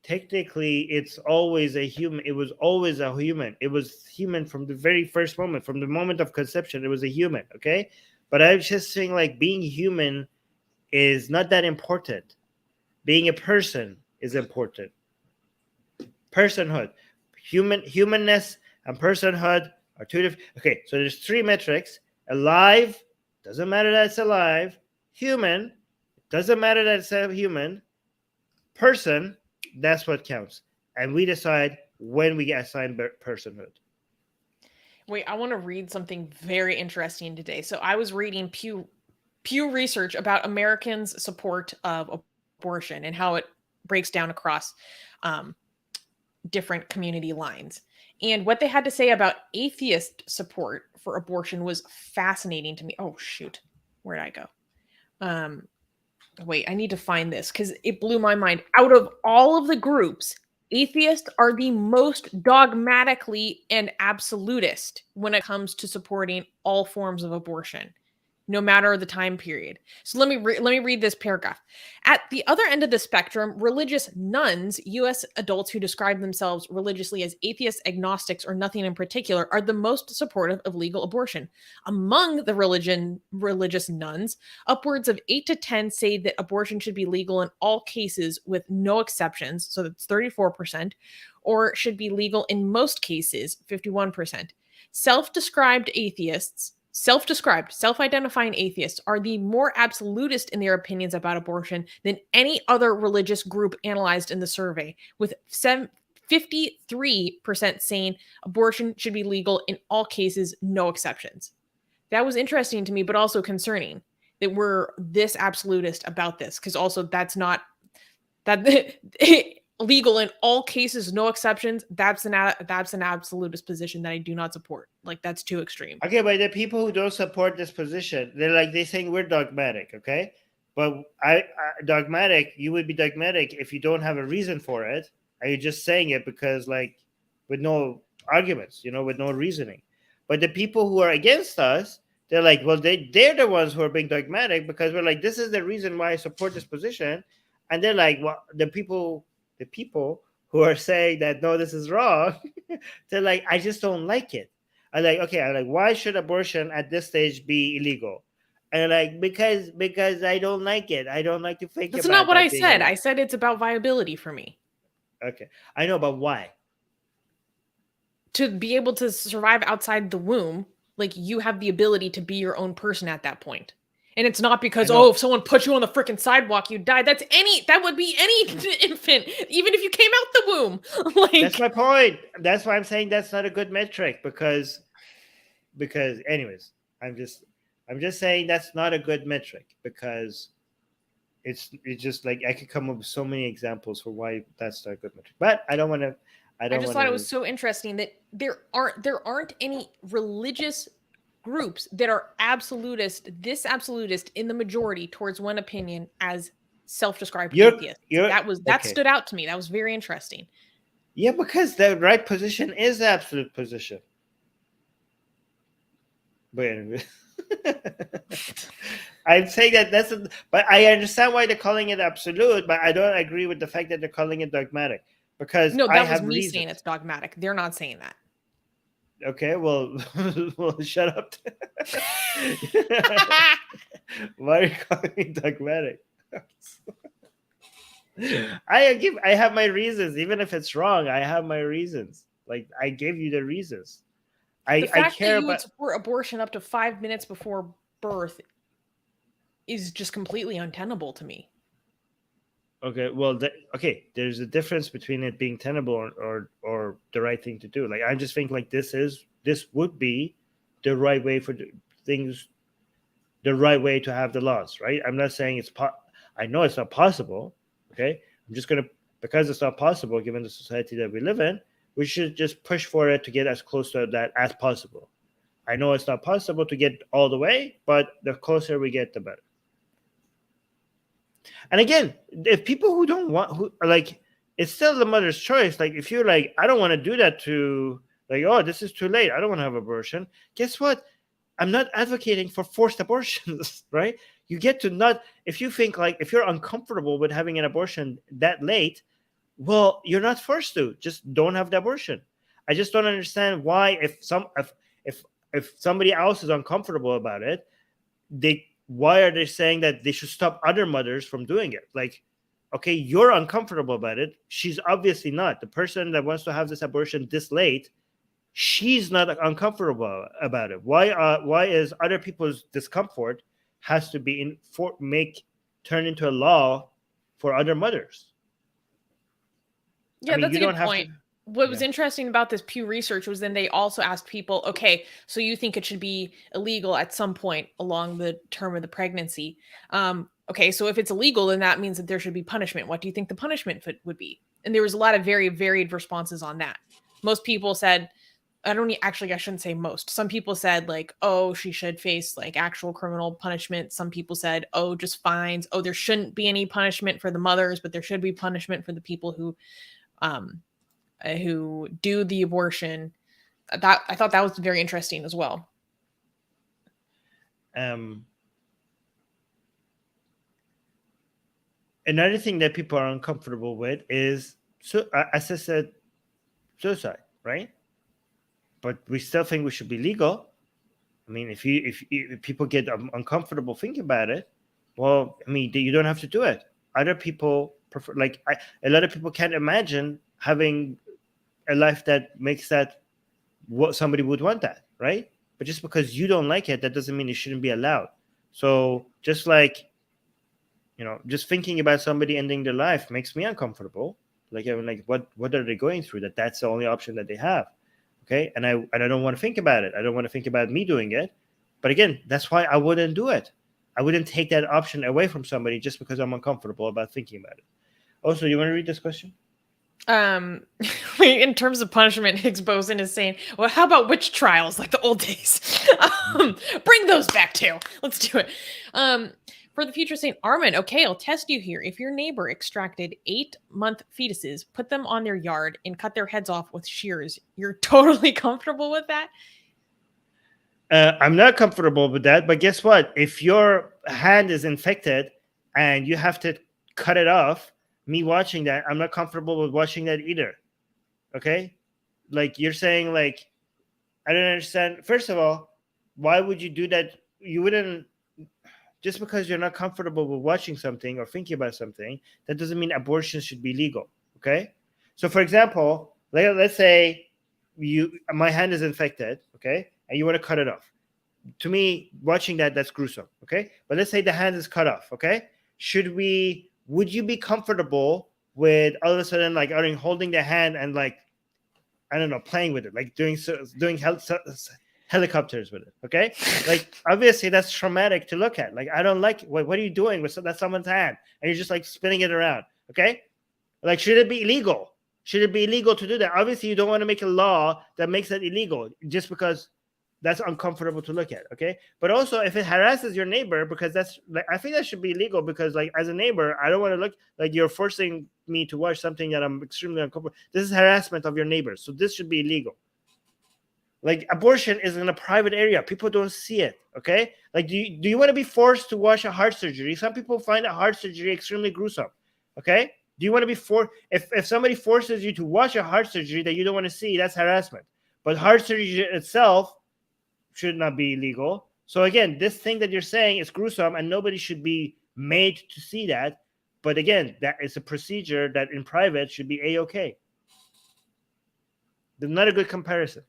Technically, it's always a human. It was always a human. It was human from the very first moment, from the moment of conception. It was a human, okay? But I was just saying, like, being human is not that important. Being a person is important. Personhood, humanness, and personhood are two different. Okay, so there's three metrics: alive, doesn't matter that it's alive; human, doesn't matter that it's a human; person, that's what counts. And we decide when we get assigned personhood. Wait, I want to read something very interesting today. So I was reading Pew research about Americans' support of abortion and how it breaks down across different community lines. And what they had to say about atheist support for abortion was fascinating to me. Oh, shoot. Where'd I go? Wait, I need to find this because it blew my mind. Out of all of the groups, atheists are the most dogmatically and absolutist when it comes to supporting all forms of abortion, no matter the time period. So let me read this paragraph. At the other end of the spectrum, religious nuns, U.S. adults who describe themselves religiously as atheists, agnostics, or nothing in particular, are the most supportive of legal abortion. Among the religious nuns, upwards of 8 to 10 say that abortion should be legal in all cases with no exceptions, so that's 34%, or should be legal in most cases, 51%. Self-identifying atheists are the more absolutist in their opinions about abortion than any other religious group analyzed in the survey, with 53% saying abortion should be legal in all cases, no exceptions. That was interesting to me, but also concerning that we're this absolutist about this, because also that's not that legal in all cases, no exceptions. That's an absolutist position that I do not support. Like, that's too extreme. Okay, but the people who don't support this position, they saying we're dogmatic, okay? But dogmatic, you would be dogmatic if you don't have a reason for it, and you're just saying it because, like, with no arguments, with no reasoning. But the people who are against us, they're like, well, they're the ones who are being dogmatic because we're like, this is the reason why I support this position. And they're like, well, the people who are saying that, no, this is wrong, they're like, I just don't like it. I'm like, why should abortion at this stage be illegal? And like, because I don't like it. I don't like to think That's about not what that I being said. illegal. I said it's about viability for me. Okay. I know, but why? To be able to survive outside the womb, like, you have the ability to be your own person at that point. And it's not because, if someone put you on the freaking sidewalk, you die. That would be any infant, even if you came out the womb. Like, that's my point. That's why I'm saying that's not a good metric because anyways, I'm just saying that's not a good metric because it's just like I could come up with so many examples for why that's not a good metric. But I don't want to. I just thought it was so interesting that there aren't any religious groups that are absolutist in the majority towards one opinion as self-described atheists. That stood out to me. That was very interesting. Yeah, because the right position is the absolute position. But anyway, I'm saying that but I understand why they're calling it absolute, but I don't agree with the fact that they're calling it dogmatic because that was me saying it's dogmatic. They're not saying that. Okay, well, shut up. Why are you calling me dogmatic? I have my reasons. Even if it's wrong, I have my reasons. Like, I gave you the reasons. The fact that you would support abortion up to 5 minutes before birth is just completely untenable to me. Okay, well, there's a difference between it being tenable or the right thing to do. Like, I just think like this would be the right way for things, the right way to have the laws, right? I'm not saying I know it's not possible. Okay, I'm just because it's not possible given the society that we live in, we should just push for it to get as close to that as possible. I know it's not possible to get all the way, but the closer we get, the better. And again, if people who don't want, who are like, it's still the mother's choice. Like, if you're like, I don't want to do that to, like, oh, this is too late, I don't want to have abortion. Guess what? I'm not advocating for forced abortions, right? You get to not, if you think like, if you're uncomfortable with having an abortion that late, well, you're not forced to. Just don't have the abortion. I just don't understand why, if somebody else is uncomfortable about it, why are they saying that they should stop other mothers from doing it? Like, okay, you're uncomfortable about it. She's obviously not. The person that wants to have this abortion this late, she's not uncomfortable about it. Why is other people's discomfort has to be turn into a law for other mothers? Yeah, that's a good point. What was interesting about this Pew research was then they also asked people, okay, so you think it should be illegal at some point along the term of the pregnancy. Okay, so if it's illegal, then that means that there should be punishment. What do you think the punishment would be? And there was a lot of very varied responses on that. Most people said, I shouldn't say most. Some people said like, oh, she should face like actual criminal punishment. Some people said, oh, just fines. Oh, there shouldn't be any punishment for the mothers, but there should be punishment for the people who do the abortion. That I thought that was very interesting as well. Another thing that people are uncomfortable with is, as I said, suicide, right? But we still think we should be legal. I mean, if people get uncomfortable thinking about it, well, I mean, you don't have to do it. Other people prefer, like a lot of people can't imagine having a life that makes that what somebody would want that, right? But just because you don't like it, that doesn't mean it shouldn't be allowed. So just like, just thinking about somebody ending their life makes me uncomfortable. Like, I mean, like what are they going through? That's the only option that they have. Okay, and I don't want to think about it. I don't want to think about me doing it. But again, that's why I wouldn't do it. I wouldn't take that option away from somebody just because I'm uncomfortable about thinking about it. Also, you want to read this question? In terms of punishment, Higgs boson is saying, well, how about witch trials like the old days? Bring those back too. Let's do it. For the future Saint Armin, okay, I'll test you here. If your neighbor extracted 8-month fetuses, put them on their yard, and cut their heads off with shears, you're totally comfortable with that? I'm not comfortable with that, but guess what? If your hand is infected and you have to cut it off, me watching that, I'm not comfortable with watching that either. Okay? Like, you're saying, like, I don't understand. First of all, why would you do that? You wouldn't, just because you're not comfortable with watching something or thinking about something, that doesn't mean abortion should be legal. Okay? So, for example, let's say my hand is infected, okay, and you want to cut it off. To me, watching that's gruesome, okay? But let's say the hand is cut off, okay? Would you be comfortable with all of a sudden, like, holding the hand and, like, I don't know, playing with it, like doing helicopters with it, okay? Like, obviously that's traumatic to look at. Like, I don't like, what are you doing with that someone's hand? And you're just like spinning it around, okay? Like, should it be illegal? Should it be illegal to do that? Obviously, you don't want to make a law that makes that illegal just because that's uncomfortable to look at, okay? But also, if it harasses your neighbor, because that's, like, I think that should be illegal, because, like, as a neighbor, I don't want to look like you're forcing me to watch something that I'm extremely uncomfortable. This is harassment of your neighbors, so this should be illegal. Like, abortion is in a private area. People don't see it, okay? Like, do you want to be forced to watch a heart surgery? Some people find a heart surgery extremely gruesome, okay? Do you want to be if somebody forces you to watch a heart surgery that you don't want to see, that's harassment. But heart surgery itself should not be illegal. So again, this thing that you're saying is gruesome and nobody should be made to see that. But again, that is a procedure that in private should be A-okay. There's not a good comparison.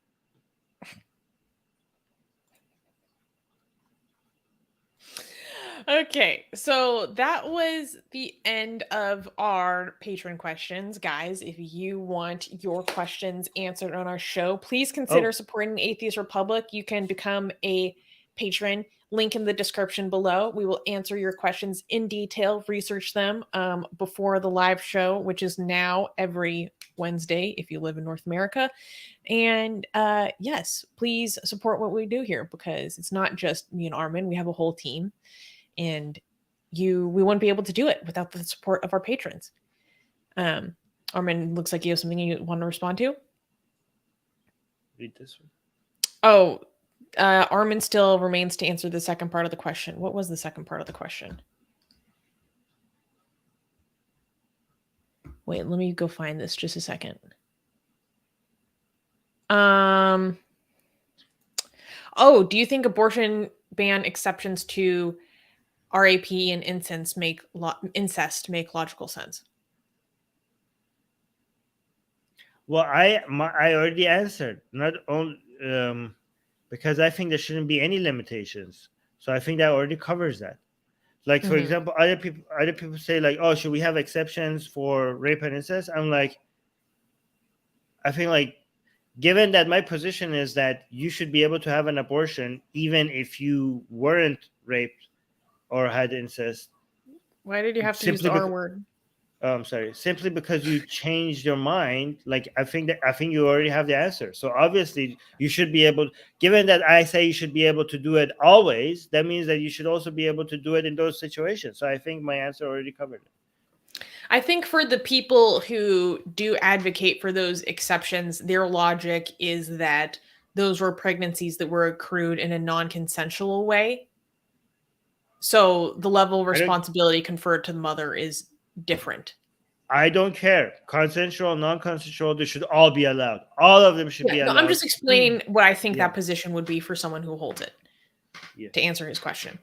Okay, so that was the end of our patron questions. Guys, if you want your questions answered on our show, please consider supporting the Atheist Republic. You can become a patron. Link in the description below. We will answer your questions in detail, research them before the live show, which is now every Wednesday if you live in North America. And yes, please support what we do here, because it's not just me and Armin. We have a whole team. And we wouldn't be able to do it without the support of our patrons. Armin, looks like you have something you want to respond to. Read this one. Oh, Armin still remains to answer the second part of the question. What was the second part of the question? Wait, let me go find this just a second. Oh, do you think abortion ban exceptions to RAP and incest make logical sense? Well, I already answered. Not only because I think there shouldn't be any limitations. So I think that already covers that. Like, for example, other people say like, oh, should we have exceptions for rape and incest? I'm like, I think like, given that my position is that you should be able to have an abortion even if you weren't raped or had incest. Why did you have to use the R word? I'm sorry. Simply because you changed your mind, like I think you already have the answer. So obviously you should be able. Given that I say you should be able to do it always, that means that you should also be able to do it in those situations. So I think my answer already covered it. I think for the people who do advocate for those exceptions, their logic is that those were pregnancies that were accrued in a non-consensual way. So the level of responsibility conferred to the mother is different. I don't care. Consensual, non-consensual, they should all be allowed. All of them should be allowed. I'm just explaining what I think that position would be for someone who holds it, to answer his question.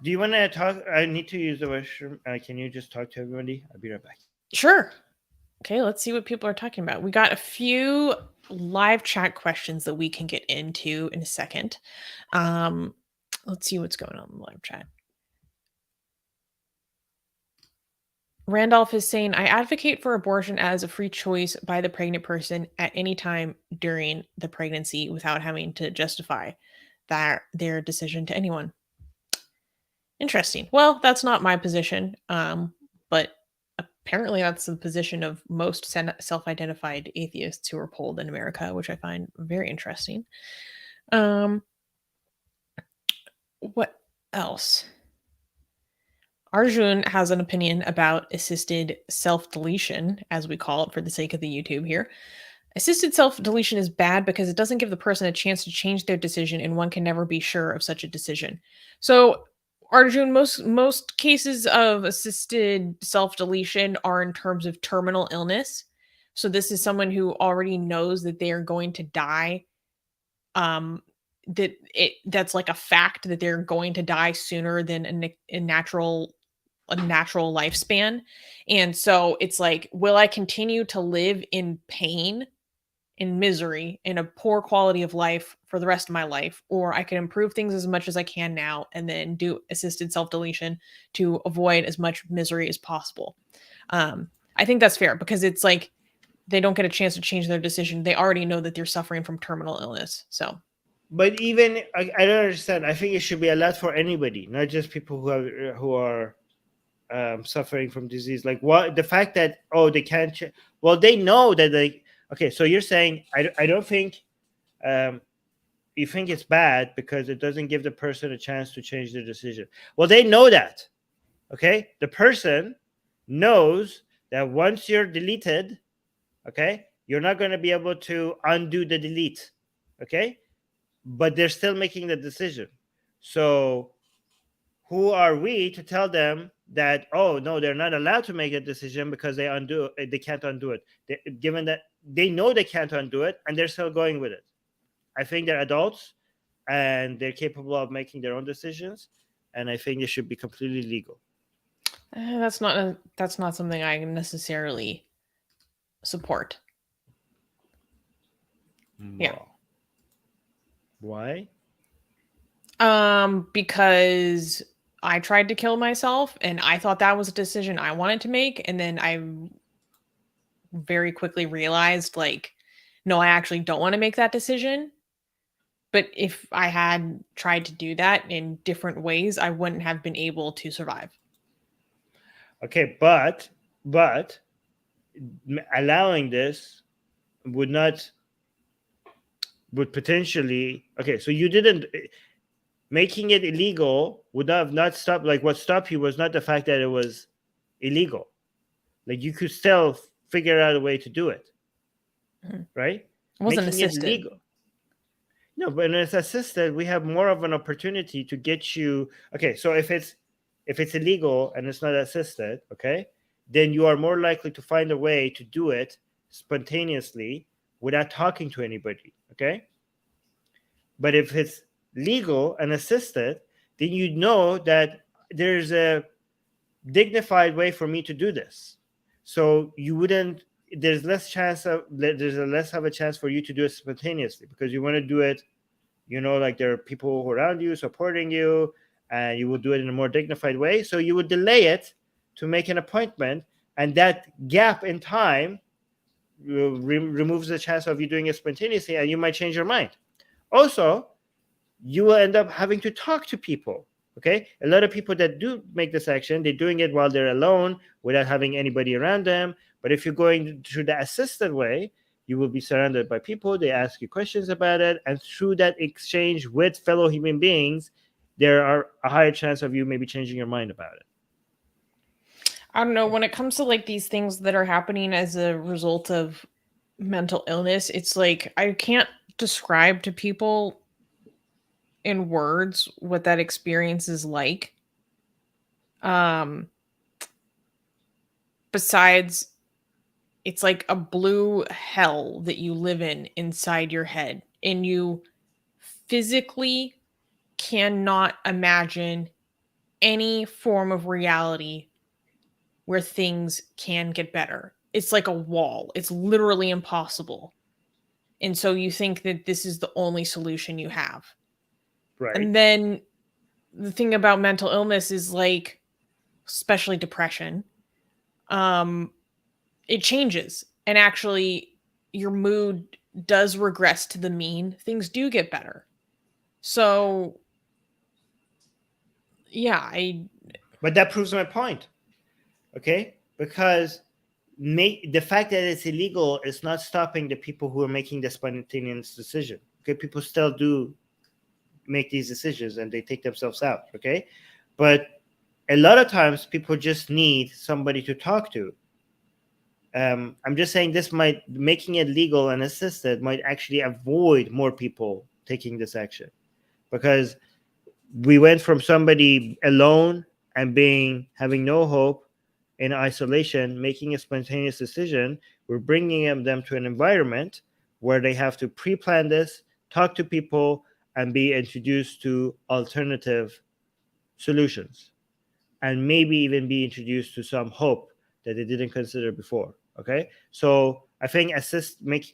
Do you want to talk? I need to use the restroom. Can you just talk to everybody? I'll be right back. Sure. Okay, let's see what people are talking about. We got a few live chat questions that we can get into in a second. Let's see what's going on in the live chat. Randolph is saying, I advocate for abortion as a free choice by the pregnant person at any time during the pregnancy without having to justify their decision to anyone. Interesting. Well, that's not my position, but apparently that's the position of most self-identified atheists who are polled in America, which I find very interesting. What else? Arjun has an opinion about assisted self-deletion, as we call it for the sake of the YouTube here. Assisted self-deletion is bad because it doesn't give the person a chance to change their decision, and one can never be sure of such a decision. So, Arjun, most cases of assisted self-deletion are in terms of terminal illness. So this is someone who already knows that they are going to die. That's like a fact that they're going to die sooner than a natural lifespan. And so it's like, will I continue to live in pain, in misery, in a poor quality of life for the rest of my life, or I can improve things as much as I can now and then do assisted self-deletion to avoid as much misery as possible. I think that's fair because it's like they don't get a chance to change their decision. They already know that they're suffering from terminal illness. So, but even I don't understand. I think it should be allowed for anybody, not just people who are suffering from disease. Like what the fact that they can't. Well, they know that they. Okay, so you're saying I don't think you think it's bad because it doesn't give the person a chance to change their decision. Well, they know that. Okay, the person knows that once you're deleted, okay, you're not going to be able to undo the delete. Okay, but they're still making the decision. So who are we to tell them that, oh no, they're not allowed to make a decision because they can't undo it, given that they know they can't undo it and they're still going with it? I think they're adults and they're capable of making their own decisions, and I think it should be completely legal. That's not something I necessarily support. Yeah. Why? Because I tried to kill myself and I thought that was a decision I wanted to make. And then I very quickly realized, like, no, I actually don't want to make that decision. But if I had tried to do that in different ways, I wouldn't have been able to survive. Okay, but allowing this would potentially, okay, so you didn't, making it illegal would not stop, like what stopped you was not the fact that it was illegal. Like you could still figure out a way to do it, right? It wasn't assisted. Illegal. No, but when it's assisted, we have more of an opportunity to get you. Okay, so if it's illegal and it's not assisted, okay, then you are more likely to find a way to do it spontaneously without talking to anybody, okay? But if it's legal and assisted, then you know that there's a dignified way for me to do this. So you wouldn't, there's less of a chance for you to do it spontaneously, because you want to do it, like there are people around you supporting you, and you will do it in a more dignified way. So you would delay it to make an appointment, and that gap in time removes the chance of you doing it spontaneously, and you might change your mind. Also, you will end up having to talk to people. Okay, a lot of people that do make this action, they're doing it while they're alone without having anybody around them. But if you're going through the assisted way, you will be surrounded by people. They ask you questions about it, and through that exchange with fellow human beings, there are a higher chance of you maybe changing your mind about it. I don't know. When it comes to like these things that are happening as a result of mental illness, it's like I can't describe to people in words what that experience is like. Besides, it's like a blue hell that you live in inside your head, and you physically cannot imagine any form of reality where things can get better. It's like a wall. It's literally impossible. And so you think that this is the only solution you have. Right. And then the thing about mental illness is like, especially depression, it changes. And actually your mood does regress to the mean. Things do get better. So yeah, but that proves my point. Okay? Because the fact that it's illegal is not stopping the people who are making the spontaneous decision. Okay? People still do make these decisions, and they take themselves out. Okay? But a lot of times people just need somebody to talk to. I'm just saying making it legal and assisted might actually avoid more people taking this action, because we went from somebody alone and having no hope, in isolation, making a spontaneous decision. We're bringing them to an environment where they have to pre-plan this, talk to people, and be introduced to alternative solutions, and maybe even be introduced to some hope that they didn't consider before. Okay, so I think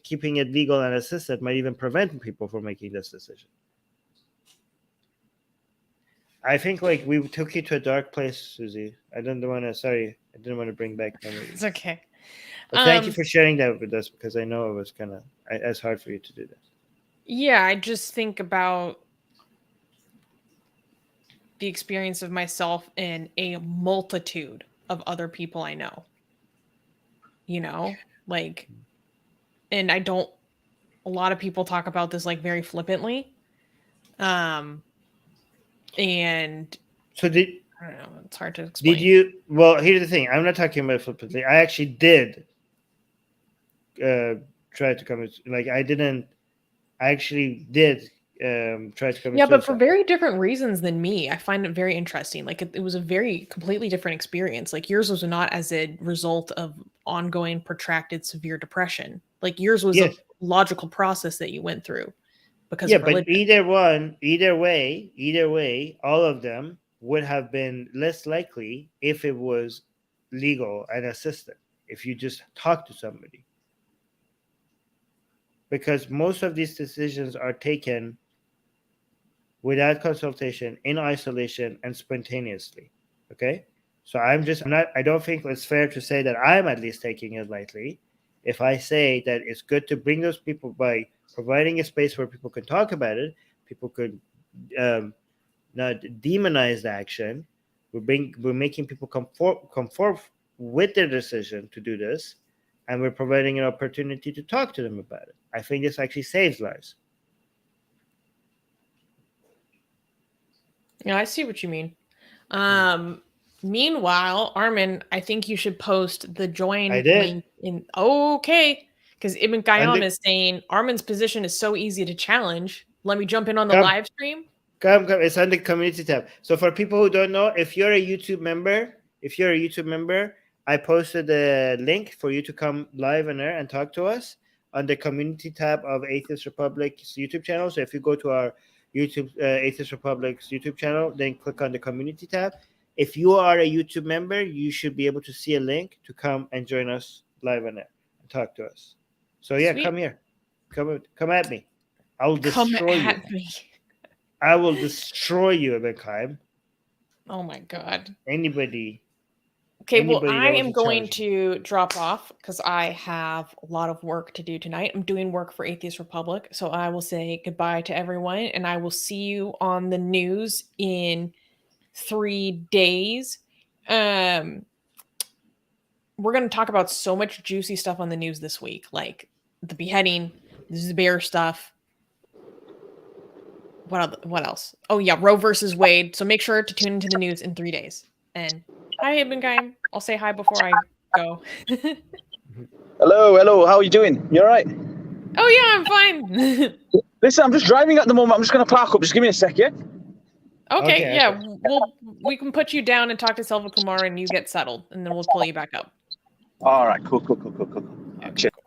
keeping it legal and assisted might even prevent people from making this decision. I think like we took you to a dark place, Susie. I didn't want to bring back memories. it's okay. But thank you for sharing that with us, because I know it was kind of as hard for you to do that. Yeah, I just think about the experience of myself and a multitude of other people I know. Like, and a lot of people talk about this like very flippantly. And so I don't know, it's hard to explain. Well, here's the thing. I'm not talking about flippantly. I actually did try to commit, like I actually did try to commit Yeah, but suicide. for very different reasons than me. I find it very interesting. Like it was a very completely different experience. Like yours was not as a result of ongoing protracted severe depression. Like yours was a logical process that you went through because of religion. But either way, all of them would have been less likely if it was legal and assisted, if you just talk to somebody. Because most of these decisions are taken without consultation, in isolation, and spontaneously. Okay? So I don't think it's fair to say that I'm at least taking it lightly if I say that it's good to bring those people by providing a space where people can talk about it. People could not demonize the action. We're making people come forth with their decision to do this, and we're providing an opportunity to talk to them about it. I think this actually saves lives. Yeah, I see what you mean. Meanwhile, Armin, I think you should post the join link in. Okay, because Ibn Qayyim is saying Armin's position is so easy to challenge. Let me jump in on the live stream. Come. It's on the community tab. So for people who don't know, if you're a YouTube member, I posted a link for you to come live in there and talk to us on the community tab of Atheist Republic's YouTube channel. So if you go to our Atheist Republic's YouTube channel, then click on the community tab. If you are a YouTube member, you should be able to see a link to come and join us live on it and talk to us. So yeah, Sweet. come here. Come at me. I will Come destroy you. at me. I will destroy you, Ibn Qaim. Oh my god. Anybody. Okay, well, Anybody I that am wants to going challenge me. to drop off because I have a lot of work to do tonight. I'm doing work for Atheist Republic, so I will say goodbye to everyone, and I will see you on the news in 3 days. We're going to talk about so much juicy stuff on the news this week, like the beheading, the Zubair stuff. What else? Oh yeah, Roe versus Wade. So make sure to tune into the news in 3 days. And hi, Ibn Qaim. I'll say hi before I go. Hello. How are you doing? You all right? Oh yeah, I'm fine. Listen, I'm just driving at the moment. I'm just going to park up. Just give me a sec, yeah? Okay, yeah. Okay. We can put you down and talk to Selva Kumar, and you get settled, and then we'll pull you back up. All right, cool. Okay, Cheers. cool.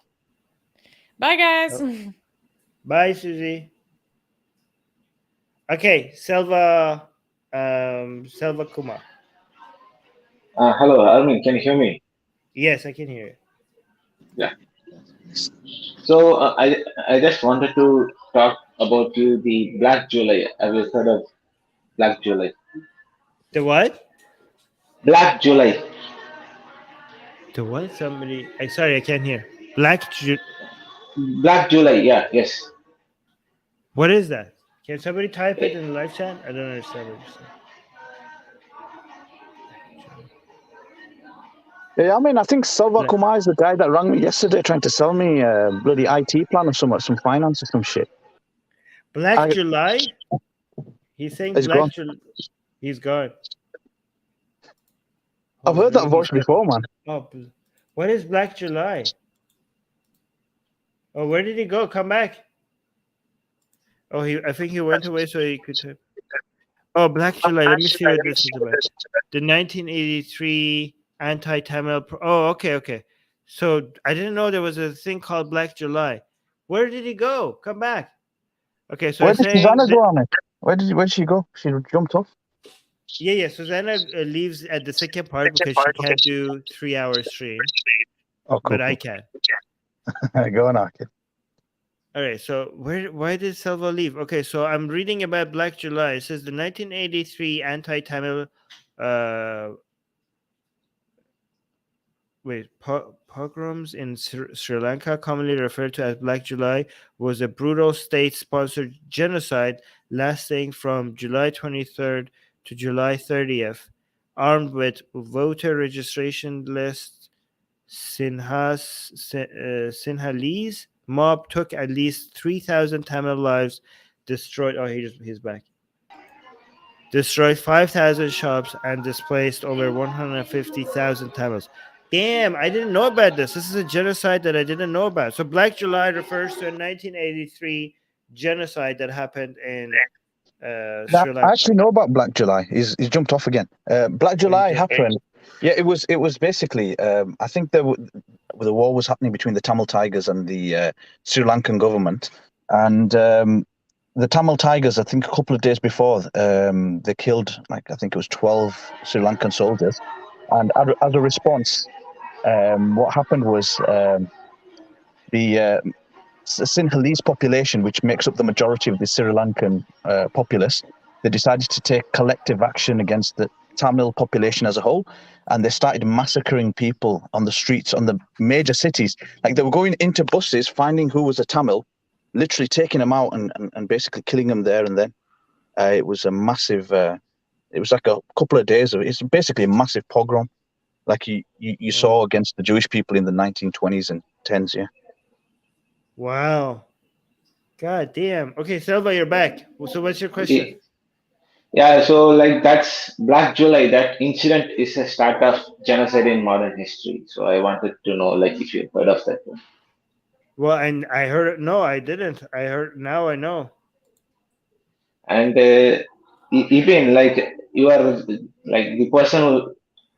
Bye, guys. Bye, Susie. Okay, Selva Kumar. Hello, Armin. Can you hear me? Yes, I can hear you. Yeah. So I just wanted to talk about the Black July. Have you heard of Black July? The what? Black July. The what? Somebody. Sorry, I can't hear. Black. Black July. Yeah. Yes. What is that? Can somebody type it in the live chat? I don't understand what you're saying. Yeah, I mean, I think Salva Kumar is the guy that rang me yesterday trying to sell me a bloody IT plan or some finance or some shit. July? He's saying He's gone. July. He's gone. I've heard that voice before, man. Oh, what is Black July? Oh, where did he go? Come back. Oh, I think he went away so he could. Oh, Black July. Let me see what this is about. The 1983 anti-Tamil. Oh, okay. So I didn't know there was a thing called Black July. Where did he go? Come back. Okay, so where did Susanna go on it? Where did she go? She jumped off. Yeah. Susanna leaves at the second part because she can't do 3-hour stream. Oh, cool. But I can. Go on, Arkin. All right, so why did Selva leave? Okay, so I'm reading about Black July. It says the 1983 anti-Tamil pogroms in Sri Lanka, commonly referred to as Black July, was a brutal state-sponsored genocide lasting from July 23rd to July 30th. Armed with voter registration lists, Sinhalese mob took at least 3,000 Tamil lives, destroyed. Oh, he's back. Destroyed 5,000 shops and displaced over 150,000 Tamils. Damn, I didn't know about this. This is a genocide that I didn't know about. So Black July refers to a 1983 genocide that happened in Sri Lanka. I actually know about Black July. He's jumped off again. Black July happened. Yeah, it was basically. I think the war was happening between the Tamil Tigers and the Sri Lankan government, and the Tamil Tigers. I think a couple of days before, they killed I think it was 12 Sri Lankan soldiers, and as a response, what happened was the Sinhalese population, which makes up the majority of the Sri Lankan populace, they decided to take collective action against the Tamil population as a whole, and they started massacring people on the streets, on the major cities. Like they were going into buses, finding who was a Tamil, literally taking them out and basically killing them there and then. It was a massive, it was like a couple of days of it. It's basically a massive pogrom, like you saw against the Jewish people in the 1920s and 10s, yeah. Wow. God damn. Okay, Selva, you're back. So what's your question? Yeah, so that's Black July. That incident is a start of genocide in modern history. So I wanted to know, if you heard of that one. Well, and I heard it. No, I didn't. I heard. Now I know. And even you are the person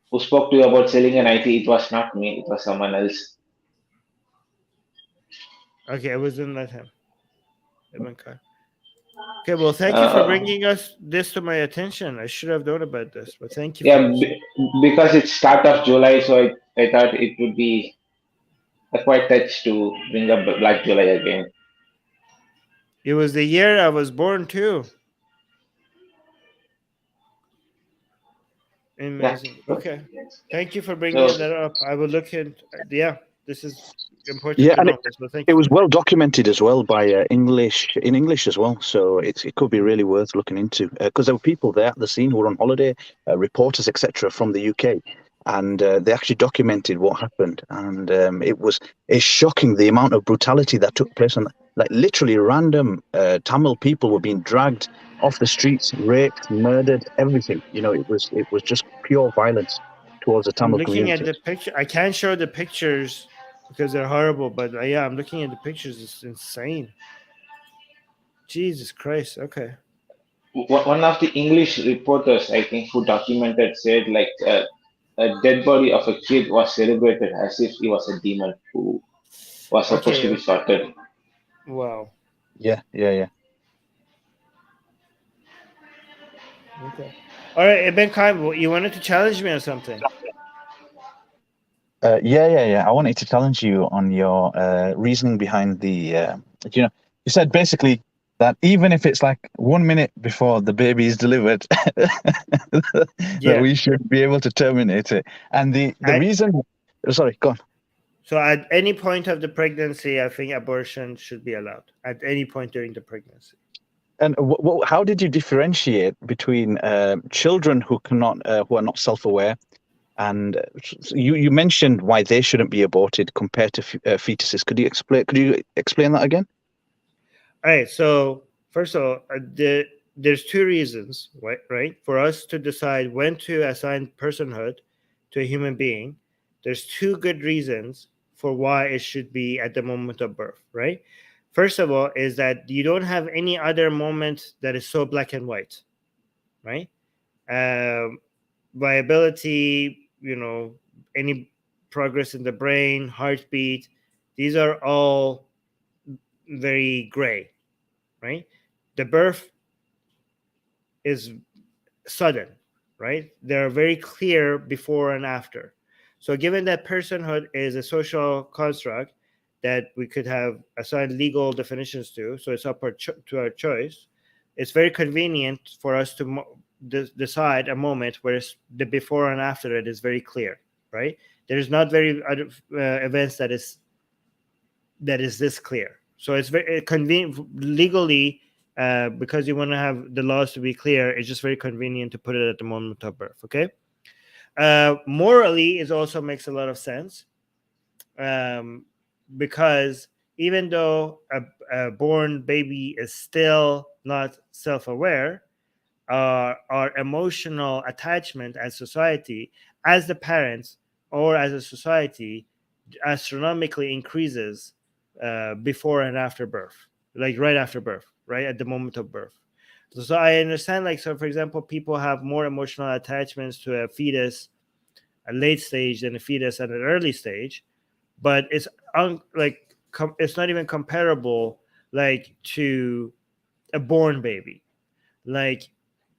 who spoke to you about selling an IT. It was not me. It was someone else. Okay, it wasn't that him. Okay, well, thank you for bringing us this to my attention. I should have known about this, but thank you. Yeah, For this. because it's start of July, so I thought it would be a quite touch to bring up Black July again. It was the year I was born too. Amazing. Yeah. Okay, thank you for bringing So, that up. I will look in. Yeah, this is important Yeah, to and know. So thank it you. was well documented as well by English as well. So it could be really worth looking into because there were people there at the scene who were on holiday, reporters, etc., from the UK, and they actually documented what happened. And it's shocking the amount of brutality that took place. And like literally random Tamil people were being dragged off the streets, raped, murdered, everything. You know, it was just pure violence towards the I'm Tamil looking community. at the picture. I can't show the pictures because they're horrible, but yeah, I'm looking at the pictures. It's insane. Jesus Christ. Okay. one of the English reporters, I think, who documented said like a dead body of a kid was celebrated as if he was a demon who was supposed to be sorted. Wow. Yeah. Okay. All right, Ibn Qayyim, you wanted to challenge me on something. Yeah. I wanted to challenge you on your reasoning behind the, you said basically that even if it's like 1 minute before the baby is delivered, that we should be able to terminate it. And the reason, sorry, go on. So at any point of the pregnancy, I think abortion should be allowed at any point during the pregnancy. And how did you differentiate between children who are not self-aware, and you mentioned why they shouldn't be aborted compared to fetuses? Could you explain that again? All right. So first of all, there's two reasons, right, for us to decide when to assign personhood to a human being. There's two good reasons for why it should be at the moment of birth, right? First of all, is that you don't have any other moment that is so black and white, right? Viability, any progress in the brain, heartbeat, these are all very gray, right? The birth is sudden, right? They're very clear before and after. So given that personhood is a social construct that we could have assigned legal definitions to, so it's up to our choice, it's very convenient for us to decide a moment where the before and after it is very clear, right? There's not very other events that is this clear. So it's very convenient legally, because you want to have the laws to be clear. It's just very convenient to put it at the moment of birth. Okay. Morally, it also makes a lot of sense, because even though a born baby is still not self-aware, our emotional attachment as society, as the parents or as a society, astronomically increases before and after birth, like right after birth, right at the moment of birth. So I understand, like, so for example, people have more emotional attachments to a fetus at late stage than a fetus at an early stage, but it's it's not even comparable, like, to a born baby. Like,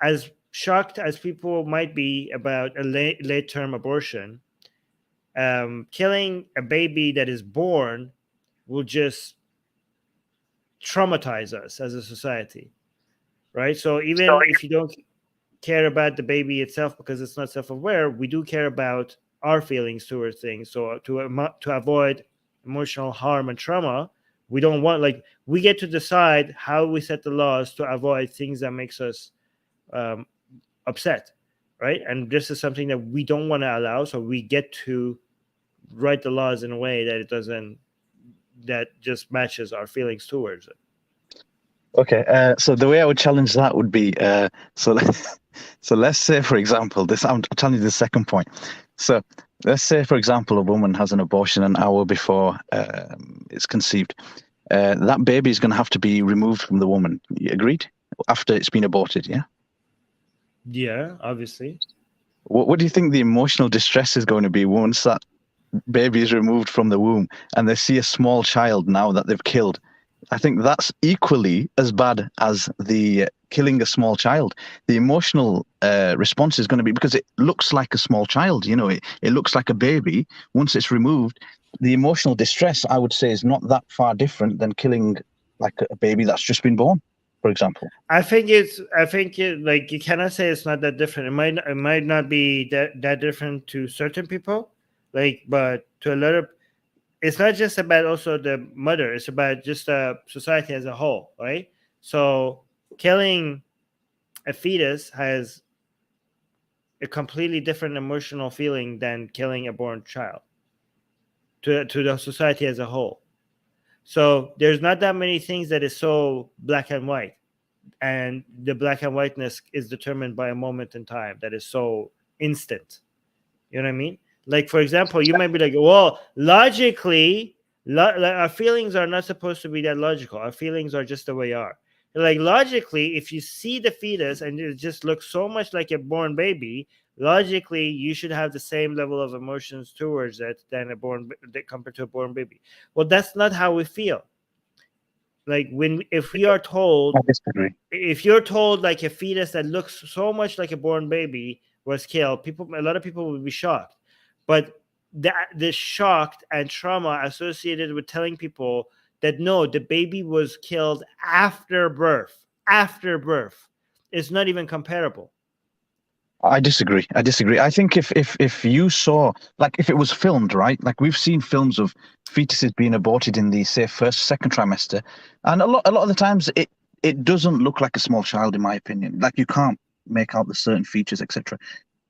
as shocked as people might be about a late term abortion, killing a baby that is born will just traumatize us as a society, right? So even if you don't care about the baby itself because it's not self-aware, we do care about our feelings towards things. So to avoid emotional harm and trauma, we don't want, like, we get to decide how we set the laws to avoid things that makes us upset, right? And this is something that we don't want to allow, so we get to write the laws in a way that just matches our feelings towards it. Okay, so the way I would challenge that would be, so let's say, for example, I'm telling you the second point. So let's say, for example, a woman has an abortion an hour before it's conceived. That baby is going to have to be removed from the woman. You agreed? After it's been aborted, yeah? Yeah, obviously. What do you think the emotional distress is going to be once that baby is removed from the womb and they see a small child now that they've killed? I think that's equally as bad as the killing a small child. The emotional response is going to be, because it looks like a small child, you know, it looks like a baby. Once it's removed, the emotional distress, I would say, is not that far different than killing like a baby that's just been born, for example. I think like, you cannot say it's not that different. It might not be that different to certain people, like, but to a lot of, it's not just about also the mother, it's about just society as a whole, right? So killing a fetus has a completely different emotional feeling than killing a born child to the society as a whole. So there's not that many things that is so black and white, and the black and whiteness is determined by a moment in time that is so instant. You know what I mean? Like, for example, you might be like, well, logically, like, our feelings are not supposed to be that logical. Our feelings are just the way they are. Like, logically, if you see the fetus and it just looks so much like a born baby, logically, you should have the same level of emotions towards it than compared to a born baby. Well, that's not how we feel. Like, if you're told like a fetus that looks so much like a born baby was killed, a lot of people would be shocked. But the shock and trauma associated with telling people that no, the baby was killed after birth is not even comparable. I disagree. I think if you saw, like, if it was filmed, right? Like, we've seen films of fetuses being aborted in the, say, second trimester, and a lot of the times it doesn't look like a small child, in my opinion. Like, you can't make out the certain features, etc.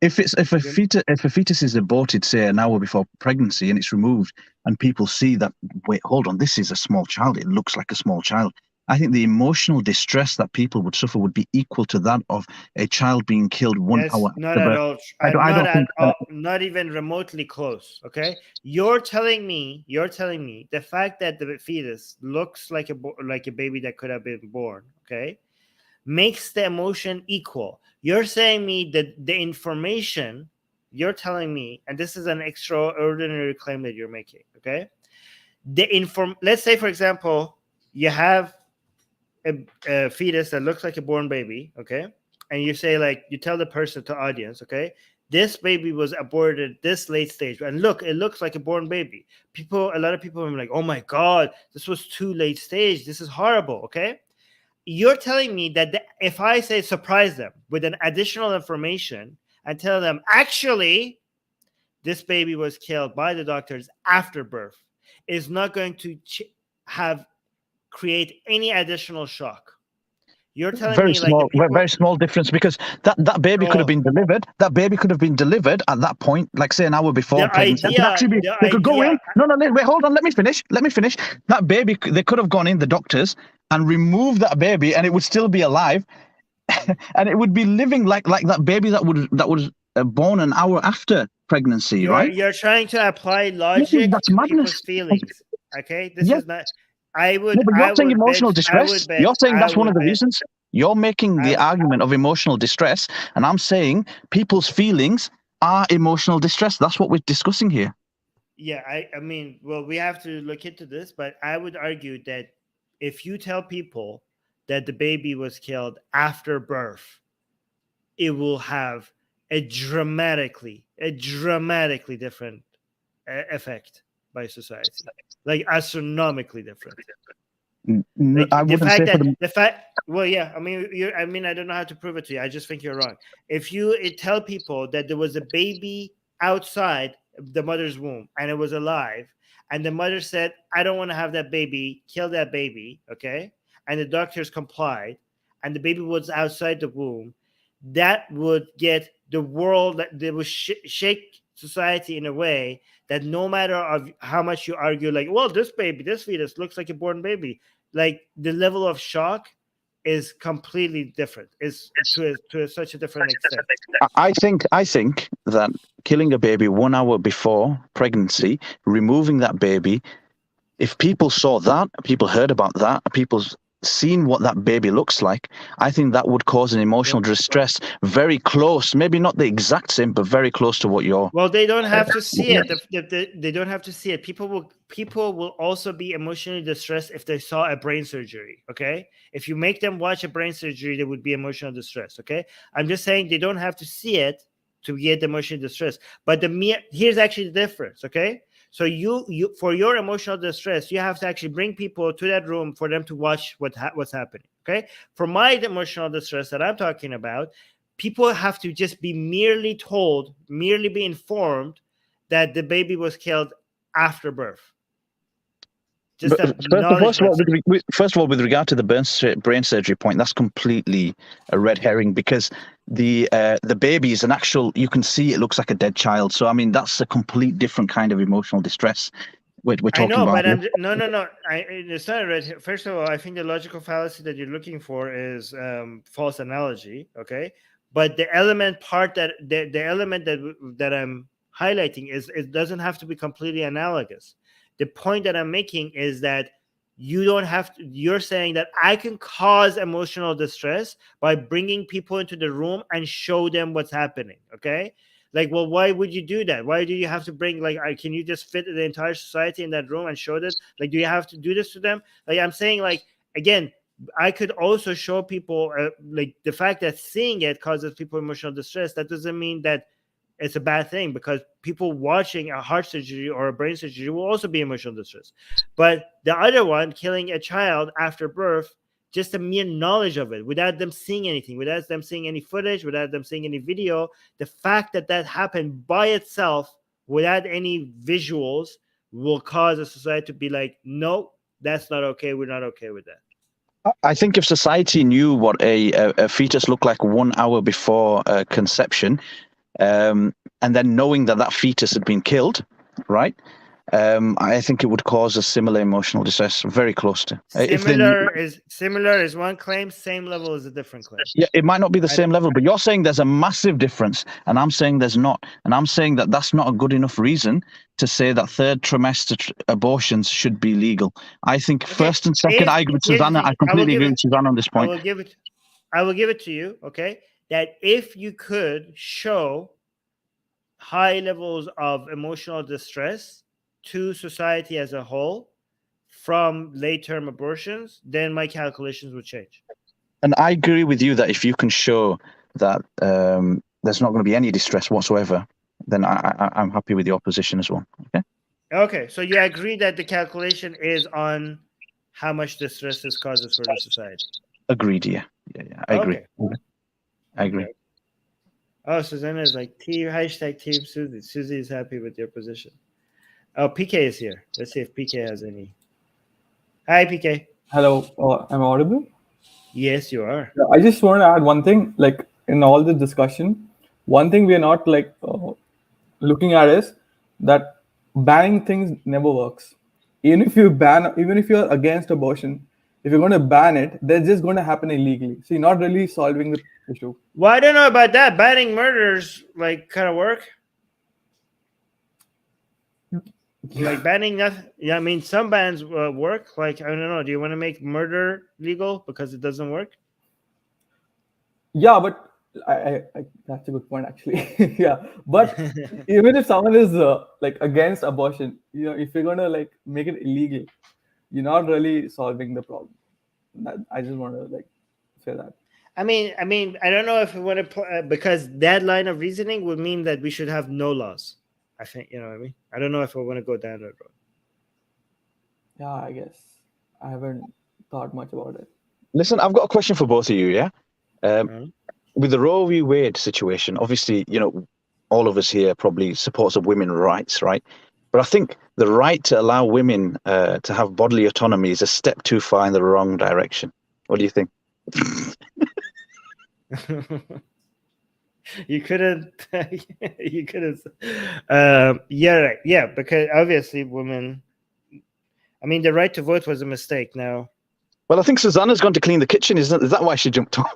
If a fetus is aborted, say, an hour before pregnancy, and it's removed, and people see that, wait, hold on, this is a small child. It looks like a small child. I think the emotional distress that people would suffer would be equal to that of a child being killed 1 hour not after at birth. all. Not even remotely close. Okay, you're telling me the fact that the fetus looks like a baby that could have been born, okay, makes the emotion equal. You're saying me that the information you're telling me, and this is an extraordinary claim that you're making, okay? Let's say, for example, you have a fetus that looks like a born baby, okay? And you say, like, you tell the audience, okay, this baby was aborted this late stage, and look, it looks like a born baby. A lot of people are like, oh my God, this was too late stage. This is horrible, okay? You're telling me that if I say surprise them with an additional information and tell them, actually, this baby was killed by the doctors after birth, is not going to create any additional shock. You're telling me very small difference, because that baby could have been delivered. That baby could have been delivered at that point, like, say, an hour before pregnancy. They could go in. No, wait, hold on. Let me finish. That baby, they could have gone in, the doctors, and removed that baby, and it would still be alive, and it would be living like that baby that was born an hour after pregnancy, right? You're trying to apply logic to people's feelings. Okay, this is not. You're saying emotional distress. You're saying that's one of the reasons. You're making the argument of emotional distress, and I'm saying people's feelings are emotional distress. That's what we're discussing here. Yeah, I mean, well, we have to look into this, but I would argue that if you tell people that the baby was killed after birth, it will have a dramatically different effect by society, like astronomically different. Like, I wouldn't say the fact. Well, yeah. I mean, I don't know how to prove it to you. I just think you're wrong. If you tell people that there was a baby outside the mother's womb and it was alive, and the mother said, "I don't want to have that baby. Kill that baby," okay, and the doctors complied, and the baby was outside the womb, that would get the world. That would shake society in a way that no matter of how much you argue, like, well, this fetus looks like a born baby, like, the level of shock is completely different. It's to such a different extent. I think that killing a baby 1 hour before pregnancy, removing that baby, if people saw that, people heard about that, people seen what that baby looks like, I think that would cause an emotional distress very close, maybe not the exact same, but very close to what you're. Well, they don't have to see it. They don't have to see it. People will also be emotionally distressed if they saw a brain surgery. Okay, if you make them watch a brain surgery, they would be emotional distress. Okay, I'm just saying they don't have to see it to get emotional distress. But here's actually the difference. Okay, so you for your emotional distress, you have to actually bring people to that room for them to watch what's happening. Okay, for my emotional distress that I'm talking about, people have to just be merely be informed that the baby was killed after birth. Just first of all, with regard to the brain surgery point, that's completely a red herring, because the baby is an actual. You can see it looks like a dead child. So I mean, that's a complete different kind of emotional distress. We're talking about. But no. It's not a red. First of all, I think the logical fallacy that you're looking for is false analogy. Okay, but the element that I'm highlighting is it doesn't have to be completely analogous. The point that I'm making is that you don't have to. You're saying that I can cause emotional distress by bringing people into the room and show them what's happening. Okay. Like, well, why would you do that? Why do you have to bring, can you just fit the entire society in that room and show this? Like, do you have to do this to them? Like, I'm saying, again, I could also show people, the fact that seeing it causes people emotional distress. That doesn't mean that it's a bad thing, because people watching a heart surgery or a brain surgery will also be emotional distress. But the other one, killing a child after birth, just the mere knowledge of it, without them seeing anything, without them seeing any footage, without them seeing any video, the fact that happened by itself, without any visuals, will cause a society to be like, no, that's not okay. We're not okay with that. I think if society knew what a fetus looked like 1 hour before conception, and then knowing that fetus had been killed, right? I think it would cause a similar emotional distress, very close to. Similar is one claim, same level is a different claim. Yeah, it might not be the same level, but you're saying there's a massive difference, and I'm saying there's not. And I'm saying that that's not a good enough reason to say that third trimester abortions should be legal. I think first and second, I agree with Susanna. I completely agree with Susanna on this point. I will give it to you, okay? That if you could show high levels of emotional distress to society as a whole from late-term abortions, then my calculations would change. And I agree with you that if you can show that there's not going to be any distress whatsoever, then I'm happy with your position as well. Okay, so you agree that the calculation is on how much distress this causes for the society? Agreed, yeah. I agree. Okay. I agree. Oh, Susanna is like, Team Susie. Susie is happy with your position. Oh, PK is here. Let's see if PK has any. Hi, PK. Hello. Am I audible? Yes, you are. I just want to add one thing. In all this discussion, one thing we are not looking at is that banning things never works. Even if you're against abortion, if you're going to ban it, they're just going to happen illegally. So you're not really solving the issue. Well, I don't know about that. Banning murders kind of work. Banning nothing. Yeah, I mean, some bans work. I don't know. Do you want to make murder legal because it doesn't work? Yeah, but I that's a good point actually. Yeah, but even if someone is against abortion, if you're gonna make it illegal, you're not really solving the problem. I just want to say that. I mean, I don't know if we want to because that line of reasoning would mean that we should have no laws. I think, you know what I mean? I don't know if I want to go down that road. Yeah, I guess. I haven't thought much about it. Listen, I've got a question for both of you, yeah? With the Roe v. Wade situation, obviously, all of us here probably supports of women's rights, right? But I think the right to allow women to have bodily autonomy is a step too far in the wrong direction. What do you think? You couldn't. Yeah, right. Yeah, because obviously women. I mean, the right to vote was a mistake. Now. Well, I think Susanna's gone to clean the kitchen. Is that why she jumped on?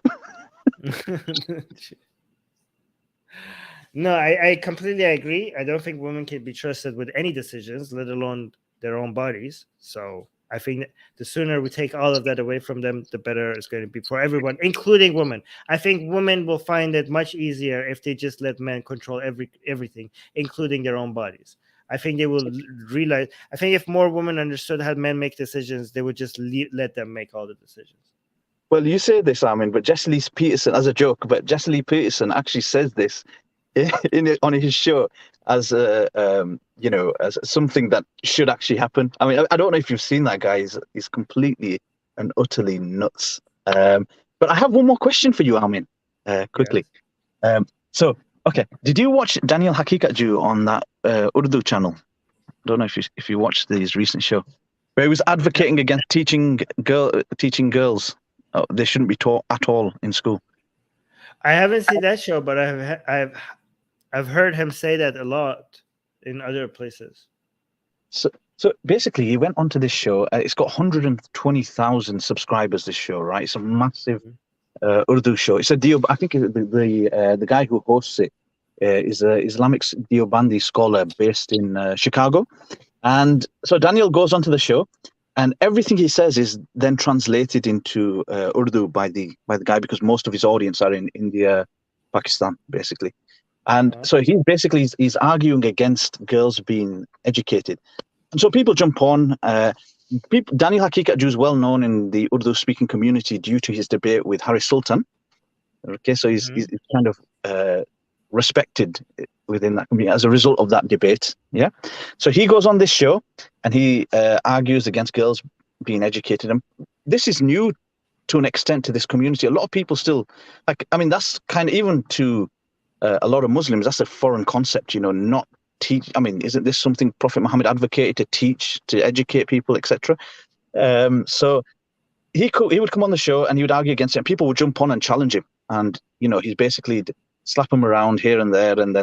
No, I completely agree. I don't think women can be trusted with any decisions, let alone their own bodies. So I think that the sooner we take all of that away from them, the better it's going to be for everyone, including women. I think women will find it much easier if they just let men control everything, including their own bodies. I think they will realize. I think if more women understood how men make decisions, they would just let them make all the decisions. Well, you say this, Armin, but Jesse Lee Peterson, as a joke, but Jesse Lee Peterson actually says this on his show as as something that should actually happen. I mean, I don't know if you've seen that guy. He's completely and utterly nuts. But I have one more question for you, Armin, quickly. Yes. Okay, did you watch Daniel Hakikatju on that Urdu channel? I don't know if you watched his recent show, where he was advocating against teaching girls they shouldn't be taught at all in school. I haven't seen that show, but I've heard him say that a lot in other places. So basically, he went onto this show. It's got 120,000 subscribers. This show, right? It's a massive Urdu show. It's I think the guy who hosts it is an Islamic Deobandi scholar based in Chicago, and so Daniel goes onto the show, and everything he says is then translated into Urdu by the guy, because most of his audience are in India, Pakistan, basically. And so he's arguing against girls being educated. And so people jump on. Daniel Hakikatju is well known in the Urdu-speaking community due to his debate with Harry Sultan. Okay, so he's kind of respected within that community as a result of that debate. Yeah. So he goes on this show and he argues against girls being educated. And this is new to an extent to this community. A lot of people still, that's kind of, even to a lot of Muslims, that's a foreign concept, not teach. I mean, isn't this something Prophet Muhammad advocated, to teach, to educate people, etc.? So he would come on the show and he would argue against it, and people would jump on and challenge him. And, he's basically slap him around here and there. And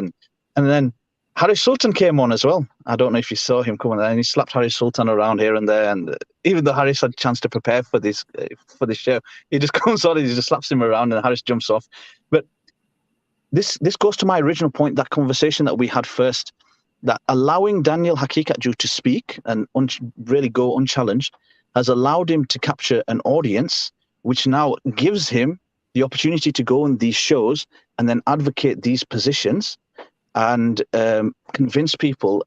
then Harry Sultan came on as well. I don't know if you saw him come on there, and he slapped Harry Sultan around here and there. And even though Harris had a chance to prepare for this show, he just comes on and he just slaps him around and Harris jumps off. But this goes to my original point, that conversation that we had first, that allowing Daniel Hakikatju to speak and really go unchallenged has allowed him to capture an audience, which now gives him the opportunity to go on these shows and then advocate these positions and convince people.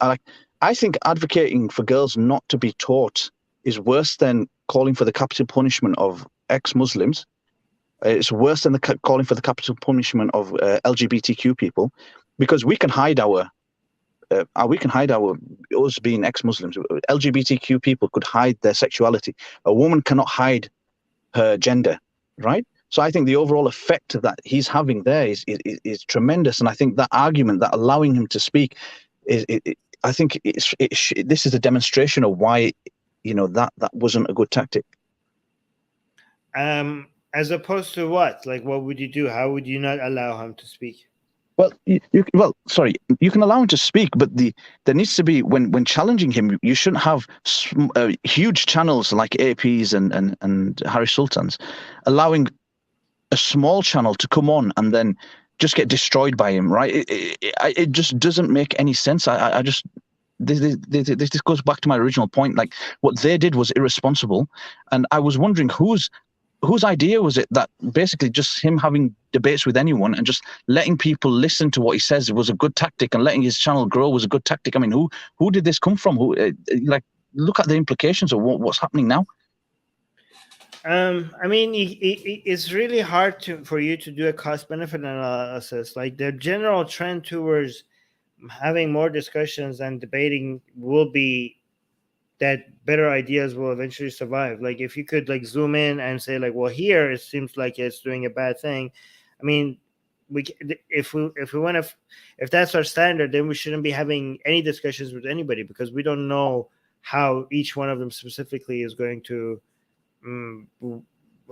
I think advocating for girls not to be taught is worse than calling for the capital punishment of ex-Muslims. It's worse than calling for the capital punishment of LGBTQ people, because we can hide us being ex-Muslims. LGBTQ people could hide their sexuality. A woman cannot hide her gender, right? So I think the overall effect that he's having there is tremendous. And I think that argument, that allowing him to speak, I think this is a demonstration of why, that wasn't a good tactic. As opposed to what? Like, what would you do? How would you not allow him to speak? Well, you can allow him to speak, but there needs to be, when challenging him, you shouldn't have huge channels like APs and Harry Sultan's allowing a small channel to come on and then just get destroyed by him, right? It just doesn't make any sense. This goes back to my original point. Like, what they did was irresponsible, and I was wondering whose idea was it that basically just him having debates with anyone and just letting people listen to what he says was a good tactic, and letting his channel grow was a good tactic. I mean, who did this come from? Look at the implications of what's happening now. I mean, it's really hard for you to do a cost-benefit analysis. Like, the general trend towards having more discussions and debating will be that better ideas will eventually survive. Like, if you could zoom in and say well, here it seems like it's doing a bad thing. I mean, if that's our standard, then we shouldn't be having any discussions with anybody, because we don't know how each one of them specifically is going to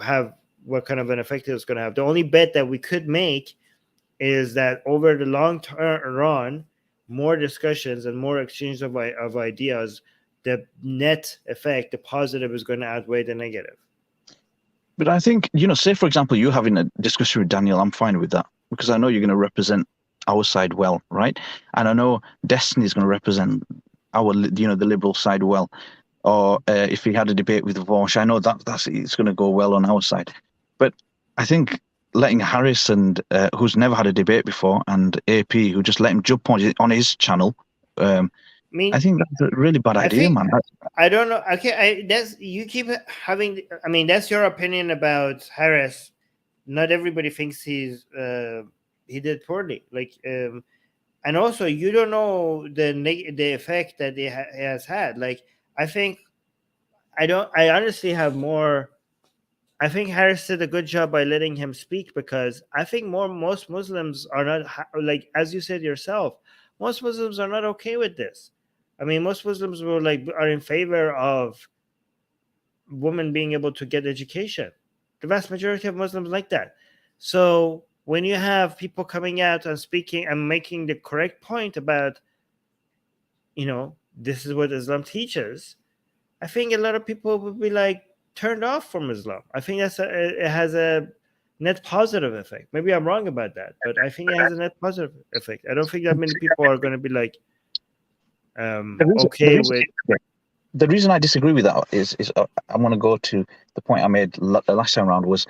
have, what kind of an effect it's going to have. The only bet that we could make is that over the long run, more discussions and more exchange of ideas, the net effect, the positive, is going to outweigh the negative. But I think, say for example, you having a discussion with Daniel, I'm fine with that, because I know you're going to represent our side well, right? And I know Destiny is going to represent our, the liberal side well. or if he had a debate with Vosh. I know that's it's going to go well on our side, but I think letting Harris and who's never had a debate before, and AP who just let him jump on his channel. I think that's a really bad idea, man. I don't know. Okay, that's you keep having. I mean, that's your opinion about Harris. Not everybody thinks he did poorly. Like, and also you don't know the effect that he has had. Like, I think I honestly have more. I think Harris did a good job by letting him speak, because I think most Muslims are not, like, as you said yourself, most Muslims are not okay with this. I mean, most Muslims are in favor of women being able to get education. The vast majority of Muslims like that. So when you have people coming out and speaking and making the correct point about, this is what Islam teaches, I think a lot of people would be like turned off from Islam. I think it has a net positive effect. Maybe I'm wrong about that, but I think it has a net positive effect. I don't think that many people are going to be like okay with. The reason I disagree with that is I want to go to the point I made last time around was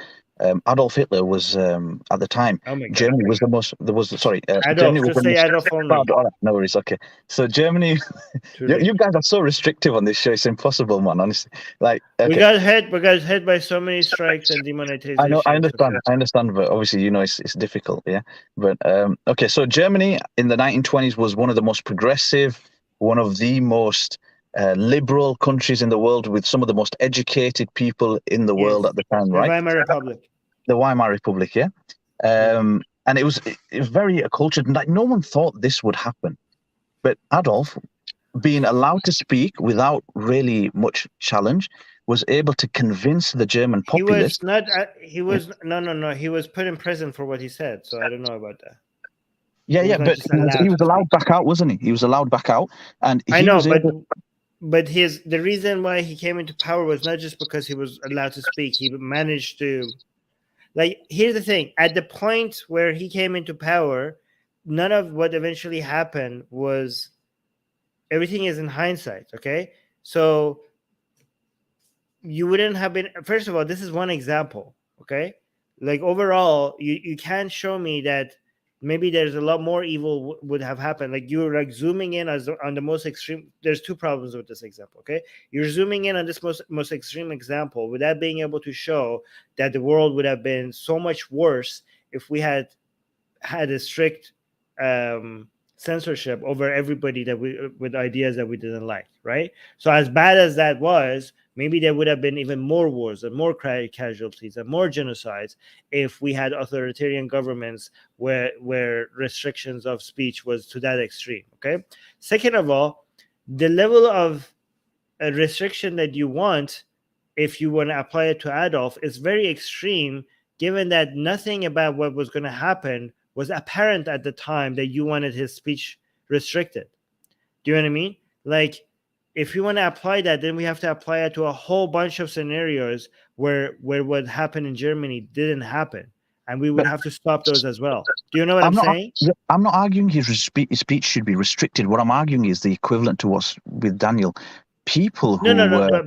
Adolf Hitler was at the time Germany was Germany was Adolf only. No worries, okay. So Germany, you guys are so restrictive on this show. It's impossible, man. Honestly, like okay. we got hit by so many strikes and demonetization. I understand, but obviously it's difficult, yeah. But okay, so Germany in the 1920s was one of the most progressive, one of the most liberal countries in the world, with some of the most educated people in the world at the time, right? The Weimar Republic, yeah. And it was very acculturated. Like, no one thought this would happen, but Adolf, being allowed to speak without really much challenge, was able to convince the German populace. He was put in prison for what he said. So I don't know about that. Yeah, but he was allowed back out, wasn't he? He was allowed back out, and but the reason why he came into power was not just because he was allowed to speak. He managed to, like, here's the thing: at the point where he came into power, none of what eventually happened was. Everything is in hindsight, okay? So you wouldn't have been. First of all, this is one example, okay? Like, overall, you can't show me that. Maybe there's a lot more evil would have happened. Like, you're like zooming in on the most extreme. There's two problems with this example. Okay, you're zooming in on this most extreme example without being able to show that the world would have been so much worse if we had a strict censorship over everybody with ideas that we didn't like. Right. So as bad as that was, maybe there would have been even more wars and more casualties and more genocides if we had authoritarian governments where restrictions of speech was to that extreme. Okay. Second of all, the level of a restriction that you want, if you want to apply it to Adolf, is very extreme, given that nothing about what was going to happen was apparent at the time that you wanted his speech restricted. Do you know what I mean? Like, if you want to apply that, then we have to apply it to a whole bunch of scenarios where what happened in Germany didn't happen, and we would have to stop those as well. Do you know what I'm saying? I'm not arguing his speech should be restricted. What I'm arguing is the equivalent to what's with Daniel. People who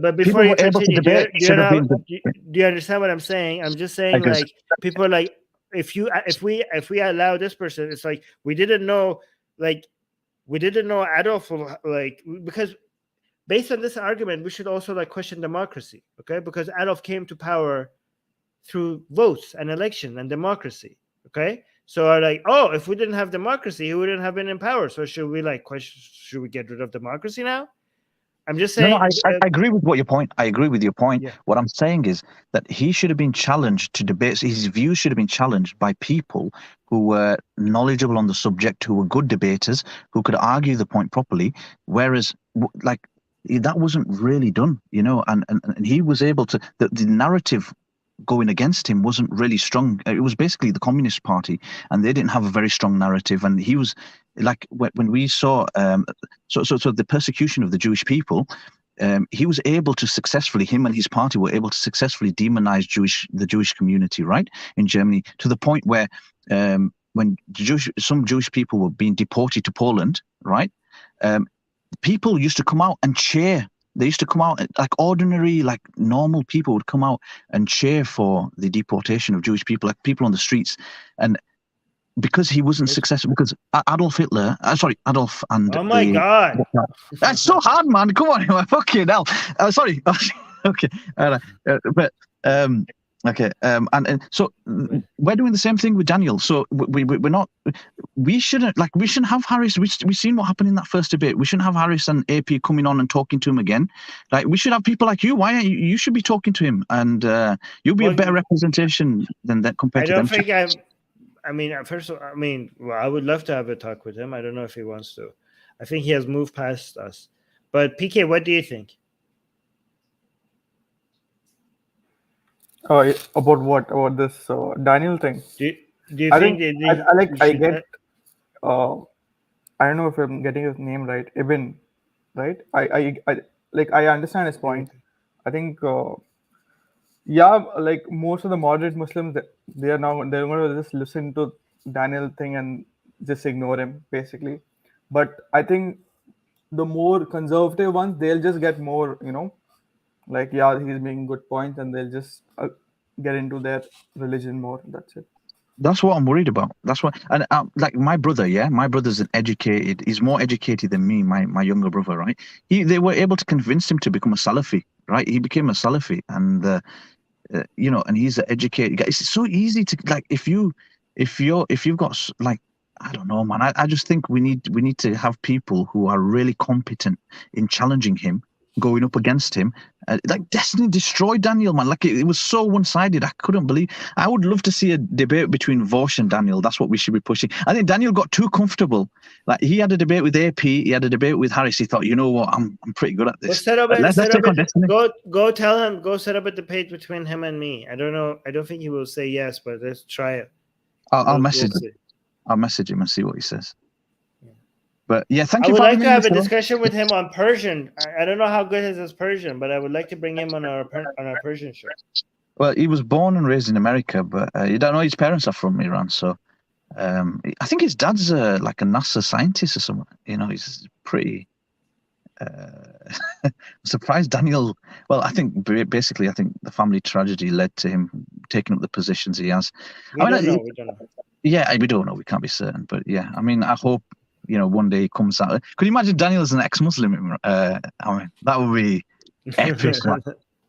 but before you continue, do you understand what I'm saying? I'm just saying, like, people are like, if we allow this person, it's like we didn't know Adolf, like, because based on this argument, we should also like question democracy, okay? Because Adolf came to power through votes and election and democracy, okay? So like, if we didn't have democracy, he wouldn't have been in power. So should we get rid of democracy now? I'm just saying. No, I agree with your point. I agree with your point. Yeah. What I'm saying is that he should have been challenged to debates. His views should have been challenged by people who were knowledgeable on the subject, who were good debaters, who could argue the point properly. Whereas, like, that wasn't really done, and he was able to. The narrative going against him wasn't really strong. It was basically the Communist Party, and they didn't have a very strong narrative. And he was like, when we saw so the persecution of the Jewish people, he was able to successfully, him and his party were able to successfully demonize the Jewish community, right, in Germany, to the point where when some Jewish people were being deported to Poland, right, people used to come out and cheer They used to come out, like ordinary, like normal people would come out and cheer for the deportation of Jewish people, like people on the streets. And because he wasn't successful, because Adolf Hitler, Adolf and Oh my God. That's so hard, man. Come on, fucking hell. Sorry. Okay. Okay. And so we're doing the same thing with Daniel. So we shouldn't have Harris. We've seen what happened in that first debate. We shouldn't have Harris and AP coming on and talking to him again. Like, we should have people like you. Why aren't you? You should be talking to him, and you'll be a better representation than that compared to them. First of all, I would love to have a talk with him. I don't know if he wants to. I think he has moved past us. But PK, what do you think? About what? About this Daniel thing? Do you think? I get. I don't know if I'm getting his name right. Ibn, right? I understand his point. I think. Like most of the moderate Muslims, they're going to just listen to Daniel thing and just ignore him, basically. But I think the more conservative ones, they'll just get more, like, yeah, he's making good points, and they'll just get into their religion more. That's it. That's what I'm worried about. That's what, and like my brother, my brother's educated. He's more educated than me, my younger brother, right? They were able to convince him to become a Salafi, right? He became a Salafi, and and he's an educated guy. It's so easy to, like, if you've got, like, I don't know, man. I just think we need to have people who are really competent in challenging him, going up against him. Like Destiny destroyed Daniel, man. Like it was so one-sided. I couldn't believe. I would love to see a debate between Vosh and Daniel. That's what we should be pushing. I think Daniel got too comfortable. Like, he had a debate with AP, he had a debate with Harris. He thought, you know what, I'm pretty good at this. Let's take on Destiny. Go tell him. Go set up a debate between him and me. I don't know. I don't think he will say yes, but let's try it. I'll message him. I'll message him and see what he says. But yeah, thank you. I would like to have a discussion with him on Persian. I don't know how good is his Persian, but I would like to bring him on our Persian show. Well, he was born and raised in America, but you don't know his parents are from Iran. So I think his dad's like a NASA scientist or something. He's pretty. I'm surprised Daniel. Well, I think basically, the family tragedy led to him taking up the positions he has. We don't know. Yeah, we don't know. We can't be certain, but yeah, I hope. One day he comes out. Could you imagine Daniel as an ex-Muslim? That would be epic.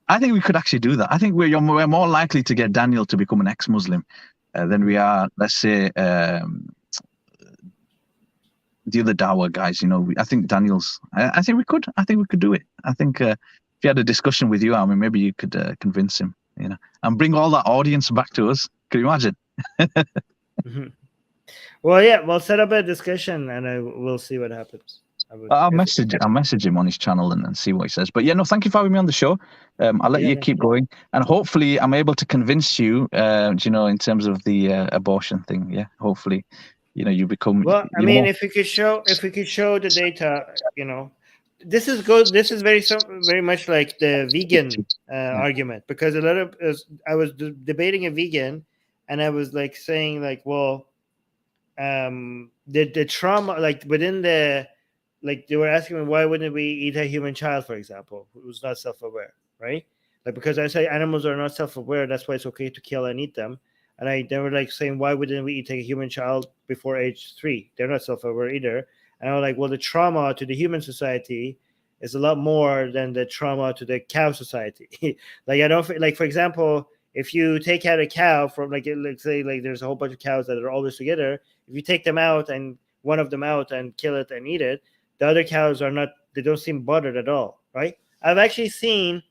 I think we could actually do that. I think we're more likely to get Daniel to become an ex-Muslim than we are, let's say, the other Dawa guys. I think Daniel's. I think we could. I think we could do it. I think if you had a discussion with you, Armin, maybe you could convince him. And bring all that audience back to us. Can you imagine? Well, yeah, we'll set up a discussion and we'll see what happens. I'll message him on his channel and see what he says. But yeah, no, thank you for having me on the show. I'll let you keep going, and hopefully I'm able to convince you. In terms of the abortion thing. Yeah, hopefully, you become. Well, if we could show the data, this is good. This is very much like the vegan argument, because I was debating a vegan, and I was like saying like, well. The trauma, like within the, like they were asking me, why wouldn't we eat a human child, for example, who's not self-aware, right? Like, because I say animals are not self-aware, that's why it's okay to kill and eat them. And they were like saying, why wouldn't we eat a human child before age 3? They're not self-aware either. And I was like, well, the trauma to the human society is a lot more than the trauma to the cow society. Like, I don't like, for example, if you take out a cow from, like, let's say, like, there's a whole bunch of cows that are always together. If you take them out and one of them out and kill it and eat it, the other cows they don't seem bothered at all, right? I've actually seen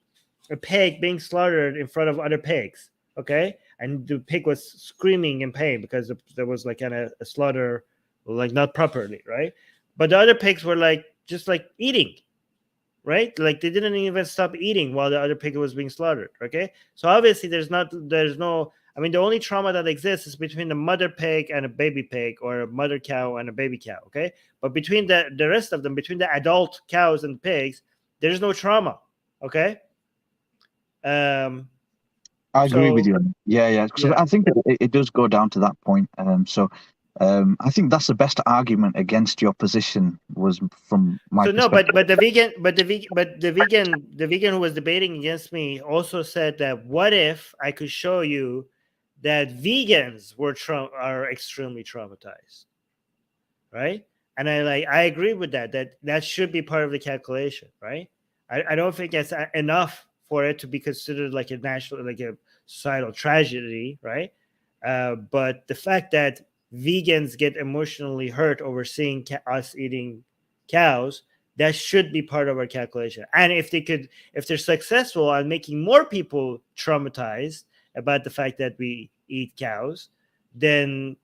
a pig being slaughtered in front of other pigs, okay? And the pig was screaming in pain because there was like a slaughter, like not properly, right? But the other pigs were like, just like eating, right? Like they didn't even stop eating while the other pig was being slaughtered, okay? So obviously there's no, the only trauma that exists is between the mother pig and a baby pig, or a mother cow and a baby cow, okay? But between the rest of them, between the adult cows and pigs, there's no trauma, okay? I agree with you. Yeah. So I think it does go down to that point. So I think that's the best argument against your position was from my So no, perspective. but the vegan who was debating against me also said that what if I could show you that vegans are extremely traumatized, right? And I agree with that. That should be part of the calculation, right? I don't think it's enough for it to be considered like a national, like a societal tragedy, right? But the fact that vegans get emotionally hurt over seeing us eating cows, that should be part of our calculation. And if they're successful on making more people traumatized about the fact that we eat cows, then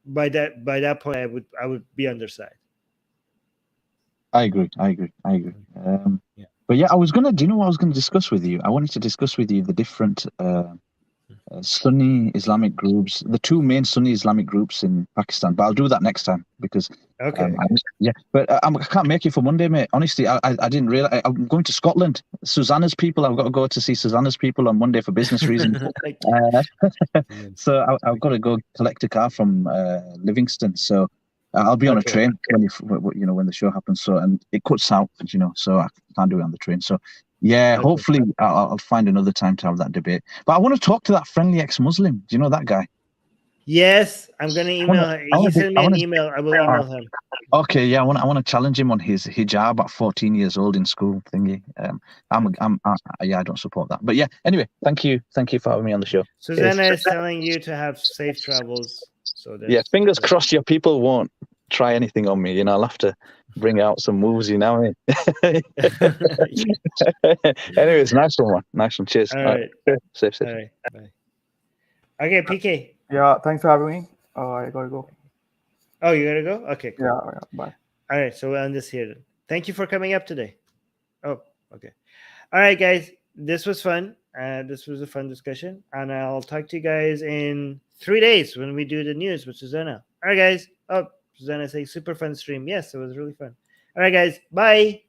by that point I would be on their side. I agree. But yeah, I was gonna. Do you know what I was gonna discuss with you? I wanted to discuss with you the different Sunni Islamic groups, the two main Sunni Islamic groups in Pakistan. But I'll do that next time because Okay. But I can't make it for Monday, mate. Honestly, I didn't realize I'm going to Scotland. Susanna's people. I've got to go to see Susanna's people on Monday for business reasons. So I've got to go collect a car from Livingston. So I'll be on a train when the show happens. So and it cuts out, so I can't do it on the train. So. Yeah, hopefully I'll find another time to have that debate. But I want to talk to that friendly ex-Muslim. Do you know that guy? Yes, I'm going to email him. He sent me an email. I will email him. Okay, yeah, I want to challenge him on his hijab at 14 years old in school thingy. I don't support that. But yeah, anyway, thank you for having me on the show. Susanna is telling you to have safe travels. So yeah, fingers crossed your people won't try anything on me. I'll have to bring out some moves, Anyways, nice one. Cheers. All right. Safe. All right. Bye. Okay, PK. Yeah, thanks for having me. I gotta go. Oh, you gotta go? Okay, cool. Yeah, bye. All right, so we'll end this here then. Thank you for coming up today. Oh, okay. All right, guys. This was fun. This was a fun discussion. And I'll talk to you guys in 3 days when we do the news with Susanna. All right, guys. Oh, Susanna saying super fun stream. Yes, it was really fun. All right, guys. Bye.